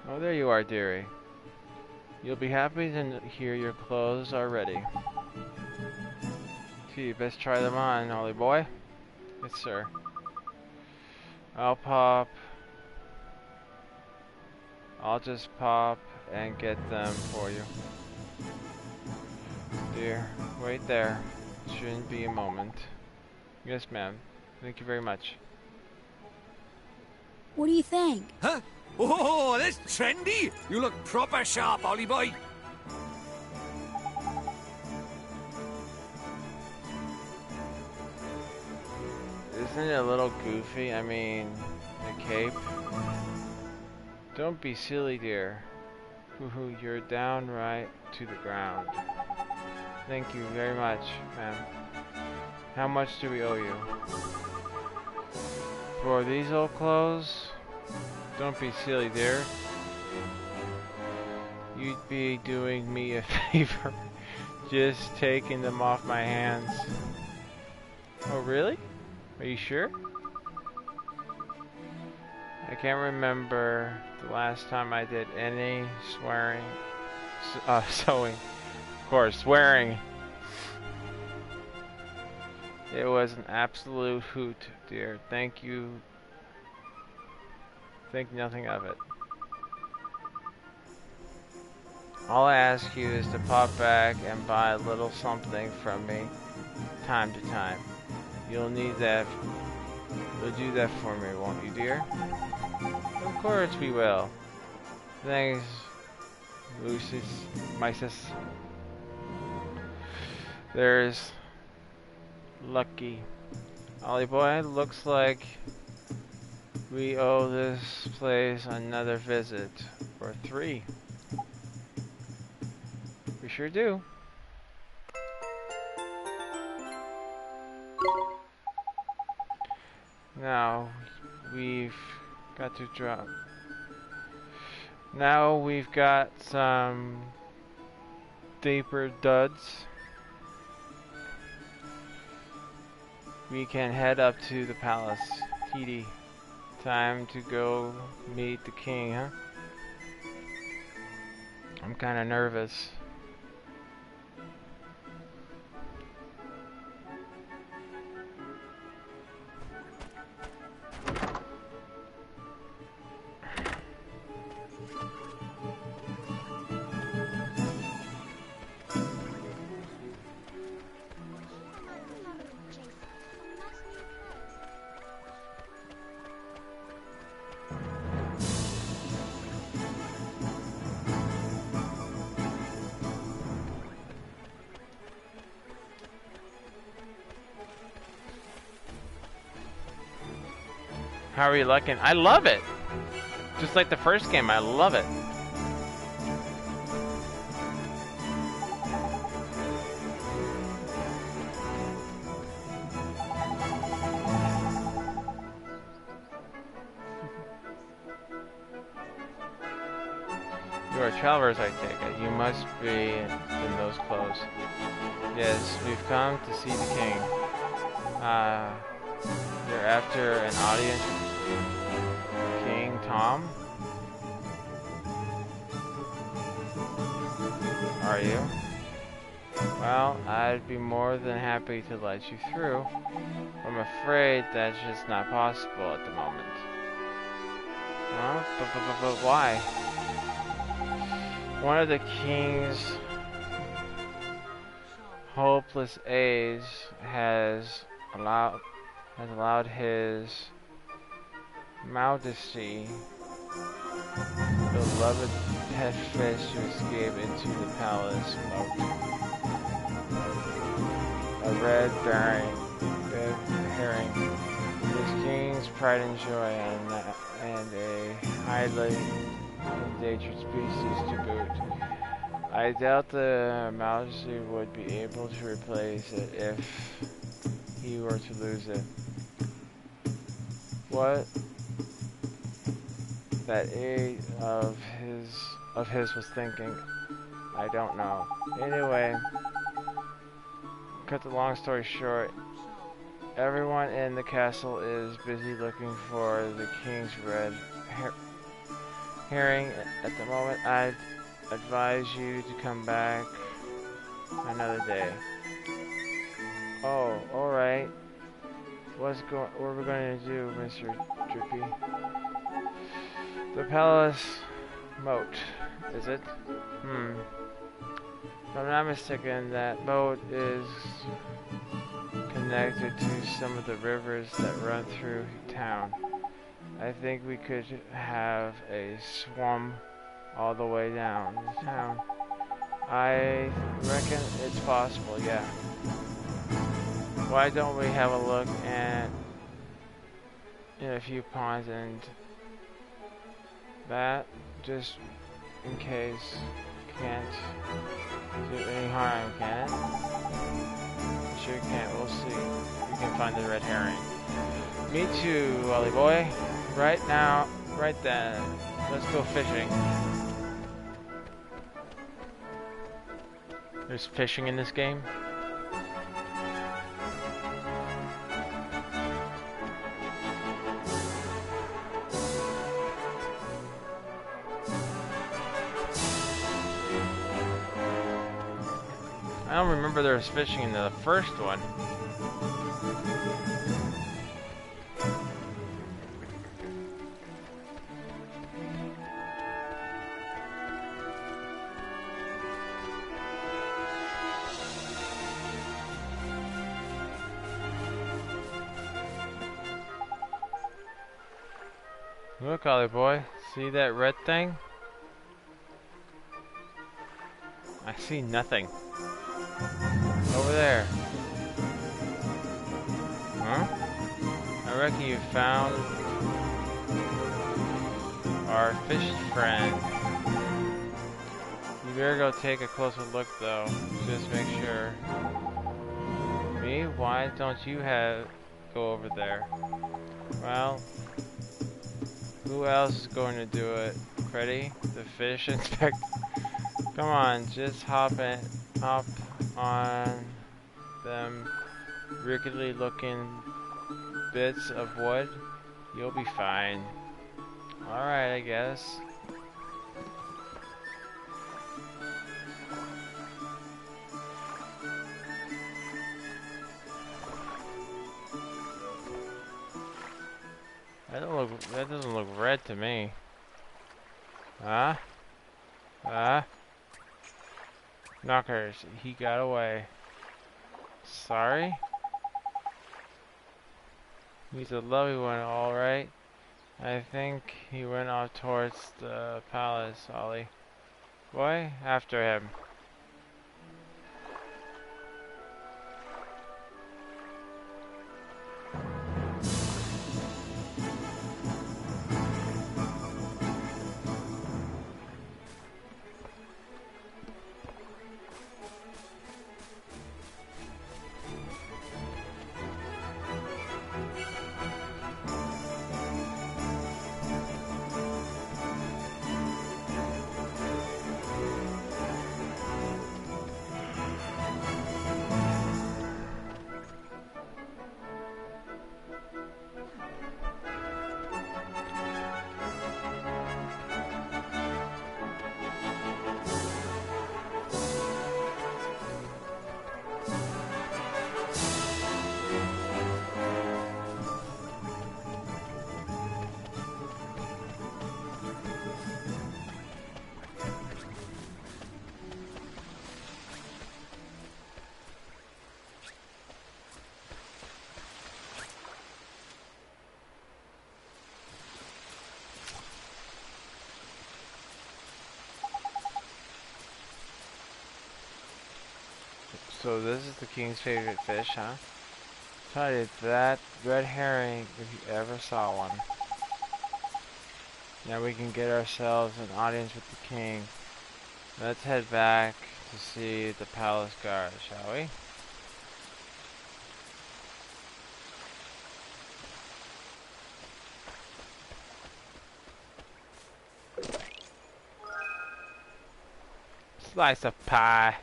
Speaker 1: Oh, there you are, dearie. You'll be happy to hear your clothes are ready. Gee, you best try them on, Ollie boy. Yes, sir. I'll just pop and get them for you. Dear, wait there. Shouldn't be a moment. Yes, ma'am. Thank you very much.
Speaker 10: What do you think?
Speaker 4: Huh? Oh, that's trendy! You look proper sharp, Ollie boy.
Speaker 1: Isn't it a little goofy? I mean, the cape? Don't be silly, dear. Hoo-hoo, you're down right to the ground. Thank you very much, ma'am. How much do we owe you? For these old clothes? Don't be silly, dear. You'd be doing me a favor. Just taking them off my hands. Oh, really? Are you sure? I can't remember the last time I did any sewing. Of course, swearing. It was an absolute hoot, dear. Thank you. Think nothing of it. All I ask you is to pop back and buy a little something from me, time to time. You'll need that. You'll do that for me, won't you, dear? Of course we will. Thanks, Lucius, my sis. There's Lucky. Ollie boy, looks like we owe this place another visit. Or 3. We sure do. Now we've got to drop. Now we've got some deeper duds. We can head up to the palace. TD. Time to go meet the king, huh? I'm kind of nervous. How are you looking? I love it! Just like the first game, I love it. You are travelers, I take it. You must be in those clothes. Yes, we've come to see the king. You're after an audience with King Tom? Are you? Well, I'd be more than happy to let you through. I'm afraid that's just not possible at the moment. Huh? But why? One of the king's hopeless aides has allowed his majesty, beloved pet fish, to escape into the palace moat. A red herring, his king's pride and joy, and a highly endangered species to boot. I doubt the majesty would be able to replace it if he were to lose it. What that aide of his was thinking, I don't know. Anyway, cut the long story short, everyone in the castle is busy looking for the king's red herring. At the moment, I'd advise you to come back another day. Oh, alright. What are we going to do, Mr. Drippy? The palace moat, is it? If I'm not mistaken, that moat is connected to some of the rivers that run through town. I think we could have a swim all the way down town. I reckon it's possible, yeah. Why don't we have a look at in a few ponds and that, just in case. Can't do any harm, can it? Sure can't, we'll see. We can find the red herring. Me too, Wally boy. Right now, right then. Let's go fishing. There's fishing in this game? I don't remember there was fishing in the first one. Look, Ollie boy, see that red thing? I see nothing. Over there. Huh? I reckon you found our fish friend. You better go take a closer look though. Just make sure. Me? Why don't you go over there? Well, who else is going to do it? Freddy, the fish inspector. Come on, just hop on them rickety looking bits of wood. You'll be fine. Alright, I guess. That doesn't look red to me. Huh? Knockers, he got away. Sorry? He's a lovely one, alright. I think he went off towards the palace, Ollie. Boy, after him. So this is the king's favorite fish, huh? Tell you that red herring if you ever saw one. Now we can get ourselves an audience with the king. Let's head back to see the palace guard, shall we? Slice of pie.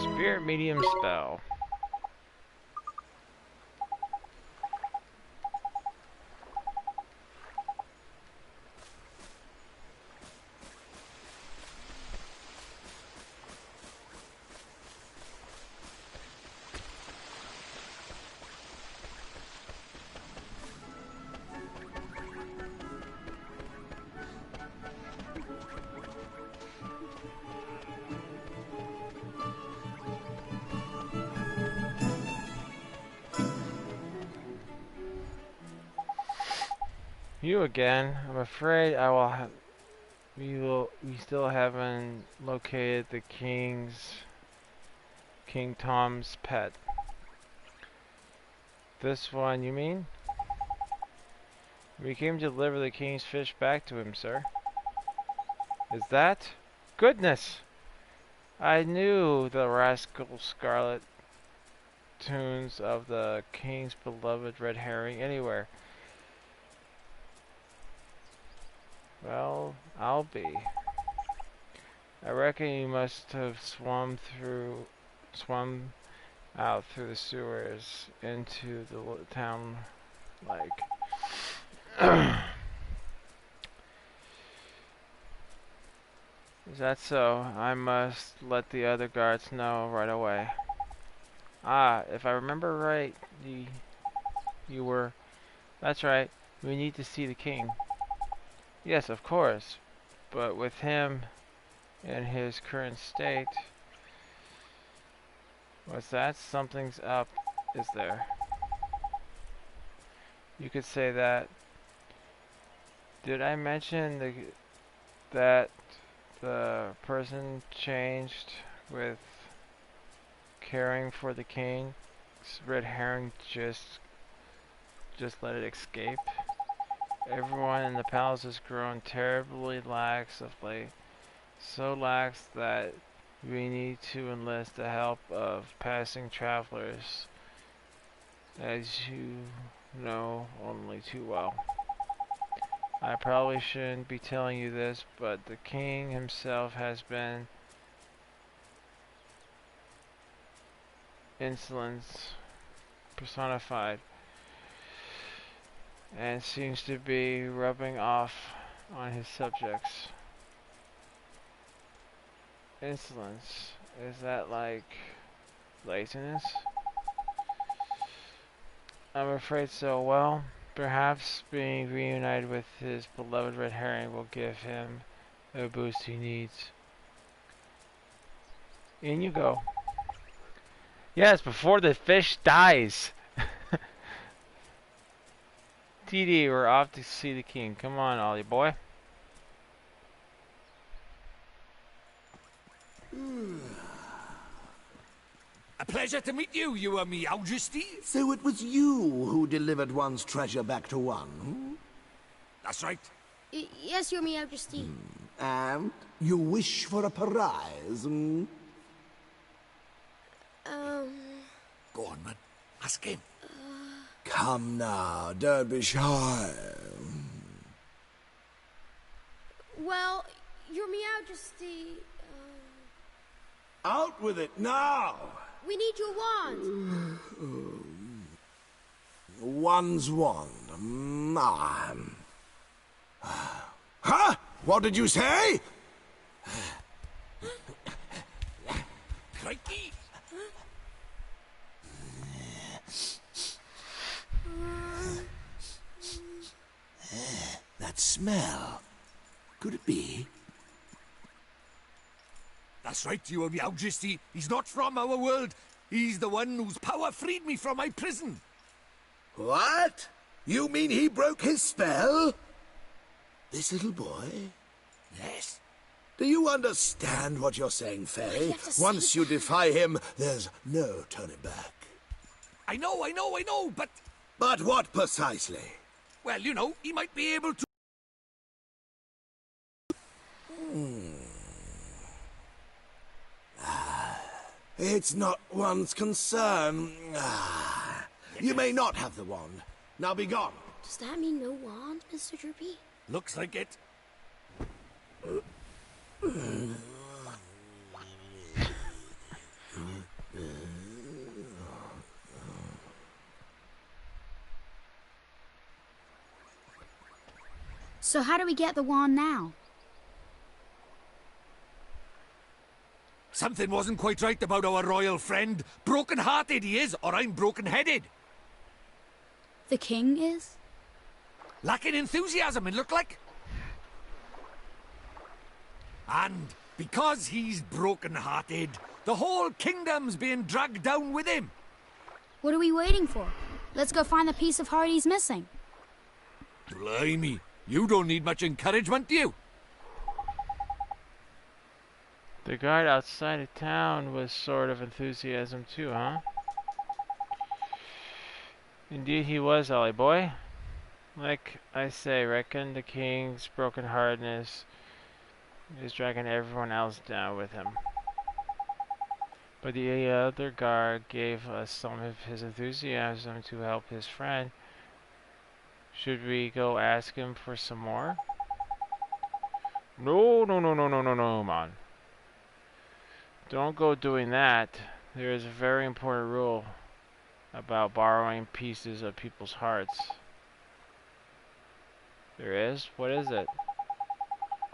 Speaker 1: Spirit medium spell. You again. I'm afraid we still haven't located the King Tom's pet. This one, you mean? We came to deliver the king's fish back to him, sir. Is that? Goodness! I knew the rascal scarlet tunes of the king's beloved red herring anywhere. Well, I'll be. I reckon you must have swum out through the sewers into the town like. Is that so? I must let the other guards know right away. Ah, if I remember right, you were. That's right. We need to see the king. Yes, of course, but with him in his current state, what's that? Something's up, is there? You could say that. Did I mention that the person changed with caring for the king? red herring just let it escape? Everyone in the palace has grown terribly lax of late. So lax that we need to enlist the help of passing travelers, as you know only too well. I probably shouldn't be telling you this, but the king himself has been insolence personified, and seems to be rubbing off on his subjects. Insolence, is that like laziness? I'm afraid so. Well, perhaps being reunited with his beloved red herring will give him a boost he needs. In you go. Yes, before the fish dies. TD, we're off to see the king. Come on, Ollie boy.
Speaker 4: A pleasure to meet you, Your Majesty.
Speaker 13: So it was you who delivered one's treasure back to one, hmm?
Speaker 4: That's right.
Speaker 2: Yes, Your Majesty.
Speaker 13: And you wish for a prize, hmm?
Speaker 4: Go on, man. Ask him.
Speaker 13: Come now, don't be shy.
Speaker 2: Well, Your Majesty,
Speaker 13: Out with it now!
Speaker 2: we need your wand.
Speaker 13: One's wand. Huh? What did you say?
Speaker 4: Crikey!
Speaker 13: That smell. Could it be?
Speaker 4: That's right, Your Majesty. He's not from our world. He's the one whose power freed me from my prison.
Speaker 13: What? You mean he broke his spell? This little boy?
Speaker 4: Yes.
Speaker 13: Do you understand what you're saying, Fairy? Once you defy him, there's no turning back.
Speaker 4: I know, but...
Speaker 13: But what precisely?
Speaker 4: Well, you know, he might be able to...
Speaker 13: It's not one's concern. You may not have the wand. Now be gone.
Speaker 2: Does that mean no wand, Mr. Droopy?
Speaker 4: Looks like it.
Speaker 10: So how do we get the wand now?
Speaker 4: Something wasn't quite right about our royal friend. Broken-hearted he is, or I'm broken-headed.
Speaker 10: The king is?
Speaker 4: Lacking enthusiasm, it looked like. And because he's broken-hearted, the whole kingdom's being dragged down with him.
Speaker 10: What are we waiting for? Let's go find the piece of heart he's missing.
Speaker 4: Blimey, you don't need much encouragement, do you?
Speaker 1: The guard outside of town was sort of enthusiasm too, huh? Indeed he was, Ollie boy. Like I say, reckon the king's brokenheartedness is dragging everyone else down with him. But the other guard gave us some of his enthusiasm to help his friend. Should we go ask him for some more? No, man. Don't go doing that. There is a very important rule about borrowing pieces of people's hearts. There is? What is it?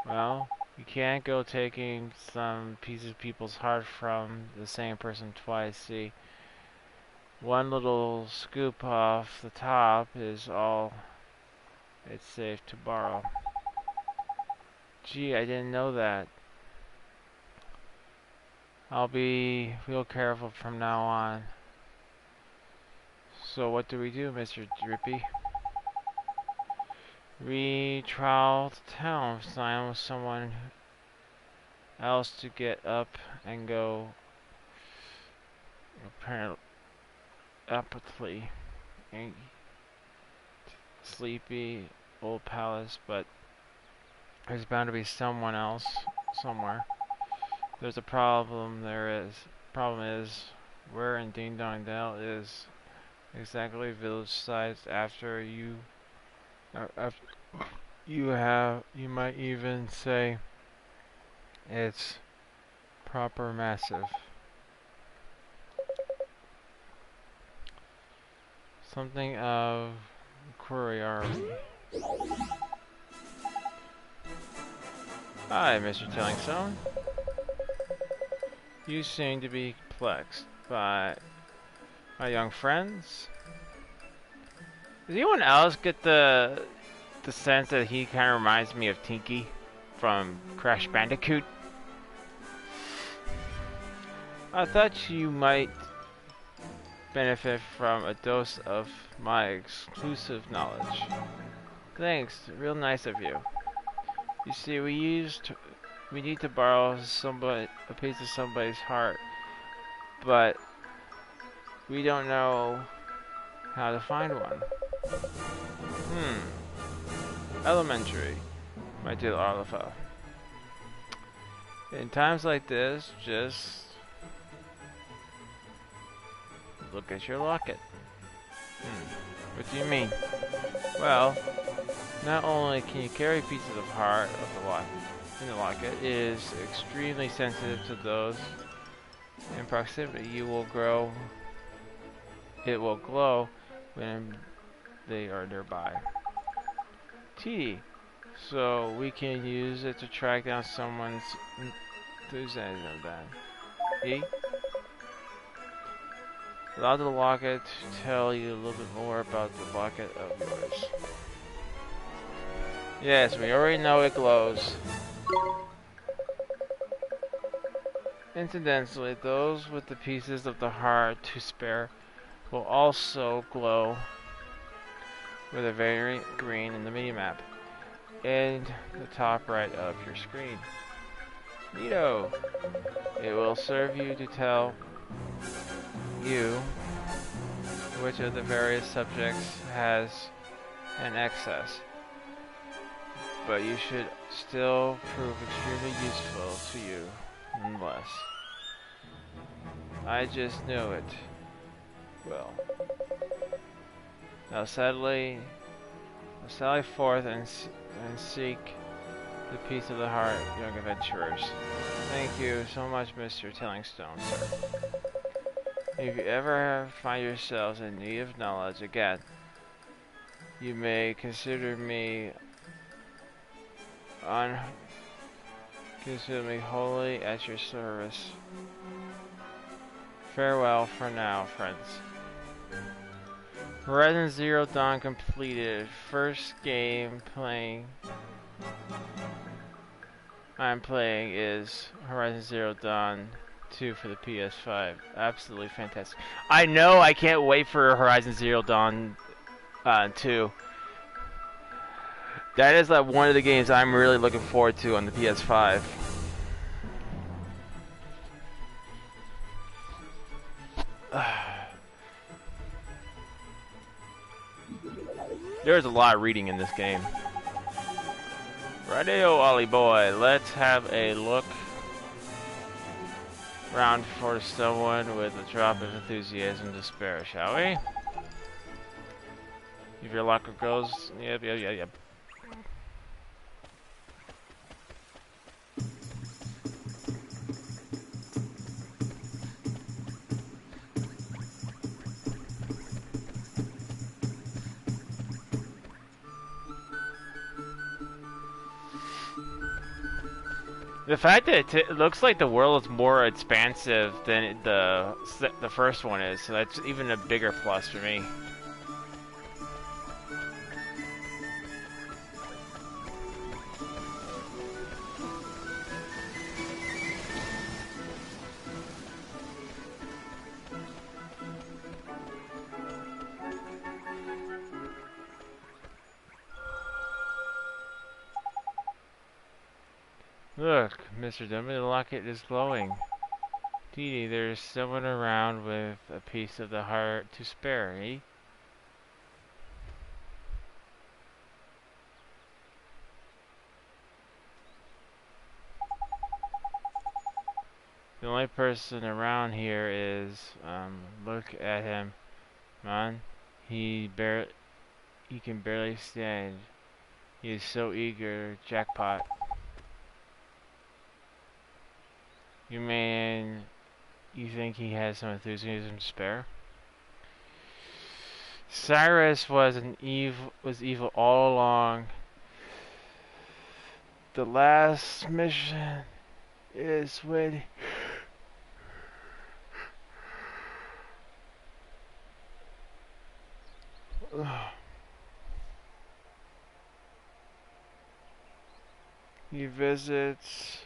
Speaker 1: Well, you can't go taking some pieces of people's heart from the same person twice. See, one little scoop off the top is all it's safe to borrow. Gee, I didn't know that. I'll be real careful from now on. So what do we do, Mr. Drippy? We travel to town, sign with someone else to get up and go. apathy, sleepy old palace, but there's bound to be someone else somewhere. There's a problem. Problem is, where in Ding Dong Dell is exactly village size after you you might even say it's proper massive. Something of query are we? Hi, Mr. Tellingstone. You seem to be perplexed by my young friends. Does anyone else get the sense that he kind of reminds me of Tinky from Crash Bandicoot? I thought you might benefit from a dose of my exclusive knowledge. Thanks, real nice of you. You see, we need to borrow a piece of somebody's heart, but we don't know how to find one. Elementary, my dear Arlifa. In times like this, just look at your locket. What do you mean? Well, not only can you carry pieces of heart of the locket in the locket, it is extremely sensitive to those in proximity. It will glow when they are nearby. T. So we can use it to track down someone's enthusiasm then. E. Allow the locket to tell you a little bit more about the locket of yours. Yes, we already know it glows. Incidentally, those with the pieces of the heart to spare will also glow with a very green in the mini-map and the top right of your screen. Neato! It will serve you to tell you which of the various subjects has an excess, but you should still prove extremely useful to you nonetheless. I just knew it. Well, now sally forth and seek the piece of the heart, young adventurers. Thank you so much, Mr. Tellingstone, sir. If you ever find yourselves in need of knowledge again, you may consider me wholly at your service. Farewell for now, friends. Horizon Zero Dawn completed. First game I'm playing is Horizon Zero Dawn 2 for the PS5. Absolutely fantastic. I know I can't wait for Horizon Zero Dawn 2. That is like one of the games I'm really looking forward to on the PS5. There's a lot of reading in this game. Rightio, Ollie boy, let's have a look round for someone with a drop of enthusiasm to spare, shall we? If your locker goes, yep. The fact that it looks like the world is more expansive than the first one is, so that's even a bigger plus for me. Look, Mr. Dummy, the locket is glowing. Dee Dee, there's someone around with a piece of the heart to spare, eh? The only person around here is, look at him, man. He can barely stand. He is so eager, jackpot. You think he has some enthusiasm to spare? Cyrus was evil all along. The last mission is when he visits.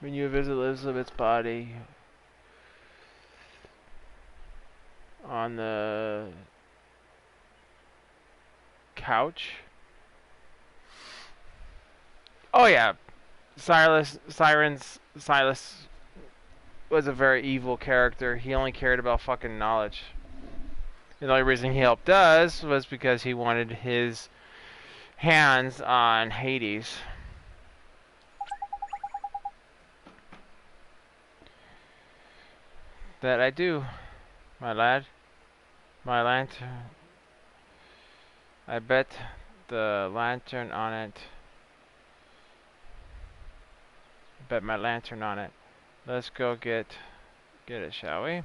Speaker 1: When you visit Elizabeth's body on the couch. Oh yeah, Silas was a very evil character. He only cared about fucking knowledge. And the only reason he helped us was because he wanted his hands on Hades. That I do, my lad. My lantern. I bet the lantern on it. Bet my lantern on it. Let's go get it, shall we?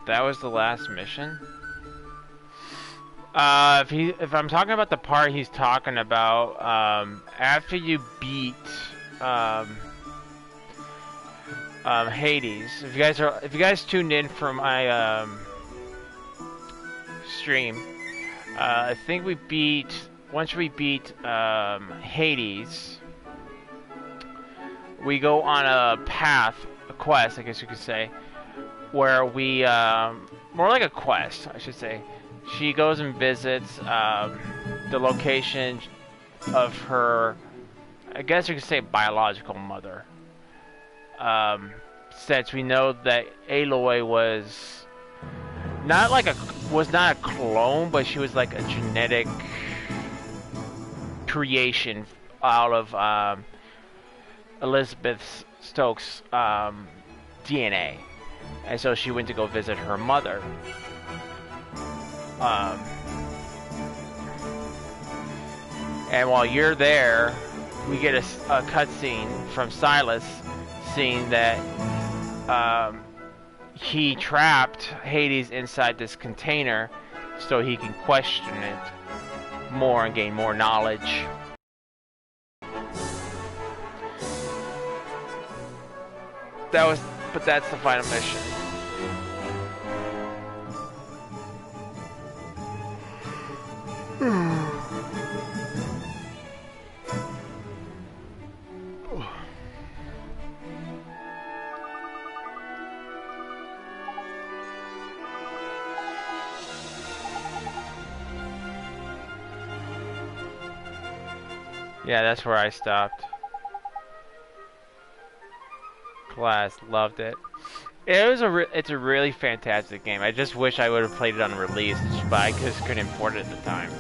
Speaker 1: That was the last mission. If I'm talking about the part he's talking about, after you beat Hades, if you guys tuned in from my stream, I think once we beat Hades, we go on a quest, I guess you could say, where we more like a quest, I should say. She goes and visits the location of her, I guess you could say, biological mother. Since we know that Aloy was not a clone, but she was like a genetic creation out of Elizabeth Stokes' DNA, and so she went to go visit her mother. And while you're there, we get a cutscene from Silas, seeing that he trapped Hades inside this container so he can question it more and gain more knowledge. But that's the final mission. Yeah, that's where I stopped. Class, loved it. It's a really fantastic game. I just wish I would have played it on release, but I just couldn't afford it at the time.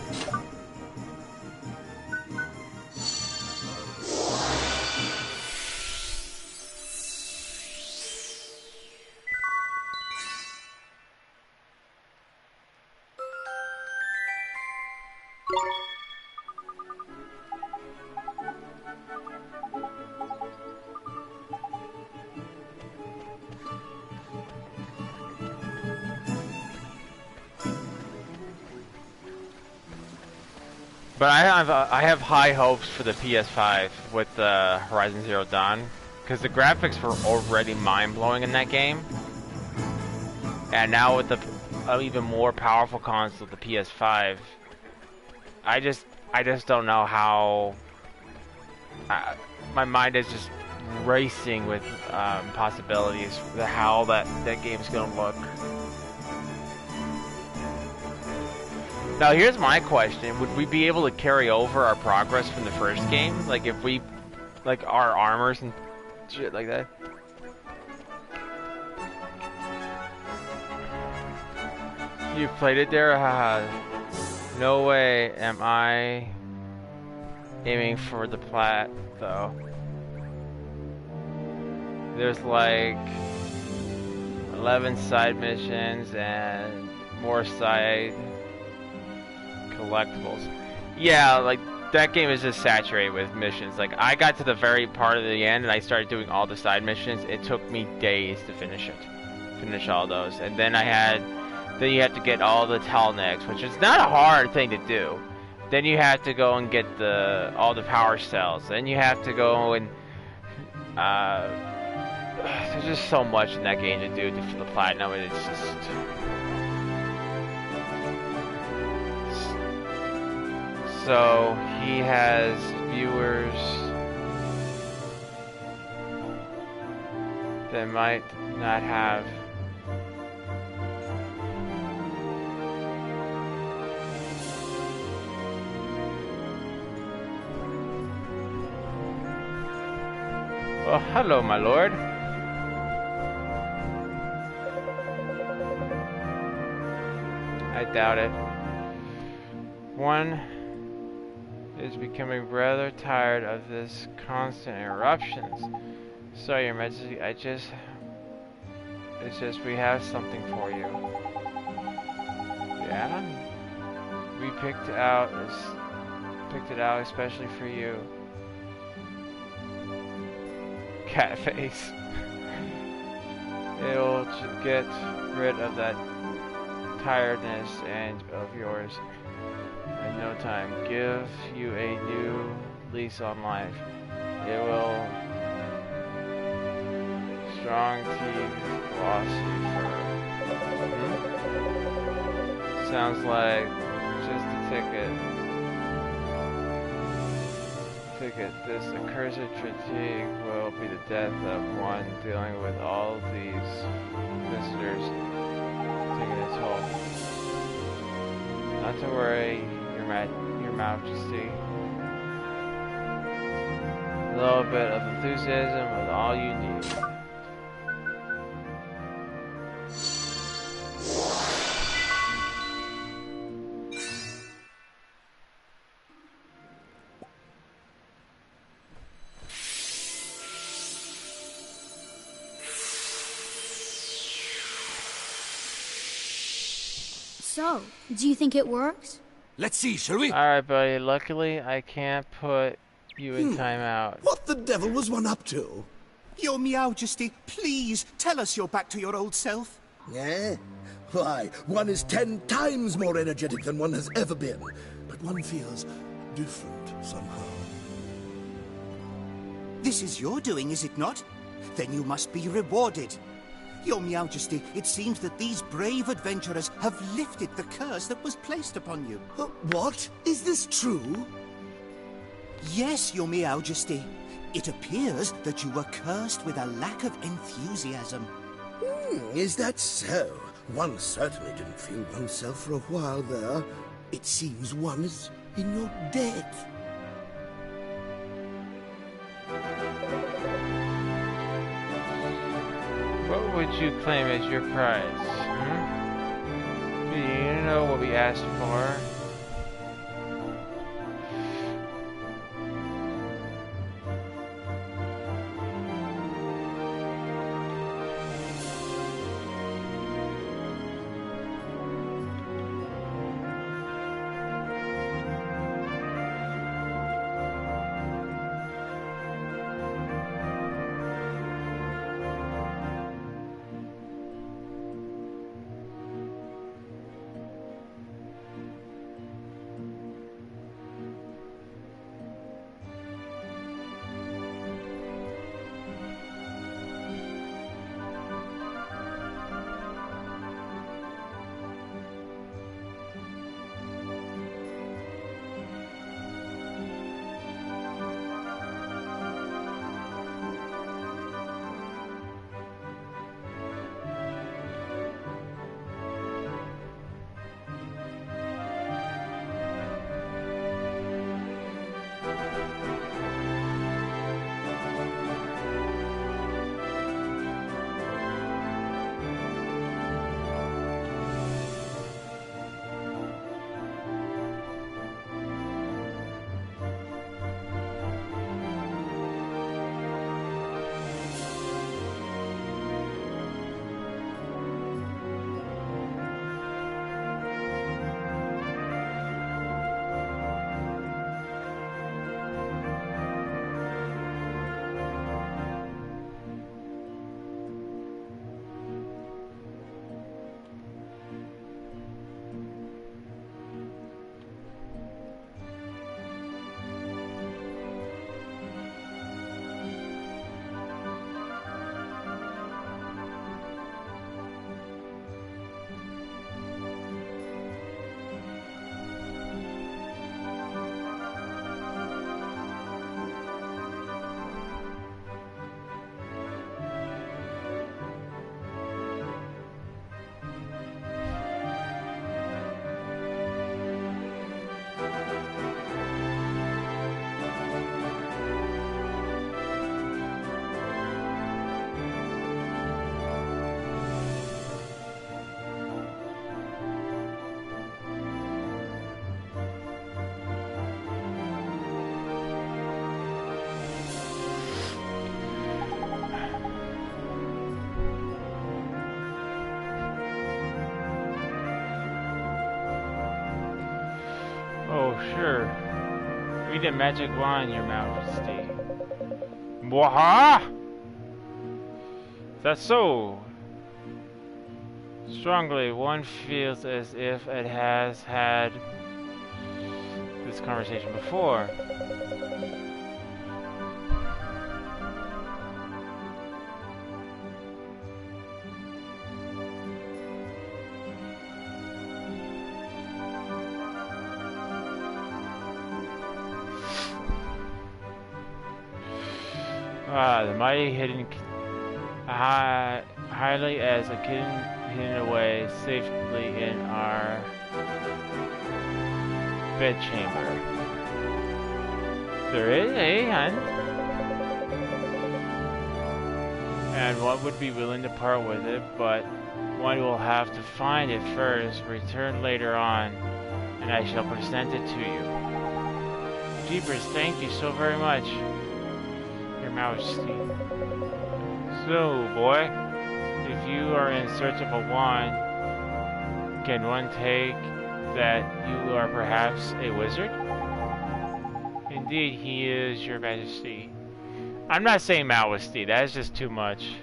Speaker 1: But I have high hopes for the PS5 with Horizon Zero Dawn, because the graphics were already mind-blowing in that game, and now with the even more powerful console, the PS5, I just don't know how. My mind is just racing with possibilities for how that game's gonna look. Now here's my question: would we be able to carry over our progress from the first game? Like if we, like our armors and shit like that? You've played it there? Haha. No way am I aiming for the plat though. There's like 11 side missions and more side collectibles. Yeah, like that game is just saturated with missions. Like I got to the very part of the end and I started doing all the side missions. It took me days to finish all those. And then then you have to get all the Telnecks, which is not a hard thing to do. Then you have to go and get all the power cells. Then you have to go and there's just so much in that game to do for the platinum, and it's just so he has viewers that might not have. Oh, hello, my lord. I doubt it. One is becoming rather tired of this constant interruptions. Sorry, Your Majesty, it's just we have something for you. Yeah? We picked it out especially for you. Cat face. It'll get rid of that tiredness of yours in no time. Give you a new lease on life. It will strong teeth, glossy fur. Sounds like just a ticket. This accursed fatigue will be the death of one dealing with all these visitors, taking a toll. Not to worry, Your Majesty. A little bit of enthusiasm is all you need.
Speaker 10: So, do you think it works?
Speaker 4: Let's see, shall we?
Speaker 1: Alright, buddy. Luckily, I can't put you in timeout.
Speaker 13: What the devil was one up to?
Speaker 14: Your Majesty, please tell us you're back to your old self.
Speaker 13: Eh? Why, one is 10 times more energetic than one has ever been. But one feels different somehow.
Speaker 14: This is your doing, is it not? Then you must be rewarded. Your Majesty, it seems that these brave adventurers have lifted the curse that was placed upon you.
Speaker 13: What? Is this true?
Speaker 14: Yes, Your Majesty. It appears that you were cursed with a lack of enthusiasm.
Speaker 13: Is that so? One certainly didn't feel oneself for a while there. It seems one is in your debt.
Speaker 1: What would you claim as your prize? Do you know what we asked for?
Speaker 15: Oh, sure. Read a magic wand, Your Majesty. Mwaha! That's so. Strongly, one feels as if it has had this conversation before. The mighty hidden, highly as a hidden away safely in our bedchamber. There is a hunt, and one would be willing to part with it, but one will have to find it first, return later on, and I shall present it to you. Jeepers, thank you so very much, Your Majesty. So, boy, if you are in search of a wand, can one take that you are perhaps a wizard? Indeed, he is, Your Majesty. I'm not saying Majesty, that is just too much.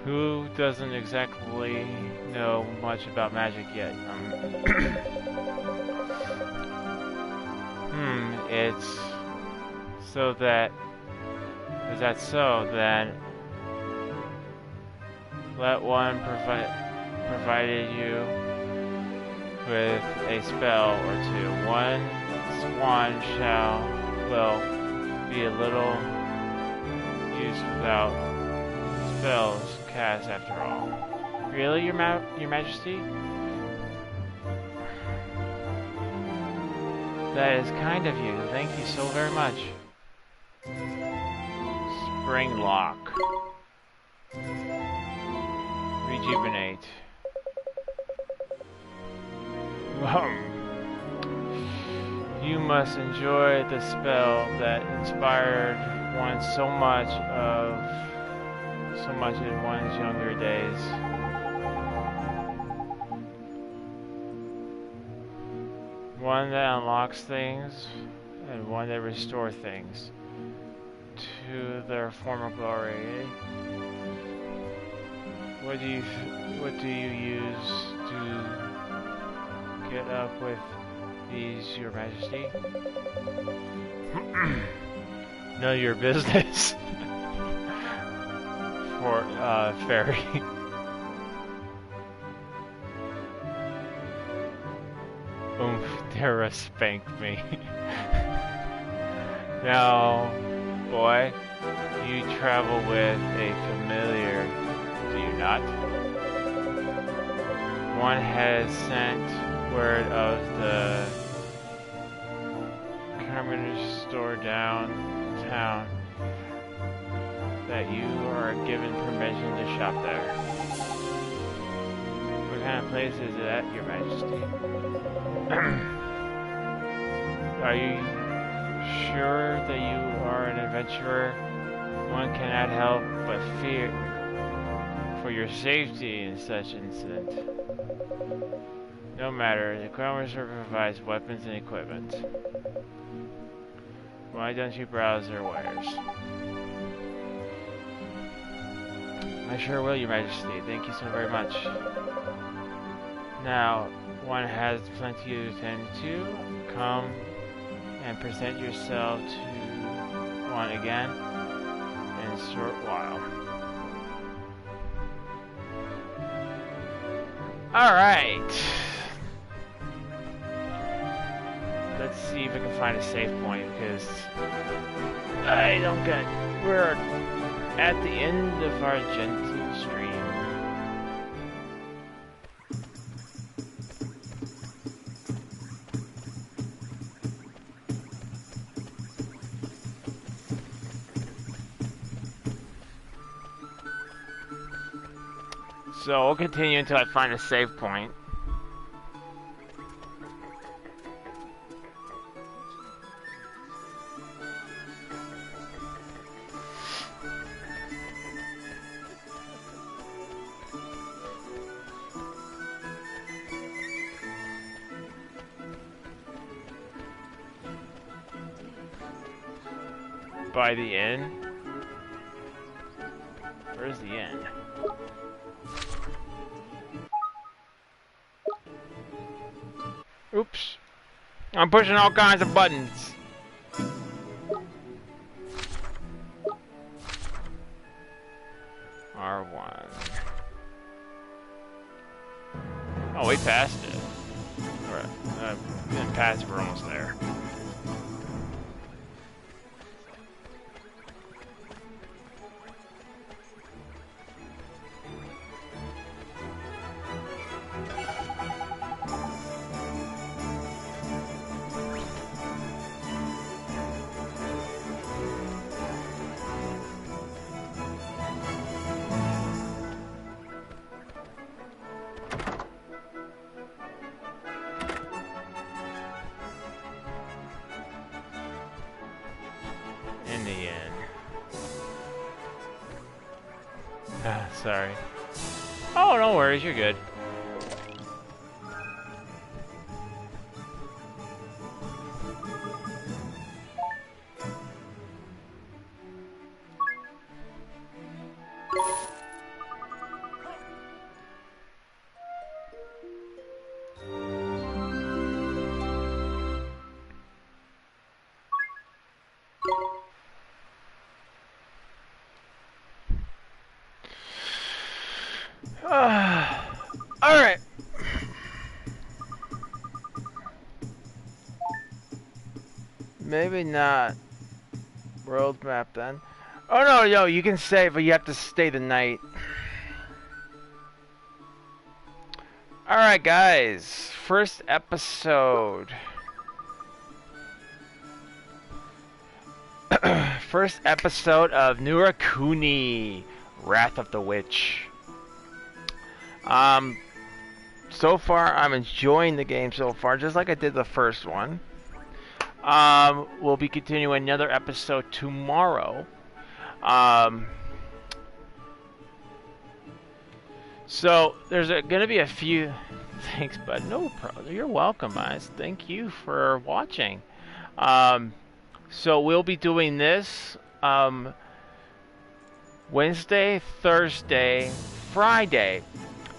Speaker 15: Who doesn't exactly know much about magic yet? It's so that... Is that so? Then let one provided you with a spell or two. One swan will be a little use without spells cast after all. Really, Your Majesty? That is kind of you. Thank you so very much. Spring lock. Rejuvenate. You must enjoy the spell that inspired one so much in one's younger days. One that unlocks things, and one that restores things to their former glory. What do you use to get up with these, Your Majesty? Know your business. For fairy. Terra spanked me. Now, boy, you travel with a familiar, do you not? One has sent word of the Carmenter's store downtown that you are given permission to shop there. What kind of place is it at, Your Majesty? Are you sure that you are an adventurer? One cannot help but fear for your safety in such incident. No matter, the Crown Reserve provides weapons and equipment. Why don't you browse their wares? I sure will, Your Majesty. Thank you so very much. Now, one has plenty to attend to. Come and present yourself to one again in a short while. Alright. Let's see if we can find a save point, because I don't get... We're at the end of our gentle stream. So we'll continue until I find a save point. by the inn. Where's the inn? Oops. I'm pushing all kinds of buttons. R1. Oh, we passed it. Alright. We didn't pass it, we're almost there. Sorry. Oh, no worries, you're good. Alright. Maybe not. World map then. Oh no, yo, you can save, but you have to stay the night. Alright guys, first episode. First episode of Kuni, Wrath of the Witch. So far I'm enjoying the game so far, just like I did the first one. We'll be continuing another episode tomorrow. So there's gonna be a few things, but no problem. You're welcome, guys. Thank you for watching. So we'll be doing this Wednesday, Thursday, Friday.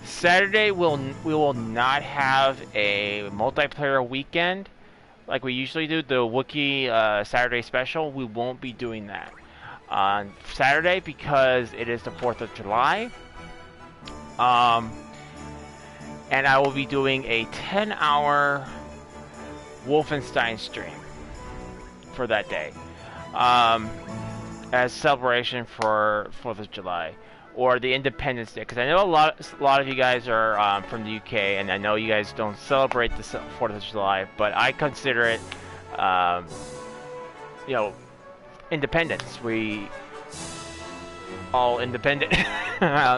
Speaker 15: Saturday we will not have a multiplayer weekend like we usually do, the Wookiee Saturday special. We won't be doing that on Saturday because it is the 4th of July. And I will be doing a 10-hour Wolfenstein stream for that day as celebration for 4th of July. Or the Independence Day, because I know a lot of you guys are from the UK, and I know you guys don't celebrate the 4th of July, but I consider it, you know, independence. We all independent,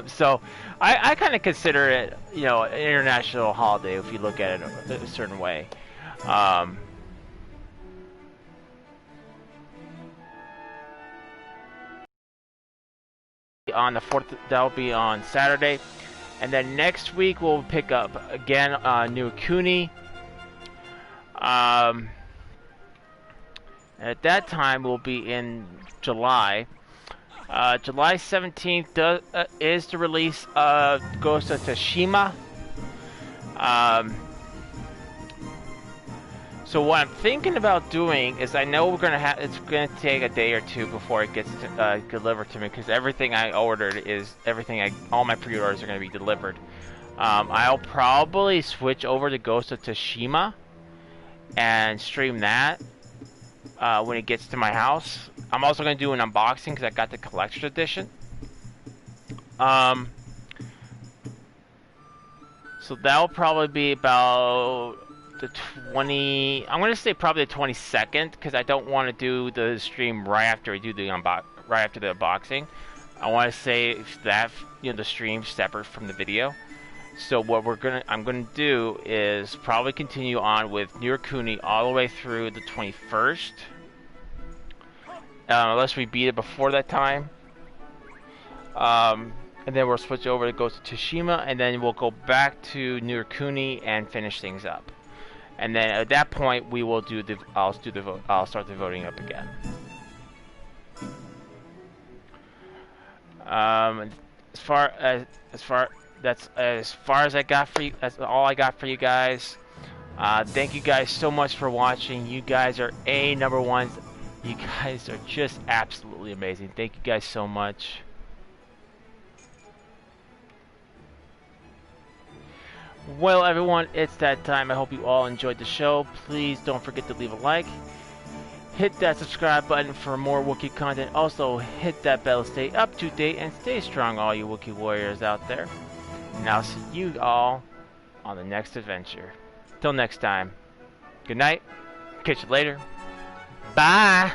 Speaker 15: so I kind of consider it, you know, an international holiday if you look at it a certain way. On the 4th, that'll be on Saturday, and then next week we'll pick up again Kuni. At that time we'll be in July. July 17th is the release of Ghost of Tsushima. So what I'm thinking about doing is, I know it's gonna take a day or two before it gets delivered to me, because everything I ordered is all my pre-orders are gonna be delivered. I'll probably switch over to Ghost of Tsushima and stream that when it gets to my house. I'm also gonna do an unboxing because I got the collector's edition. So that'll probably be about the I'm gonna say probably the 22nd, because I don't want to do the stream right after I do the unboxing. I want to save that, you know, the stream separate from the video. So what I'm gonna do is probably continue on with Kuni all the way through the 21st, unless we beat it before that time. And then we'll switch over to Ghost of Tsushima, and then we'll go back to Kuni and finish things up. And then at that point, we will do I'll start the voting up again.
Speaker 1: As far as I got for you. That's all I got for you guys. Thank you guys so much for watching. You guys are number ones. You guys are just absolutely amazing. Thank you guys so much. Well, everyone, it's that time. I hope you all enjoyed the show. Please don't forget to leave a like. Hit that subscribe button for more Wookiee content. Also, hit that bell to stay up to date and stay strong, all you Wookiee warriors out there. And I'll see you all on the next adventure. Till next time, good night. Catch you later. Bye.